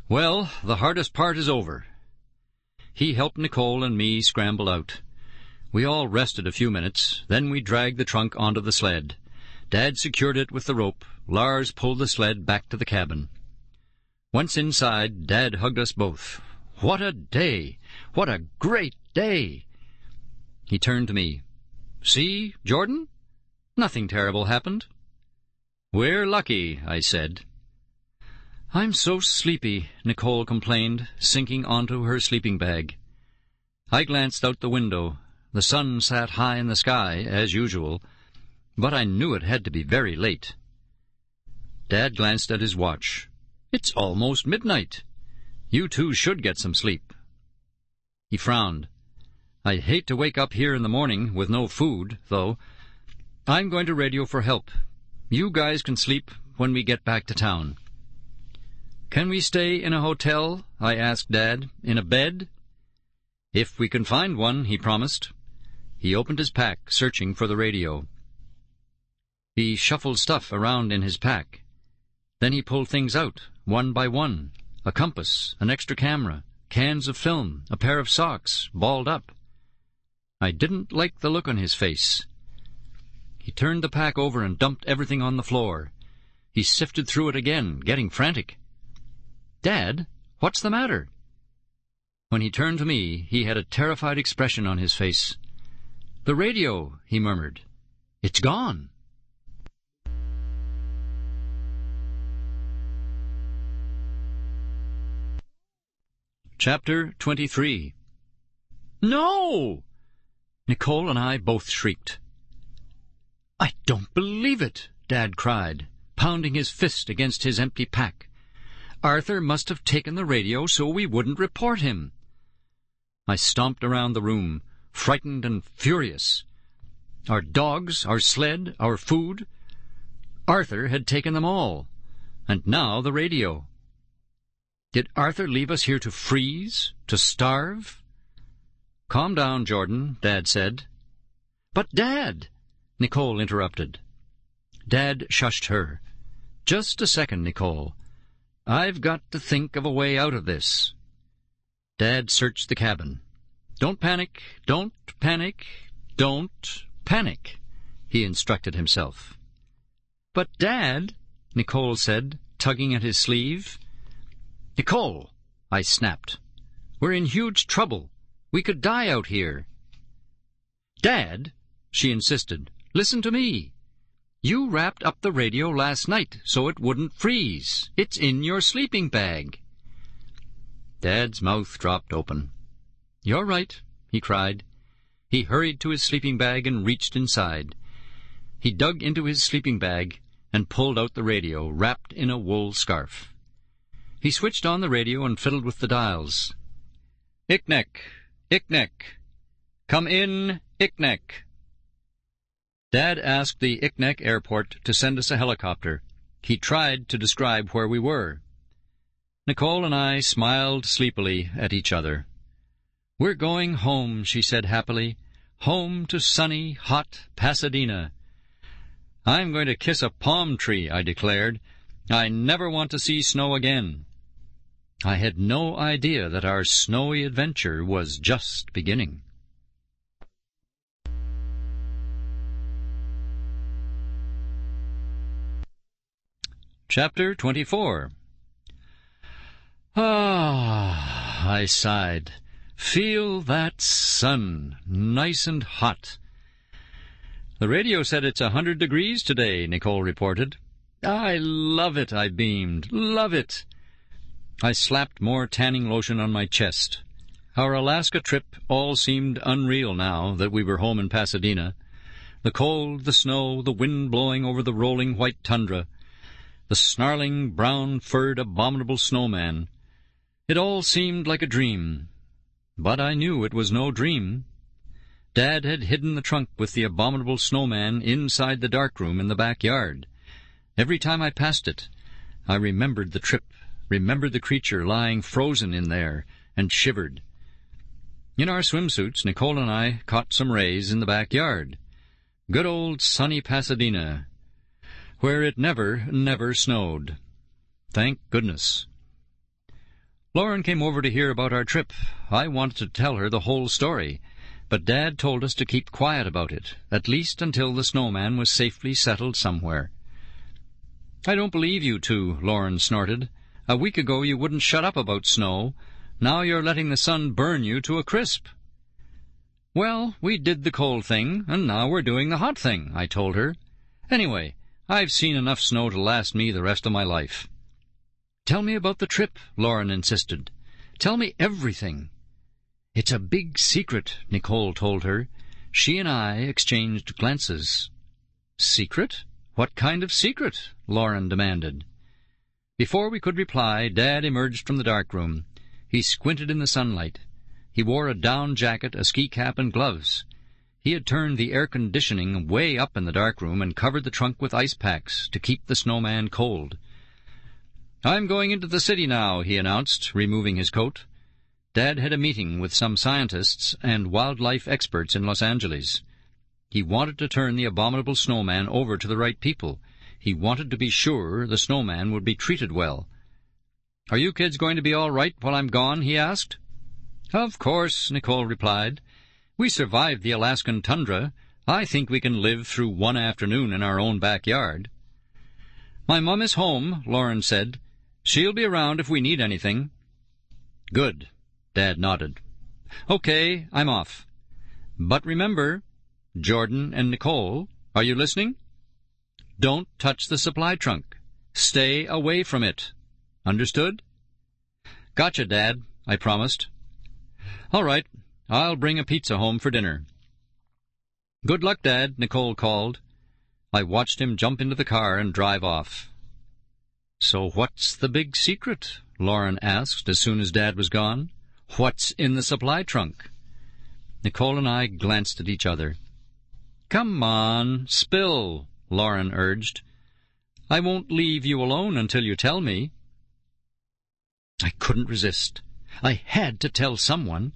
"Well, the hardest part is over." He helped Nicole and me scramble out. We all rested a few minutes. Then we dragged the trunk onto the sled. Dad secured it with the rope. Lars pulled the sled back to the cabin. Once inside, Dad hugged us both. "What a day! What a great day!" He turned to me. "See, Jordan? Nothing terrible happened." "We're lucky," I said. "I'm so sleepy," Nicole complained, sinking onto her sleeping bag. I glanced out the window. The sun sat high in the sky, as usual, but I knew it had to be very late. Dad glanced at his watch. "It's almost midnight. You two should get some sleep." He frowned. "I'd hate to wake up here in the morning with no food, though. I'm going to radio for help. You guys can sleep when we get back to town." "Can we stay in a hotel?" I asked Dad. "In a bed?" "If we can find one," he promised. He opened his pack, searching for the radio. He shuffled stuff around in his pack. Then he pulled things out, one by one. A compass, an extra camera, cans of film, a pair of socks, balled up. I didn't like the look on his face. He turned the pack over and dumped everything on the floor. He sifted through it again, getting frantic. "Dad, what's the matter?" When he turned to me, he had a terrified expression on his face. "The radio," he murmured. "It's gone." Chapter 23. "No!" Nicole and I both shrieked. "I don't believe it," Dad cried, pounding his fist against his empty pack. "Arthur must have taken the radio so we wouldn't report him." I stomped around the room, frightened and furious. Our dogs, our sled, our food. Arthur had taken them all. And now the radio. Did Arthur leave us here to freeze, to starve? "Calm down, Jordan," Dad said. "But, Dad," Nicole interrupted. Dad shushed her. "Just a second, Nicole. I've got to think of a way out of this." Dad searched the cabin. "Don't panic, don't panic, don't panic," he instructed himself. "But, Dad," Nicole said, tugging at his sleeve. "Nicole," I snapped, "we're in huge trouble. We could die out here." "Dad," she insisted, "listen to me. You wrapped up the radio last night so it wouldn't freeze. It's in your sleeping bag." Dad's mouth dropped open. "You're right," he cried. He hurried to his sleeping bag and reached inside. He dug into his sleeping bag and pulled out the radio, wrapped in a wool scarf. He switched on the radio and fiddled with the dials. "Iknek, Iknek. Come in, Iknek." Dad asked the Iknek airport to send us a helicopter. He tried to describe where we were. Nicole and I smiled sleepily at each other. "We're going home," she said happily. "Home to sunny, hot Pasadena." "I'm going to kiss a palm tree," I declared. "I never want to see snow again." I had no idea that our snowy adventure was just beginning. Chapter 24. Ah, I sighed. Feel that sun, nice and hot. The radio said it's 100 degrees today, Nicole reported. I love it, I beamed. Love it. I slapped more tanning lotion on my chest. Our Alaska trip all seemed unreal now that we were home in Pasadena. The cold, the snow, the wind blowing over the rolling white tundra, the snarling, brown-furred, abominable snowman. It all seemed like a dream. But I knew it was no dream. Dad had hidden the trunk with the abominable snowman inside the darkroom in the backyard. Every time I passed it, I remembered the trip, remembered the creature lying frozen in there, and shivered. In our swimsuits, Nicole and I caught some rays in the backyard. Good old sunny Pasadena, where it never snowed. Thank goodness. Lauren came over to hear about our trip. I wanted to tell her the whole story, but Dad told us to keep quiet about it, at least until the snowman was safely settled somewhere. I don't believe you two, Lauren snorted. A week ago you wouldn't shut up about snow. Now you're letting the sun burn you to a crisp. Well, we did the cold thing, and now we're doing the hot thing, I told her. Anyway, I've seen enough snow to last me the rest of my life. Tell me about the trip, Lauren insisted. Tell me everything. It's a big secret, Nicole told her. She and I exchanged glances. Secret? What kind of secret? Lauren demanded. Before we could reply, Dad emerged from the darkroom. He squinted in the sunlight. He wore a down jacket, a ski cap, and gloves. He had turned the air conditioning way up in the darkroom and covered the trunk with ice packs to keep the snowman cold. I'm going into the city now, he announced, removing his coat. Dad had a meeting with some scientists and wildlife experts in Los Angeles. He wanted to turn the abominable snowman over to the right people. He wanted to be sure the snowman would be treated well. Are you kids going to be all right while I'm gone? He asked. Of course, Nicole replied. We survived the Alaskan tundra. I think we can live through one afternoon in our own backyard. My mom is home, Lauren said. She'll be around if we need anything. Good, Dad nodded. Okay, I'm off. But remember, Jordan and Nicole, are you listening? Don't touch the supply trunk. Stay away from it. Understood? Gotcha, Dad, I promised. All right, I'll bring a pizza home for dinner. Good luck, Dad, Nicole called. I watched him jump into the car and drive off. So what's the big secret? Lauren asked as soon as Dad was gone. What's in the supply trunk? Nicole and I glanced at each other. Come on, spill, Lauren urged. I won't leave you alone until you tell me. I couldn't resist. I had to tell someone.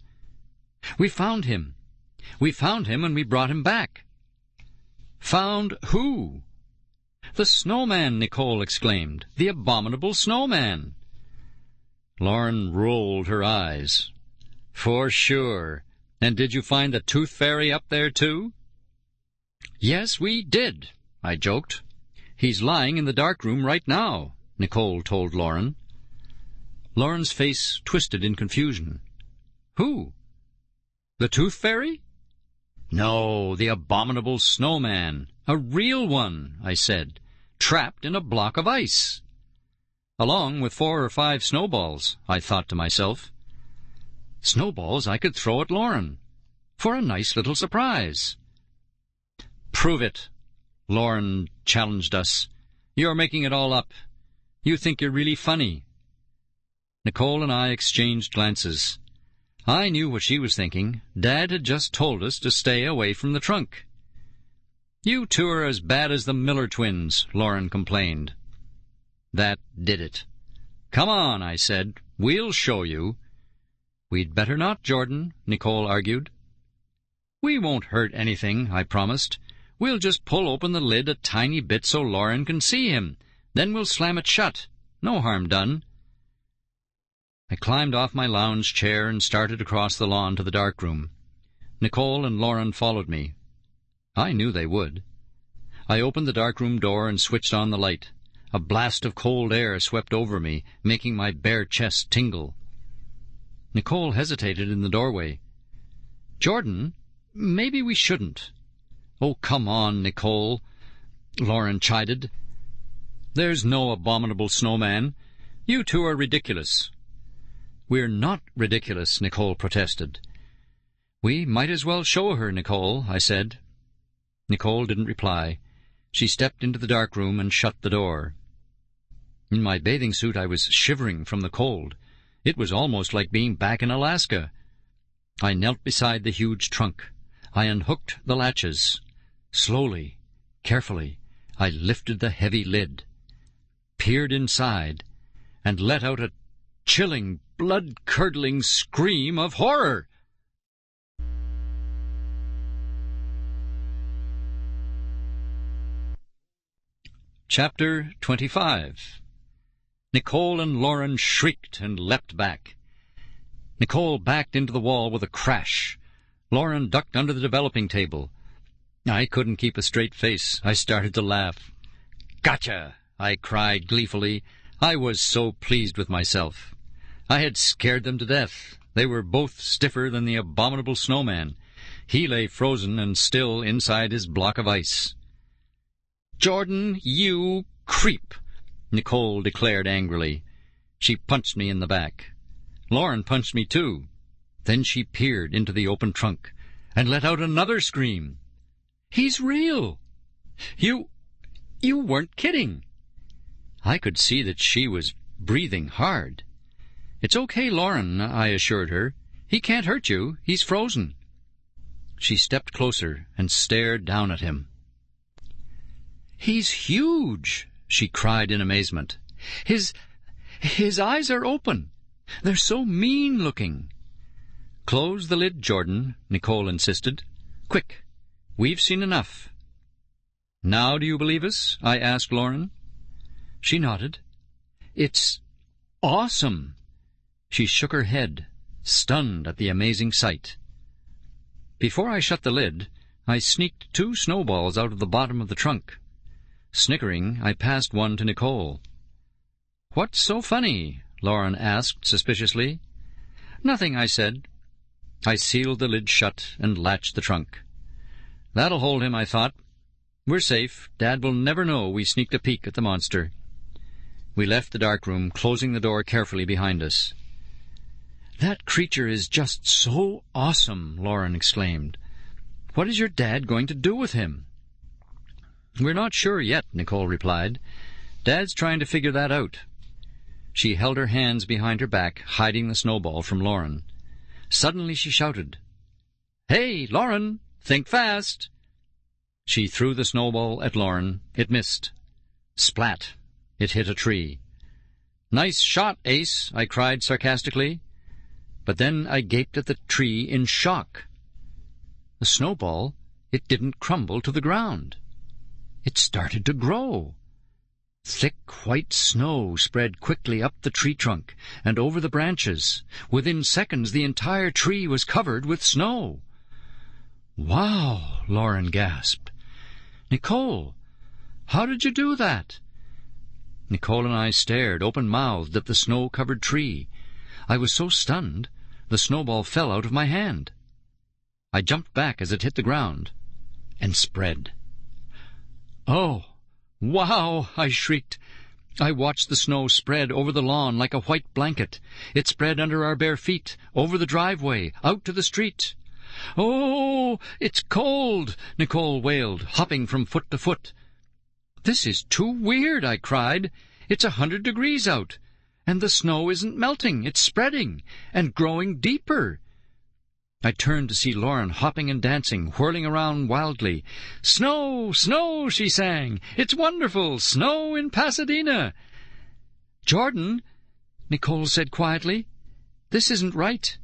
We found him. We found him and we brought him back. Found who? The snowman, Nicole exclaimed. The abominable snowman. Lauren rolled her eyes. For sure. And did you find the tooth fairy up there, too? Yes, we did, I joked. He's lying in the darkroom right now, Nicole told Lauren. Lauren's face twisted in confusion. Who? The tooth fairy? No, the abominable snowman. A real one, I said, trapped in a block of ice. Along with 4 or 5 snowballs, I thought to myself. Snowballs I could throw at Lauren, for a nice little surprise. Prove it, Lauren challenged us. You're making it all up. You think you're really funny. Nicole and I exchanged glances. I knew what she was thinking. Dad had just told us to stay away from the trunk. You two are as bad as the Miller twins, Lauren complained. That did it. Come on, I said. We'll show you. We'd better not, Jordan, Nicole argued. We won't hurt anything, I promised. We'll just pull open the lid a tiny bit so Lauren can see him. Then we'll slam it shut. No harm done. I climbed off my lounge chair and started across the lawn to the darkroom. Nicole and Lauren followed me. I knew they would. I opened the darkroom door and switched on the light. A blast of cold air swept over me, making my bare chest tingle. Nicole hesitated in the doorway. "Jordan, maybe we shouldn't." "Oh, come on, Nicole," Lauren chided. "There's no abominable snowman. You two are ridiculous." "We're not ridiculous," Nicole protested. "We might as well show her, Nicole," I said. Nicole didn't reply. She stepped into the dark room and shut the door. In my bathing suit I was shivering from the cold. It was almost like being back in Alaska. I knelt beside the huge trunk. I unhooked the latches. Slowly, carefully, I lifted the heavy lid, peered inside, and let out a chilling, blood-curdling scream of horror. Chapter 25. Nicole and Lauren shrieked and leapt back. Nicole backed into the wall with a crash. Lauren ducked under the developing table. I couldn't keep a straight face. I started to laugh. "Gotcha!" I cried gleefully. I was so pleased with myself. I had scared them to death. They were both stiffer than the abominable snowman. He lay frozen and still inside his block of ice. "Jordan, you creep!" Nicole declared angrily. She punched me in the back. Lauren punched me too. Then she peered into the open trunk and let out another scream. "He's real! You weren't kidding!" I could see that she was breathing hard. "It's okay, Lauren," I assured her. "He can't hurt you. He's frozen." She stepped closer and stared down at him. "He's huge!" she cried in amazement. His eyes are open. They're so mean-looking." "Close the lid, Jordan," Nicole insisted. "Quick. We've seen enough." "Now do you believe us?" I asked Lauren. She nodded. "It's awesome." She shook her head, stunned at the amazing sight. Before I shut the lid, I sneaked 2 snowballs out of the bottom of the trunk. Snickering, I passed one to Nicole. "What's so funny?" Lauren asked suspiciously. "Nothing," I said. I sealed the lid shut and latched the trunk. That'll hold him, I thought. We're safe. Dad will never know we sneaked a peek at the monster. We left the dark room, closing the door carefully behind us. "That creature is just so awesome," Lauren exclaimed. "What is your dad going to do with him?" "We're not sure yet," Nicole replied. "Dad's trying to figure that out." She held her hands behind her back, hiding the snowball from Lauren. Suddenly she shouted, "Hey, Lauren, think fast!" She threw the snowball at Lauren. It missed. Splat! It hit a tree. "Nice shot, Ace," I cried sarcastically. But then I gaped at the tree in shock. The snowball, it didn't crumble to the ground. It started to grow. Thick white snow spread quickly up the tree trunk and over the branches. Within seconds the entire tree was covered with snow. "Wow!" Lauren gasped. "Nicole, how did you do that?" Nicole and I stared open-mouthed at the snow-covered tree. I was so stunned, the snowball fell out of my hand. I jumped back as it hit the ground and spread. "Oh, wow!" I shrieked. I watched the snow spread over the lawn like a white blanket. It spread under our bare feet, over the driveway, out to the street. "Oh, it's cold!" Nicole wailed, hopping from foot to foot. "This is too weird," I cried. "It's 100 degrees out, and the snow isn't melting. It's spreading and growing deeper." I turned to see Lauren hopping and dancing, whirling around wildly. "Snow, snow," she sang. "It's wonderful! Snow in Pasadena!" "Jordan," Nicole said quietly, "this isn't right.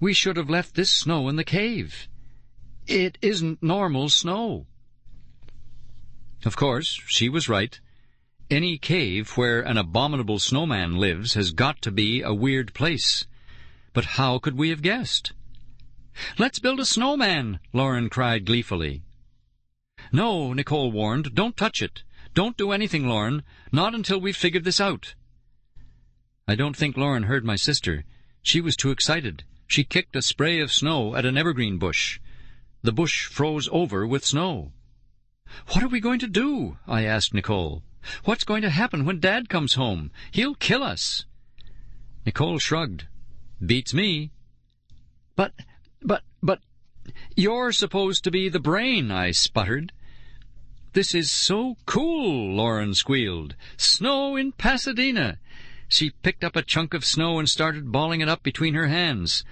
We should have left this snow in the cave. It isn't normal snow." Of course, she was right. Any cave where an abominable snowman lives has got to be a weird place. But how could we have guessed? "Let's build a snowman," Lauren cried gleefully. "No," Nicole warned. "Don't touch it. Don't do anything, Lauren. Not until we've figured this out." I don't think Lauren heard my sister. She was too excited. She kicked a spray of snow at an evergreen bush. The bush froze over with snow. "What are we going to do?" I asked Nicole. "What's going to happen when Dad comes home? He'll kill us." Nicole shrugged. "Beats me." But, you're supposed to be the brain," I sputtered. "This is so cool," Lauren squealed. "Snow in Pasadena." She picked up a chunk of snow and started balling it up between her hands.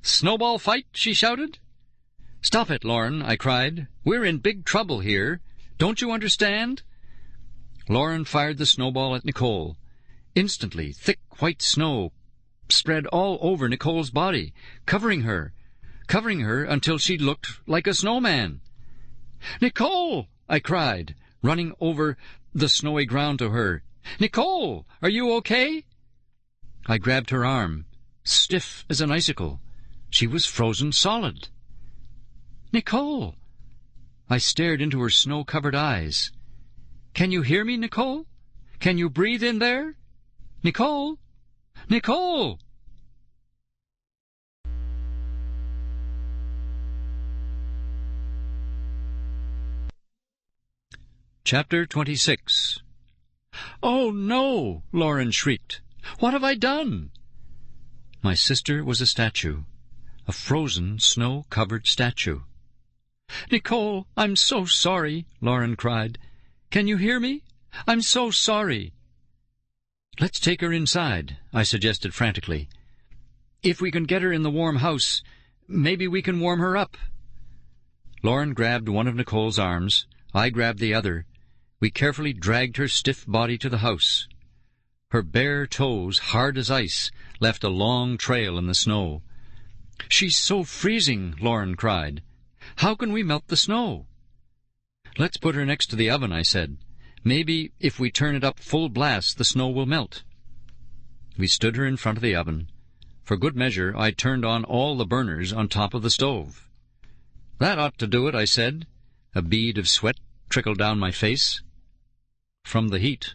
"Snowball fight?" she shouted. "Stop it, Lauren," I cried. "We're in big trouble here. Don't you understand?" Lauren fired the snowball at Nicole. Instantly, thick white snow spread all over Nicole's body, covering her until she looked like a snowman. "Nicole!" I cried, running over the snowy ground to her. "Nicole, are you okay?" I grabbed her arm, stiff as an icicle. She was frozen solid. "Nicole!" I stared into her snow-covered eyes. "Can you hear me, Nicole? Can you breathe in there? Nicole? Nicole!" Chapter 26. "Oh, no!" Lauren shrieked. "What have I done?" My sister was a statue, a frozen, snow-covered statue. "Nicole, I'm so sorry," Lauren cried. "Can you hear me? I'm so sorry." "Let's take her inside," I suggested frantically. "If we can get her in the warm house, maybe we can warm her up." Lauren grabbed one of Nicole's arms. I grabbed the other. We carefully dragged her stiff body to the house. Her bare toes, hard as ice, left a long trail in the snow. "She's so freezing," Lauren cried. "How can we melt the snow?" "Let's put her next to the oven," I said. "Maybe if we turn it up full blast, the snow will melt." We stood her in front of the oven. For good measure, I turned on all the burners on top of the stove. "That ought to do it," I said. A bead of sweat trickled down my face. From the heat,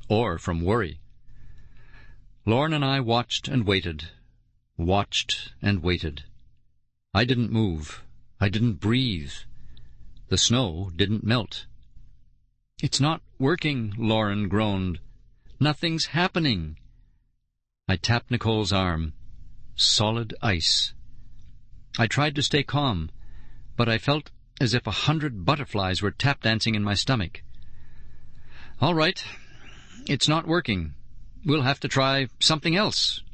or from worry. Lauren and I watched and waited. I didn't move. I didn't breathe. The snow didn't melt. "It's not working," Lauren groaned. "Nothing's happening." I tapped Nicole's arm. Solid ice. I tried to stay calm, but I felt as if 100 butterflies were tap-dancing in my stomach. "All right, it's not working. We'll have to try something else."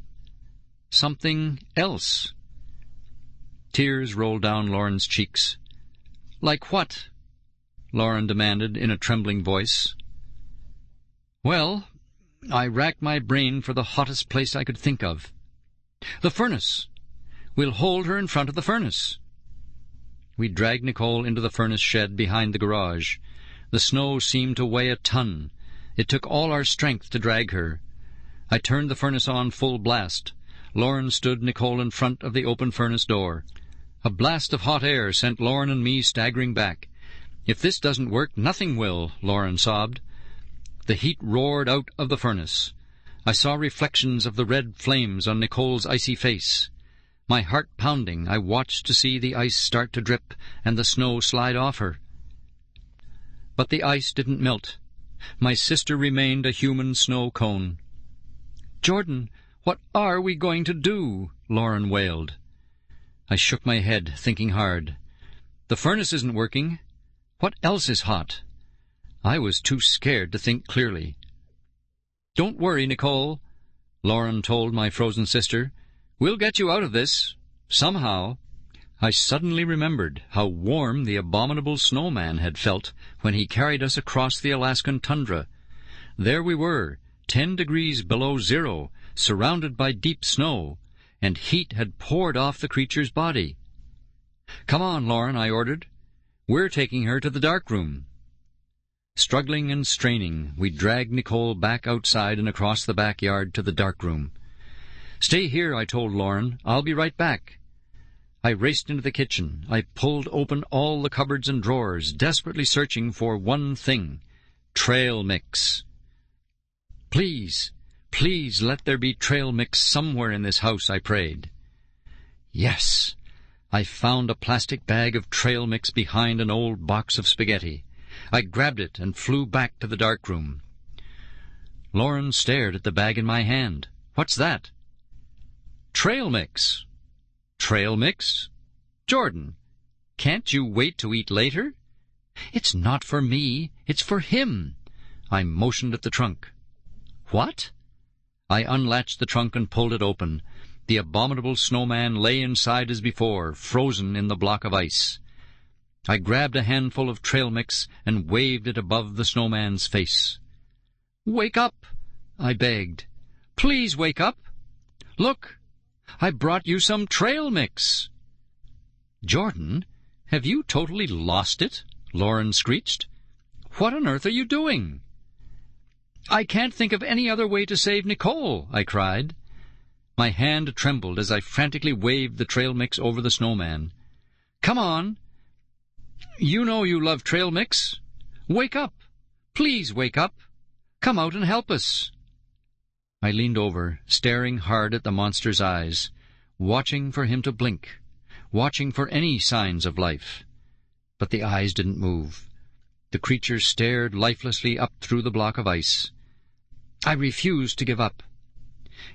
Something else. Tears rolled down Lauren's cheeks. "Like what?" Lauren demanded in a trembling voice. "Well," I racked my brain for the hottest place I could think of. "The furnace. We'll hold her in front of the furnace." We dragged Nicole into the furnace shed behind the garage. The snow seemed to weigh a ton. It took all our strength to drag her. I turned the furnace on full blast. Lauren stood Nicole in front of the open furnace door. A blast of hot air sent Lauren and me staggering back. "If this doesn't work, nothing will," Lauren sobbed. The heat roared out of the furnace. I saw reflections of the red flames on Nicole's icy face. My heart pounding, I watched to see the ice start to drip and the snow slide off her. But the ice didn't melt. My sister remained a human snow cone. "Jordan, what are we going to do?" Lauren wailed. I shook my head, thinking hard. The furnace isn't working. What else is hot? I was too scared to think clearly. "Don't worry, Nicole," Lauren told my frozen sister. "We'll get you out of this, somehow." I suddenly remembered how warm the Abominable Snowman had felt when he carried us across the Alaskan tundra. There we were, 10 degrees below zero, surrounded by deep snow, and heat had poured off the creature's body. "Come on, Lauren," I ordered. "We're taking her to the dark room." Struggling and straining, we dragged Nicole back outside and across the backyard to the dark room. "Stay here," I told Lauren. "I'll be right back." I raced into the kitchen. I pulled open all the cupboards and drawers, desperately searching for one thing: trail mix. Please, please let there be trail mix somewhere in this house, I prayed. Yes, I found a plastic bag of trail mix behind an old box of spaghetti. I grabbed it and flew back to the dark room. Lauren stared at the bag in my hand. What's that? Trail mix. Trail mix? Jordan, can't you wait to eat later? It's not for me, it's for him. I motioned at the trunk. What? I unlatched the trunk and pulled it open. The abominable snowman lay inside as before, frozen in the block of ice. I grabbed a handful of trail mix and waved it above the snowman's face. "Wake up," I begged. "Please wake up. Look, I brought you some trail mix." "Jordan, have you totally lost it?" Lauren screeched. "What on earth are you doing?" "I can't think of any other way to save Nicole," I cried. My hand trembled as I frantically waved the trail mix over the snowman. "Come on. You know you love trail mix. Wake up. Please wake up. Come out and help us." I leaned over, staring hard at the monster's eyes, watching for him to blink, watching for any signs of life. But the eyes didn't move. The creature stared lifelessly up through the block of ice. I refused to give up.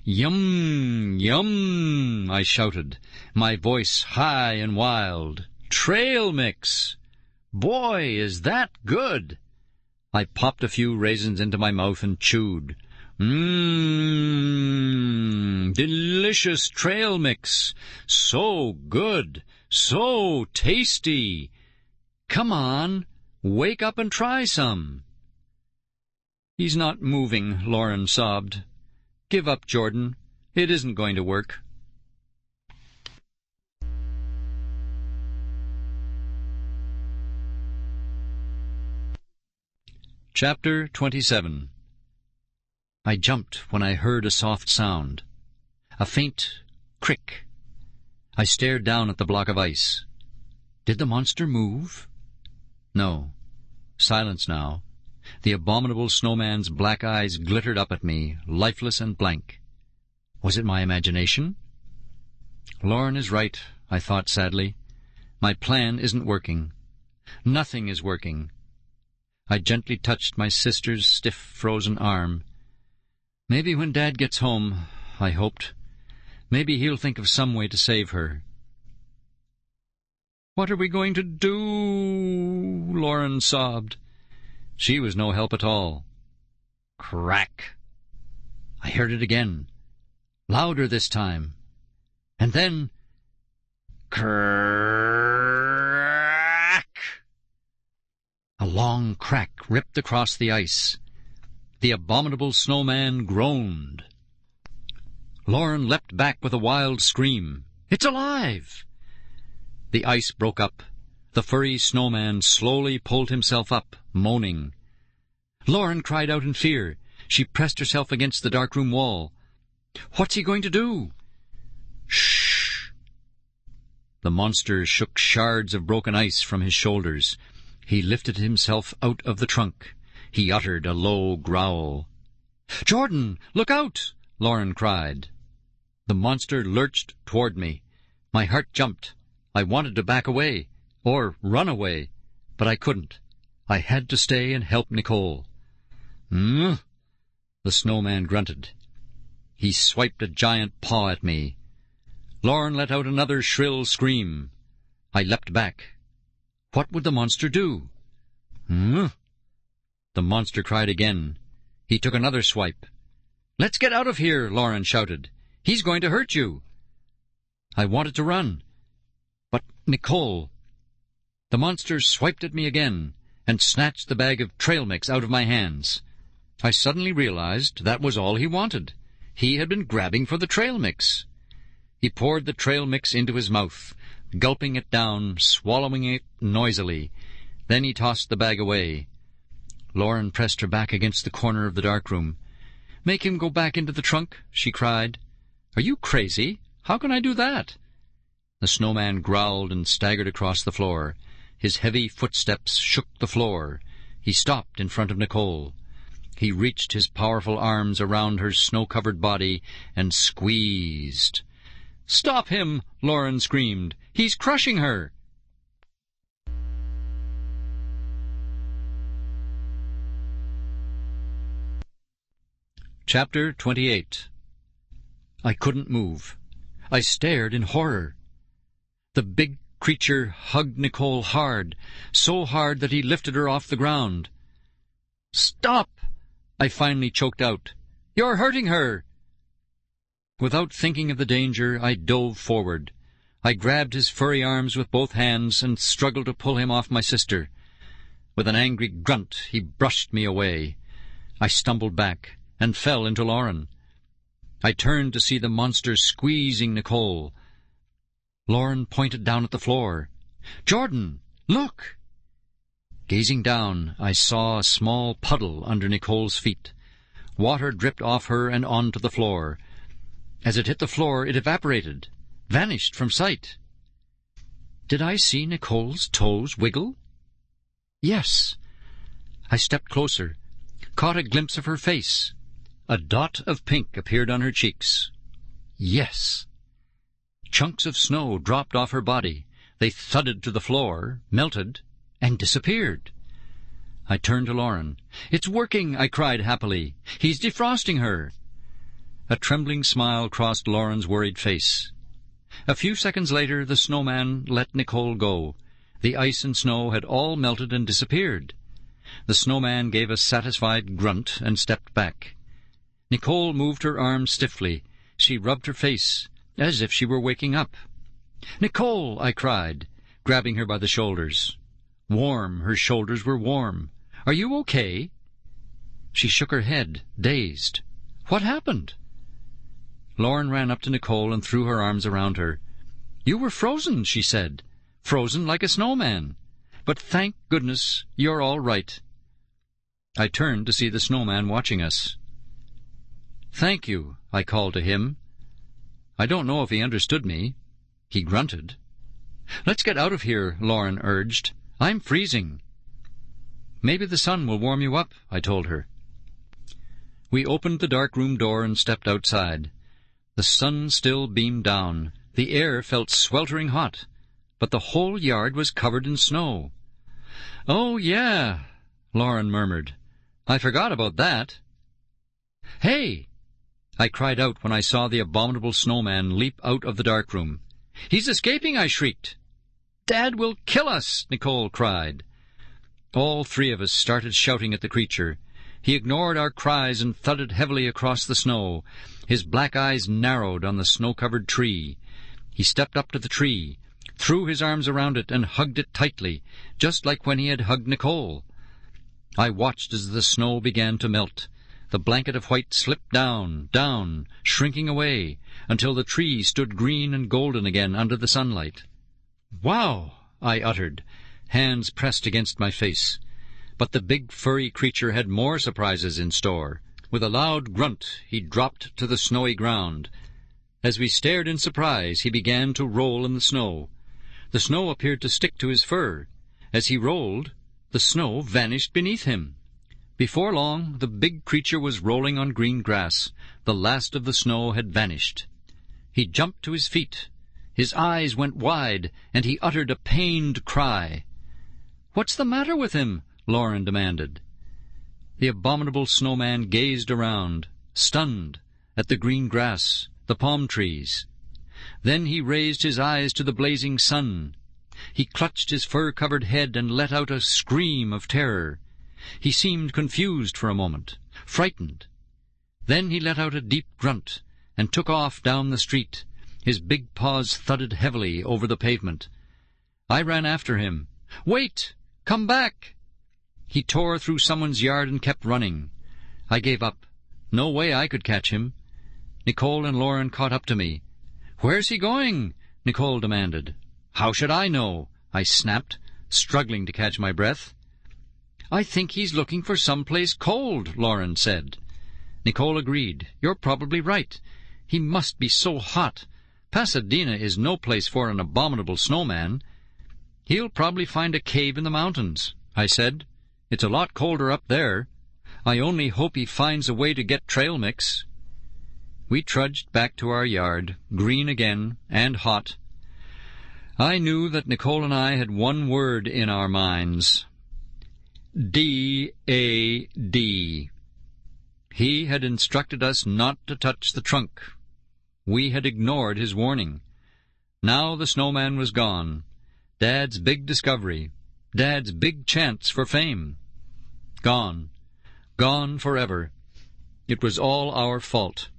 "Yum, yum," I shouted, my voice high and wild. "Trail mix! Boy, is that good!" I popped a few raisins into my mouth and chewed. Mmm, delicious trail mix. So good, so tasty. Come on, wake up and try some. "He's not moving," Lauren sobbed. "Give up, Jordan. It isn't going to work." Chapter 27. I jumped when I heard a soft sound, a faint crick. I stared down at the block of ice. Did the monster move? No. Silence now. The abominable snowman's black eyes glittered up at me, lifeless and blank. Was it my imagination? Lauren is right, I thought sadly. My plan isn't working. Nothing is working. I gently touched my sister's stiff, frozen arm. Maybe when Dad gets home, I hoped, maybe he'll think of some way to save her. "What are we going to do?" Lauren sobbed. She was no help at all. Crack! I heard it again, louder this time. And then, crack! A long crack ripped across the ice. The abominable snowman groaned. Lauren leapt back with a wild scream. "It's alive!" The ice broke up. The furry snowman slowly pulled himself up, moaning. Lauren cried out in fear. She pressed herself against the dark-room wall. "What's he going to do?" "Shh!" The monster shook shards of broken ice from his shoulders. He lifted himself out of the trunk. He uttered a low growl. "Jordan, look out!" Lauren cried. The monster lurched toward me. My heart jumped. I wanted to back away, or run away, but I couldn't. I had to stay and help Nicole. The snowman grunted. He swiped a giant paw at me. Lauren let out another shrill scream. I leapt back. What would the monster do? The monster cried again. He took another swipe. "Let's get out of here," Lauren shouted. "He's going to hurt you." I wanted to run. But Nicole... The monster swiped at me again and snatched the bag of trail mix out of my hands. I suddenly realized that was all he wanted. He had been grabbing for the trail mix. He poured the trail mix into his mouth, gulping it down, swallowing it noisily. Then he tossed the bag away. Lauren pressed her back against the corner of the dark room. "Make him go back into the trunk," she cried. "Are you crazy? How can I do that?" The snowman growled and staggered across the floor. His heavy footsteps shook the floor. He stopped in front of Nicole. He reached his powerful arms around her snow-covered body and squeezed. "Stop him!" Lauren screamed. "He's crushing her!" Chapter 28. I couldn't move. I stared in horror. The big creature hugged Nicole hard, so hard that he lifted her off the ground. "Stop!" I finally choked out. "You're hurting her!" Without thinking of the danger, I dove forward. I grabbed his furry arms with both hands and struggled to pull him off my sister. With an angry grunt, he brushed me away. I stumbled back and fell into Lauren. I turned to see the monster squeezing Nicole. Lauren pointed down at the floor. "Jordan, look!" Gazing down, I saw a small puddle under Nicole's feet. Water dripped off her and onto the floor. As it hit the floor, it evaporated, vanished from sight. Did I see Nicole's toes wiggle? Yes. I stepped closer, caught a glimpse of her face. A dot of pink appeared on her cheeks. Yes. Chunks of snow dropped off her body. They thudded to the floor, melted, and disappeared. I turned to Lauren. "It's working!" I cried happily. "He's defrosting her!" A trembling smile crossed Lauren's worried face. A few seconds later, the snowman let Nicole go. The ice and snow had all melted and disappeared. The snowman gave a satisfied grunt and stepped back. Nicole moved her arms stiffly. She rubbed her face, as if she were waking up. "Nicole!" I cried, grabbing her by the shoulders. Warm, her shoulders were warm. "Are you okay?" She shook her head, dazed. "What happened?" Lauren ran up to Nicole and threw her arms around her. "You were frozen," she said. "Frozen like a snowman. But thank goodness you're all right." I turned to see the snowman watching us. "Thank you," I called to him. I don't know if he understood me. He grunted. "Let's get out of here," Lauren urged. "I'm freezing." "Maybe the sun will warm you up," I told her. We opened the dark room door and stepped outside. The sun still beamed down. The air felt sweltering hot, but the whole yard was covered in snow. "Oh, yeah," Lauren murmured. "I forgot about that." "Hey!" I cried out when I saw the abominable snowman leap out of the dark room. "He's escaping!" I shrieked. "Dad will kill us!" Nicole cried. All three of us started shouting at the creature. He ignored our cries and thudded heavily across the snow. His black eyes narrowed on the snow-covered tree. He stepped up to the tree, threw his arms around it, and hugged it tightly, just like when he had hugged Nicole. I watched as the snow began to melt. The blanket of white slipped down, down, shrinking away, until the tree stood green and golden again under the sunlight. "Wow!" I uttered, hands pressed against my face. But the big furry creature had more surprises in store. With a loud grunt, he dropped to the snowy ground. As we stared in surprise, he began to roll in the snow. The snow appeared to stick to his fur. As he rolled, the snow vanished beneath him. Before long, the big creature was rolling on green grass. The last of the snow had vanished. He jumped to his feet. His eyes went wide, and he uttered a pained cry. "What's the matter with him?" Lauren demanded. The abominable snowman gazed around, stunned, at the green grass, the palm trees. Then he raised his eyes to the blazing sun. He clutched his fur-covered head and let out a scream of terror. He seemed confused for a moment, frightened. Then he let out a deep grunt and took off down the street. His big paws thudded heavily over the pavement. I ran after him. "Wait! Come back!" He tore through someone's yard and kept running. I gave up. No way I could catch him. Nicole and Lauren caught up to me. "Where's he going?" Nicole demanded. "How should I know?" I snapped, struggling to catch my breath. "I think he's looking for some place cold," Lauren said. Nicole agreed. "You're probably right. He must be so hot. Pasadena is no place for an abominable snowman. He'll probably find a cave in the mountains," I said. It's a lot colder up there. I only hope he finds a way to get trail mix." We trudged back to our yard, green again and hot. I knew that Nicole and I had one word in our minds: D-A-D. He had instructed us not to touch the trunk. We had ignored his warning. Now the snowman was gone. Dad's big discovery. Dad's big chance for fame. Gone. Gone forever. It was all our fault.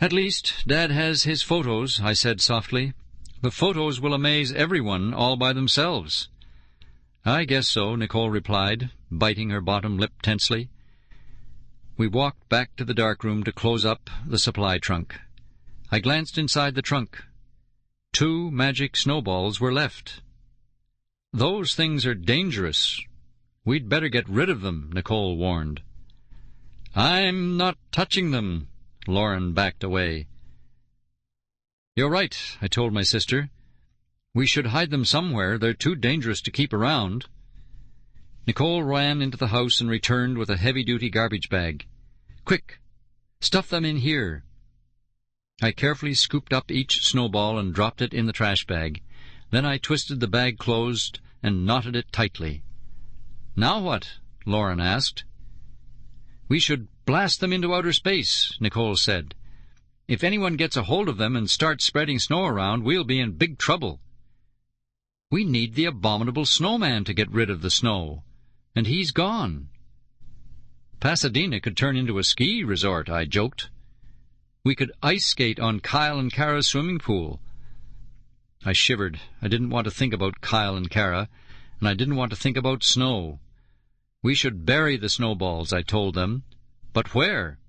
"At least Dad has his photos," I said softly. "The photos will amaze everyone all by themselves." "I guess so," Nicole replied, biting her bottom lip tensely. We walked back to the darkroom to close up the supply trunk. I glanced inside the trunk. 2 magic snowballs were left. "Those things are dangerous. We'd better get rid of them," Nicole warned. "I'm not touching them." Lauren backed away. "You're right," I told my sister. "We should hide them somewhere. They're too dangerous to keep around." Nicole ran into the house and returned with a heavy-duty garbage bag. "Quick! Stuff them in here." I carefully scooped up each snowball and dropped it in the trash bag. Then I twisted the bag closed and knotted it tightly. "Now what?" Lauren asked. "We should blast them into outer space," Nicole said. "If anyone gets a hold of them and starts spreading snow around, we'll be in big trouble." "We need the Abominable Snowman to get rid of the snow, and he's gone." "Pasadena could turn into a ski resort," I joked. "We could ice skate on Kyle and Kara's swimming pool." I shivered. I didn't want to think about Kyle and Kara, and I didn't want to think about snow. "We should bury the snowballs," I told them. "But where?"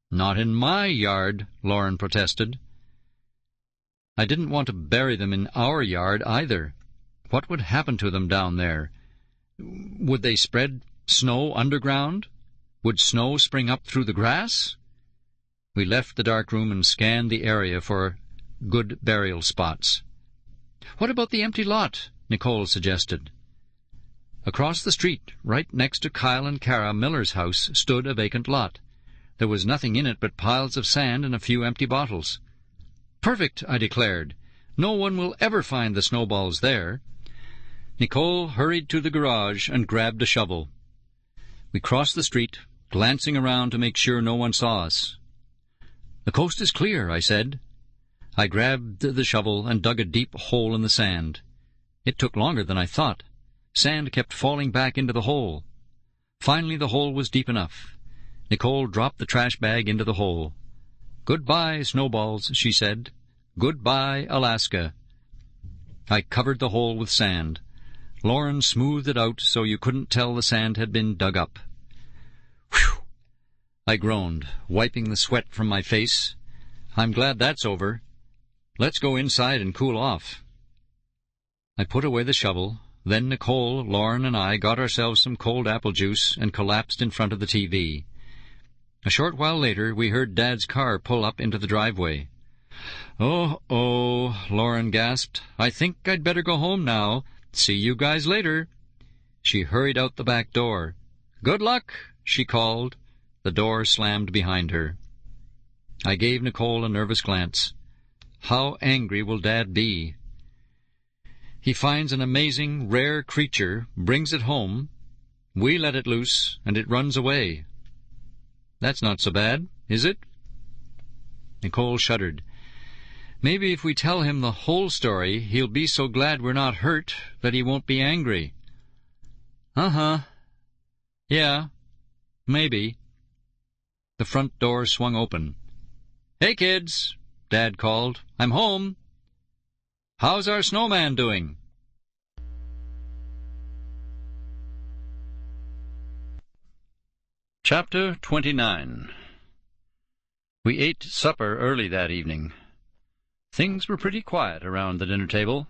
"Not in my yard," Lauren protested. I didn't want to bury them in our yard either. What would happen to them down there? Would they spread snow underground? Would snow spring up through the grass? We left the darkroom and scanned the area for good burial spots. "What about the empty lot?" Nicole suggested. Across the street, right next to Kyle and Kara Miller's house, stood a vacant lot. There was nothing in it but piles of sand and a few empty bottles. "Perfect," I declared. "No one will ever find the snowballs there." Nicole hurried to the garage and grabbed a shovel. We crossed the street, glancing around to make sure no one saw us. "The coast is clear," I said. I grabbed the shovel and dug a deep hole in the sand. It took longer than I thought. Sand kept falling back into the hole. Finally the hole was deep enough. Nicole dropped the trash bag into the hole. "Goodbye, snowballs," she said. "Goodbye, Alaska." I covered the hole with sand. Lauren smoothed it out so you couldn't tell the sand had been dug up. "Whew!" I groaned, wiping the sweat from my face. "I'm glad that's over. Let's go inside and cool off." I put away the shovel. Then Nicole, Lauren, and I got ourselves some cold apple juice and collapsed in front of the TV. A short while later, we heard Dad's car pull up into the driveway. "Oh, Lauren gasped. "I think I'd better go home now. See you guys later." She hurried out the back door. "Good luck," she called. The door slammed behind her. I gave Nicole a nervous glance. How angry will Dad be? He finds an amazing, rare creature, brings it home. We let it loose, and it runs away. That's not so bad, is it? Nicole shuddered. Maybe if we tell him the whole story, he'll be so glad we're not hurt that he won't be angry. Uh-huh. Yeah, maybe. The front door swung open. "Hey, kids," Dad called. "I'm home. How's our snowman doing?" Chapter 29. We ate supper early that evening. Things were pretty quiet around the dinner table.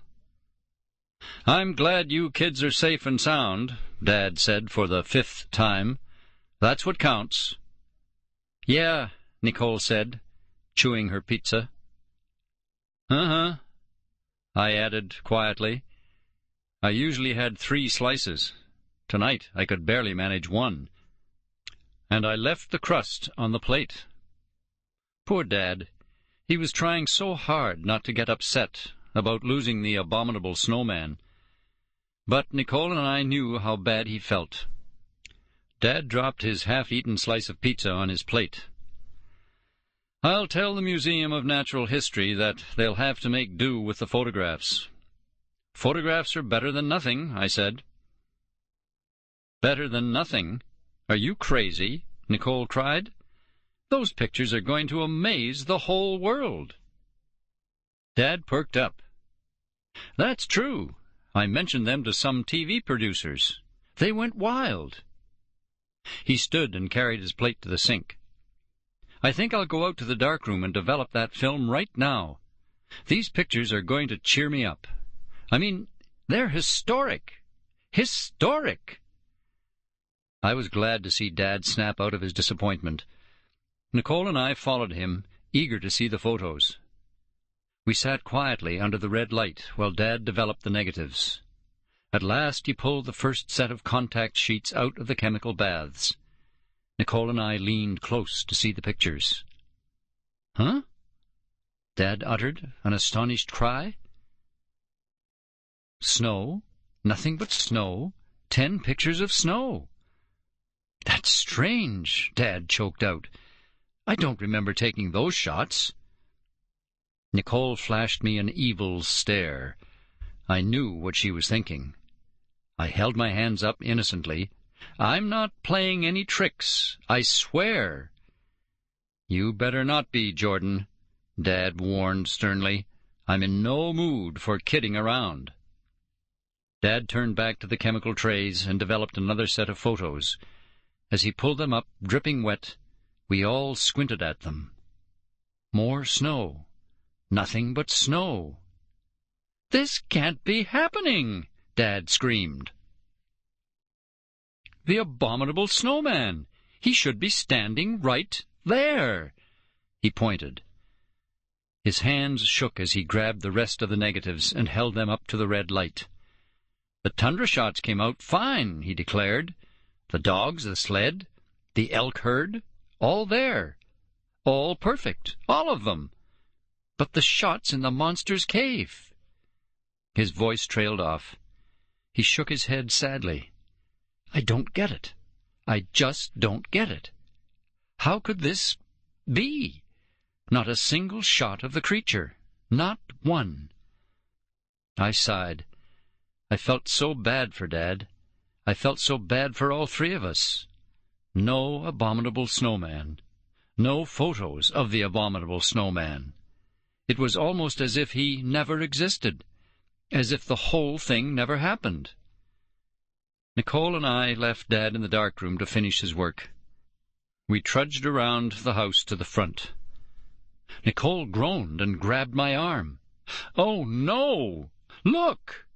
"I'm glad you kids are safe and sound," Dad said for the 5th time. "That's what counts." "Yeah," Nicole said, chewing her pizza. "Uh-huh," I added quietly. I usually had 3 slices. Tonight I could barely manage one. And I left the crust on the plate. Poor Dad. He was trying so hard not to get upset about losing the Abominable Snowman. But Nicole and I knew how bad he felt. Dad dropped his half-eaten slice of pizza on his plate. "I'll tell the Museum of Natural History that they'll have to make do with the photographs." "Photographs are better than nothing," I said. "Better than nothing? Are you crazy?" Nicole cried. "Those pictures are going to amaze the whole world." Dad perked up. "That's true. I mentioned them to some TV producers. They went wild." He stood and carried his plate to the sink. "I think I'll go out to the darkroom and develop that film right now. These pictures are going to cheer me up. I mean, they're historic. Historic!" I was glad to see Dad snap out of his disappointment. Nicole and I followed him, eager to see the photos. We sat quietly under the red light while Dad developed the negatives. At last he pulled the first set of contact sheets out of the chemical baths. Nicole and I leaned close to see the pictures. "Huh?" Dad uttered an astonished cry. "Snow, nothing but snow, 10 pictures of snow." "That's strange," Dad choked out. "I don't remember taking those shots." Nicole flashed me an evil stare. I knew what she was thinking. I held my hands up innocently. "I'm not playing any tricks, I swear." "You better not be, Jordan," Dad warned sternly. "I'm in no mood for kidding around." Dad turned back to the chemical trays and developed another set of photos. As he pulled them up, dripping wet, we all squinted at them. More snow. Nothing but snow. "This can't be happening!" Dad screamed. "The Abominable Snowman! He should be standing right there!" He pointed. His hands shook as he grabbed the rest of the negatives and held them up to the red light. "The tundra shots came out fine," he declared. "The dogs, the sled, the elk herd, all there. All perfect, all of them. But the shots in the monster's cave—" His voice trailed off. He shook his head sadly. "I don't get it. I just don't get it. How could this be? Not a single shot of the creature. Not one." I sighed. I felt so bad for Dad. I felt so bad for all three of us. No Abominable Snowman. No photos of the Abominable Snowman. It was almost as if he never existed, as if the whole thing never happened. Nicole and I left Dad in the darkroom to finish his work. We trudged around the house to the front. Nicole groaned and grabbed my arm. "Oh, no! Look!"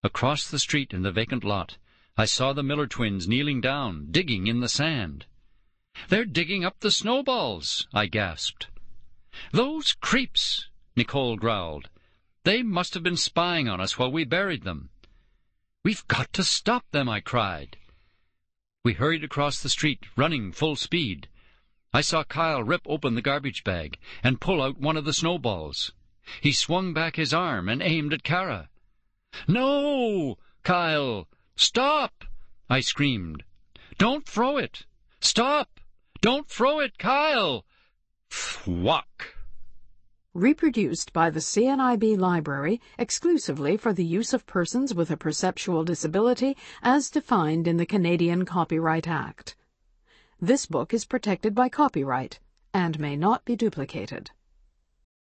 Across the street in the vacant lot, I saw the Miller twins kneeling down, digging in the sand. "They're digging up the snowballs," I gasped. "Those creeps!" Nicole growled. "They must have been spying on us while we buried them." "We've got to stop them," I cried. We hurried across the street, running full speed. I saw Kyle rip open the garbage bag and pull out one of the snowballs. He swung back his arm and aimed at Kara. "No, Kyle! Stop!" I screamed. "Don't throw it! Stop! Don't throw it, Kyle!" Thwack! Reproduced by the CNIB Library exclusively for the use of persons with a perceptual disability as defined in the Canadian Copyright Act. This book is protected by copyright and may not be duplicated.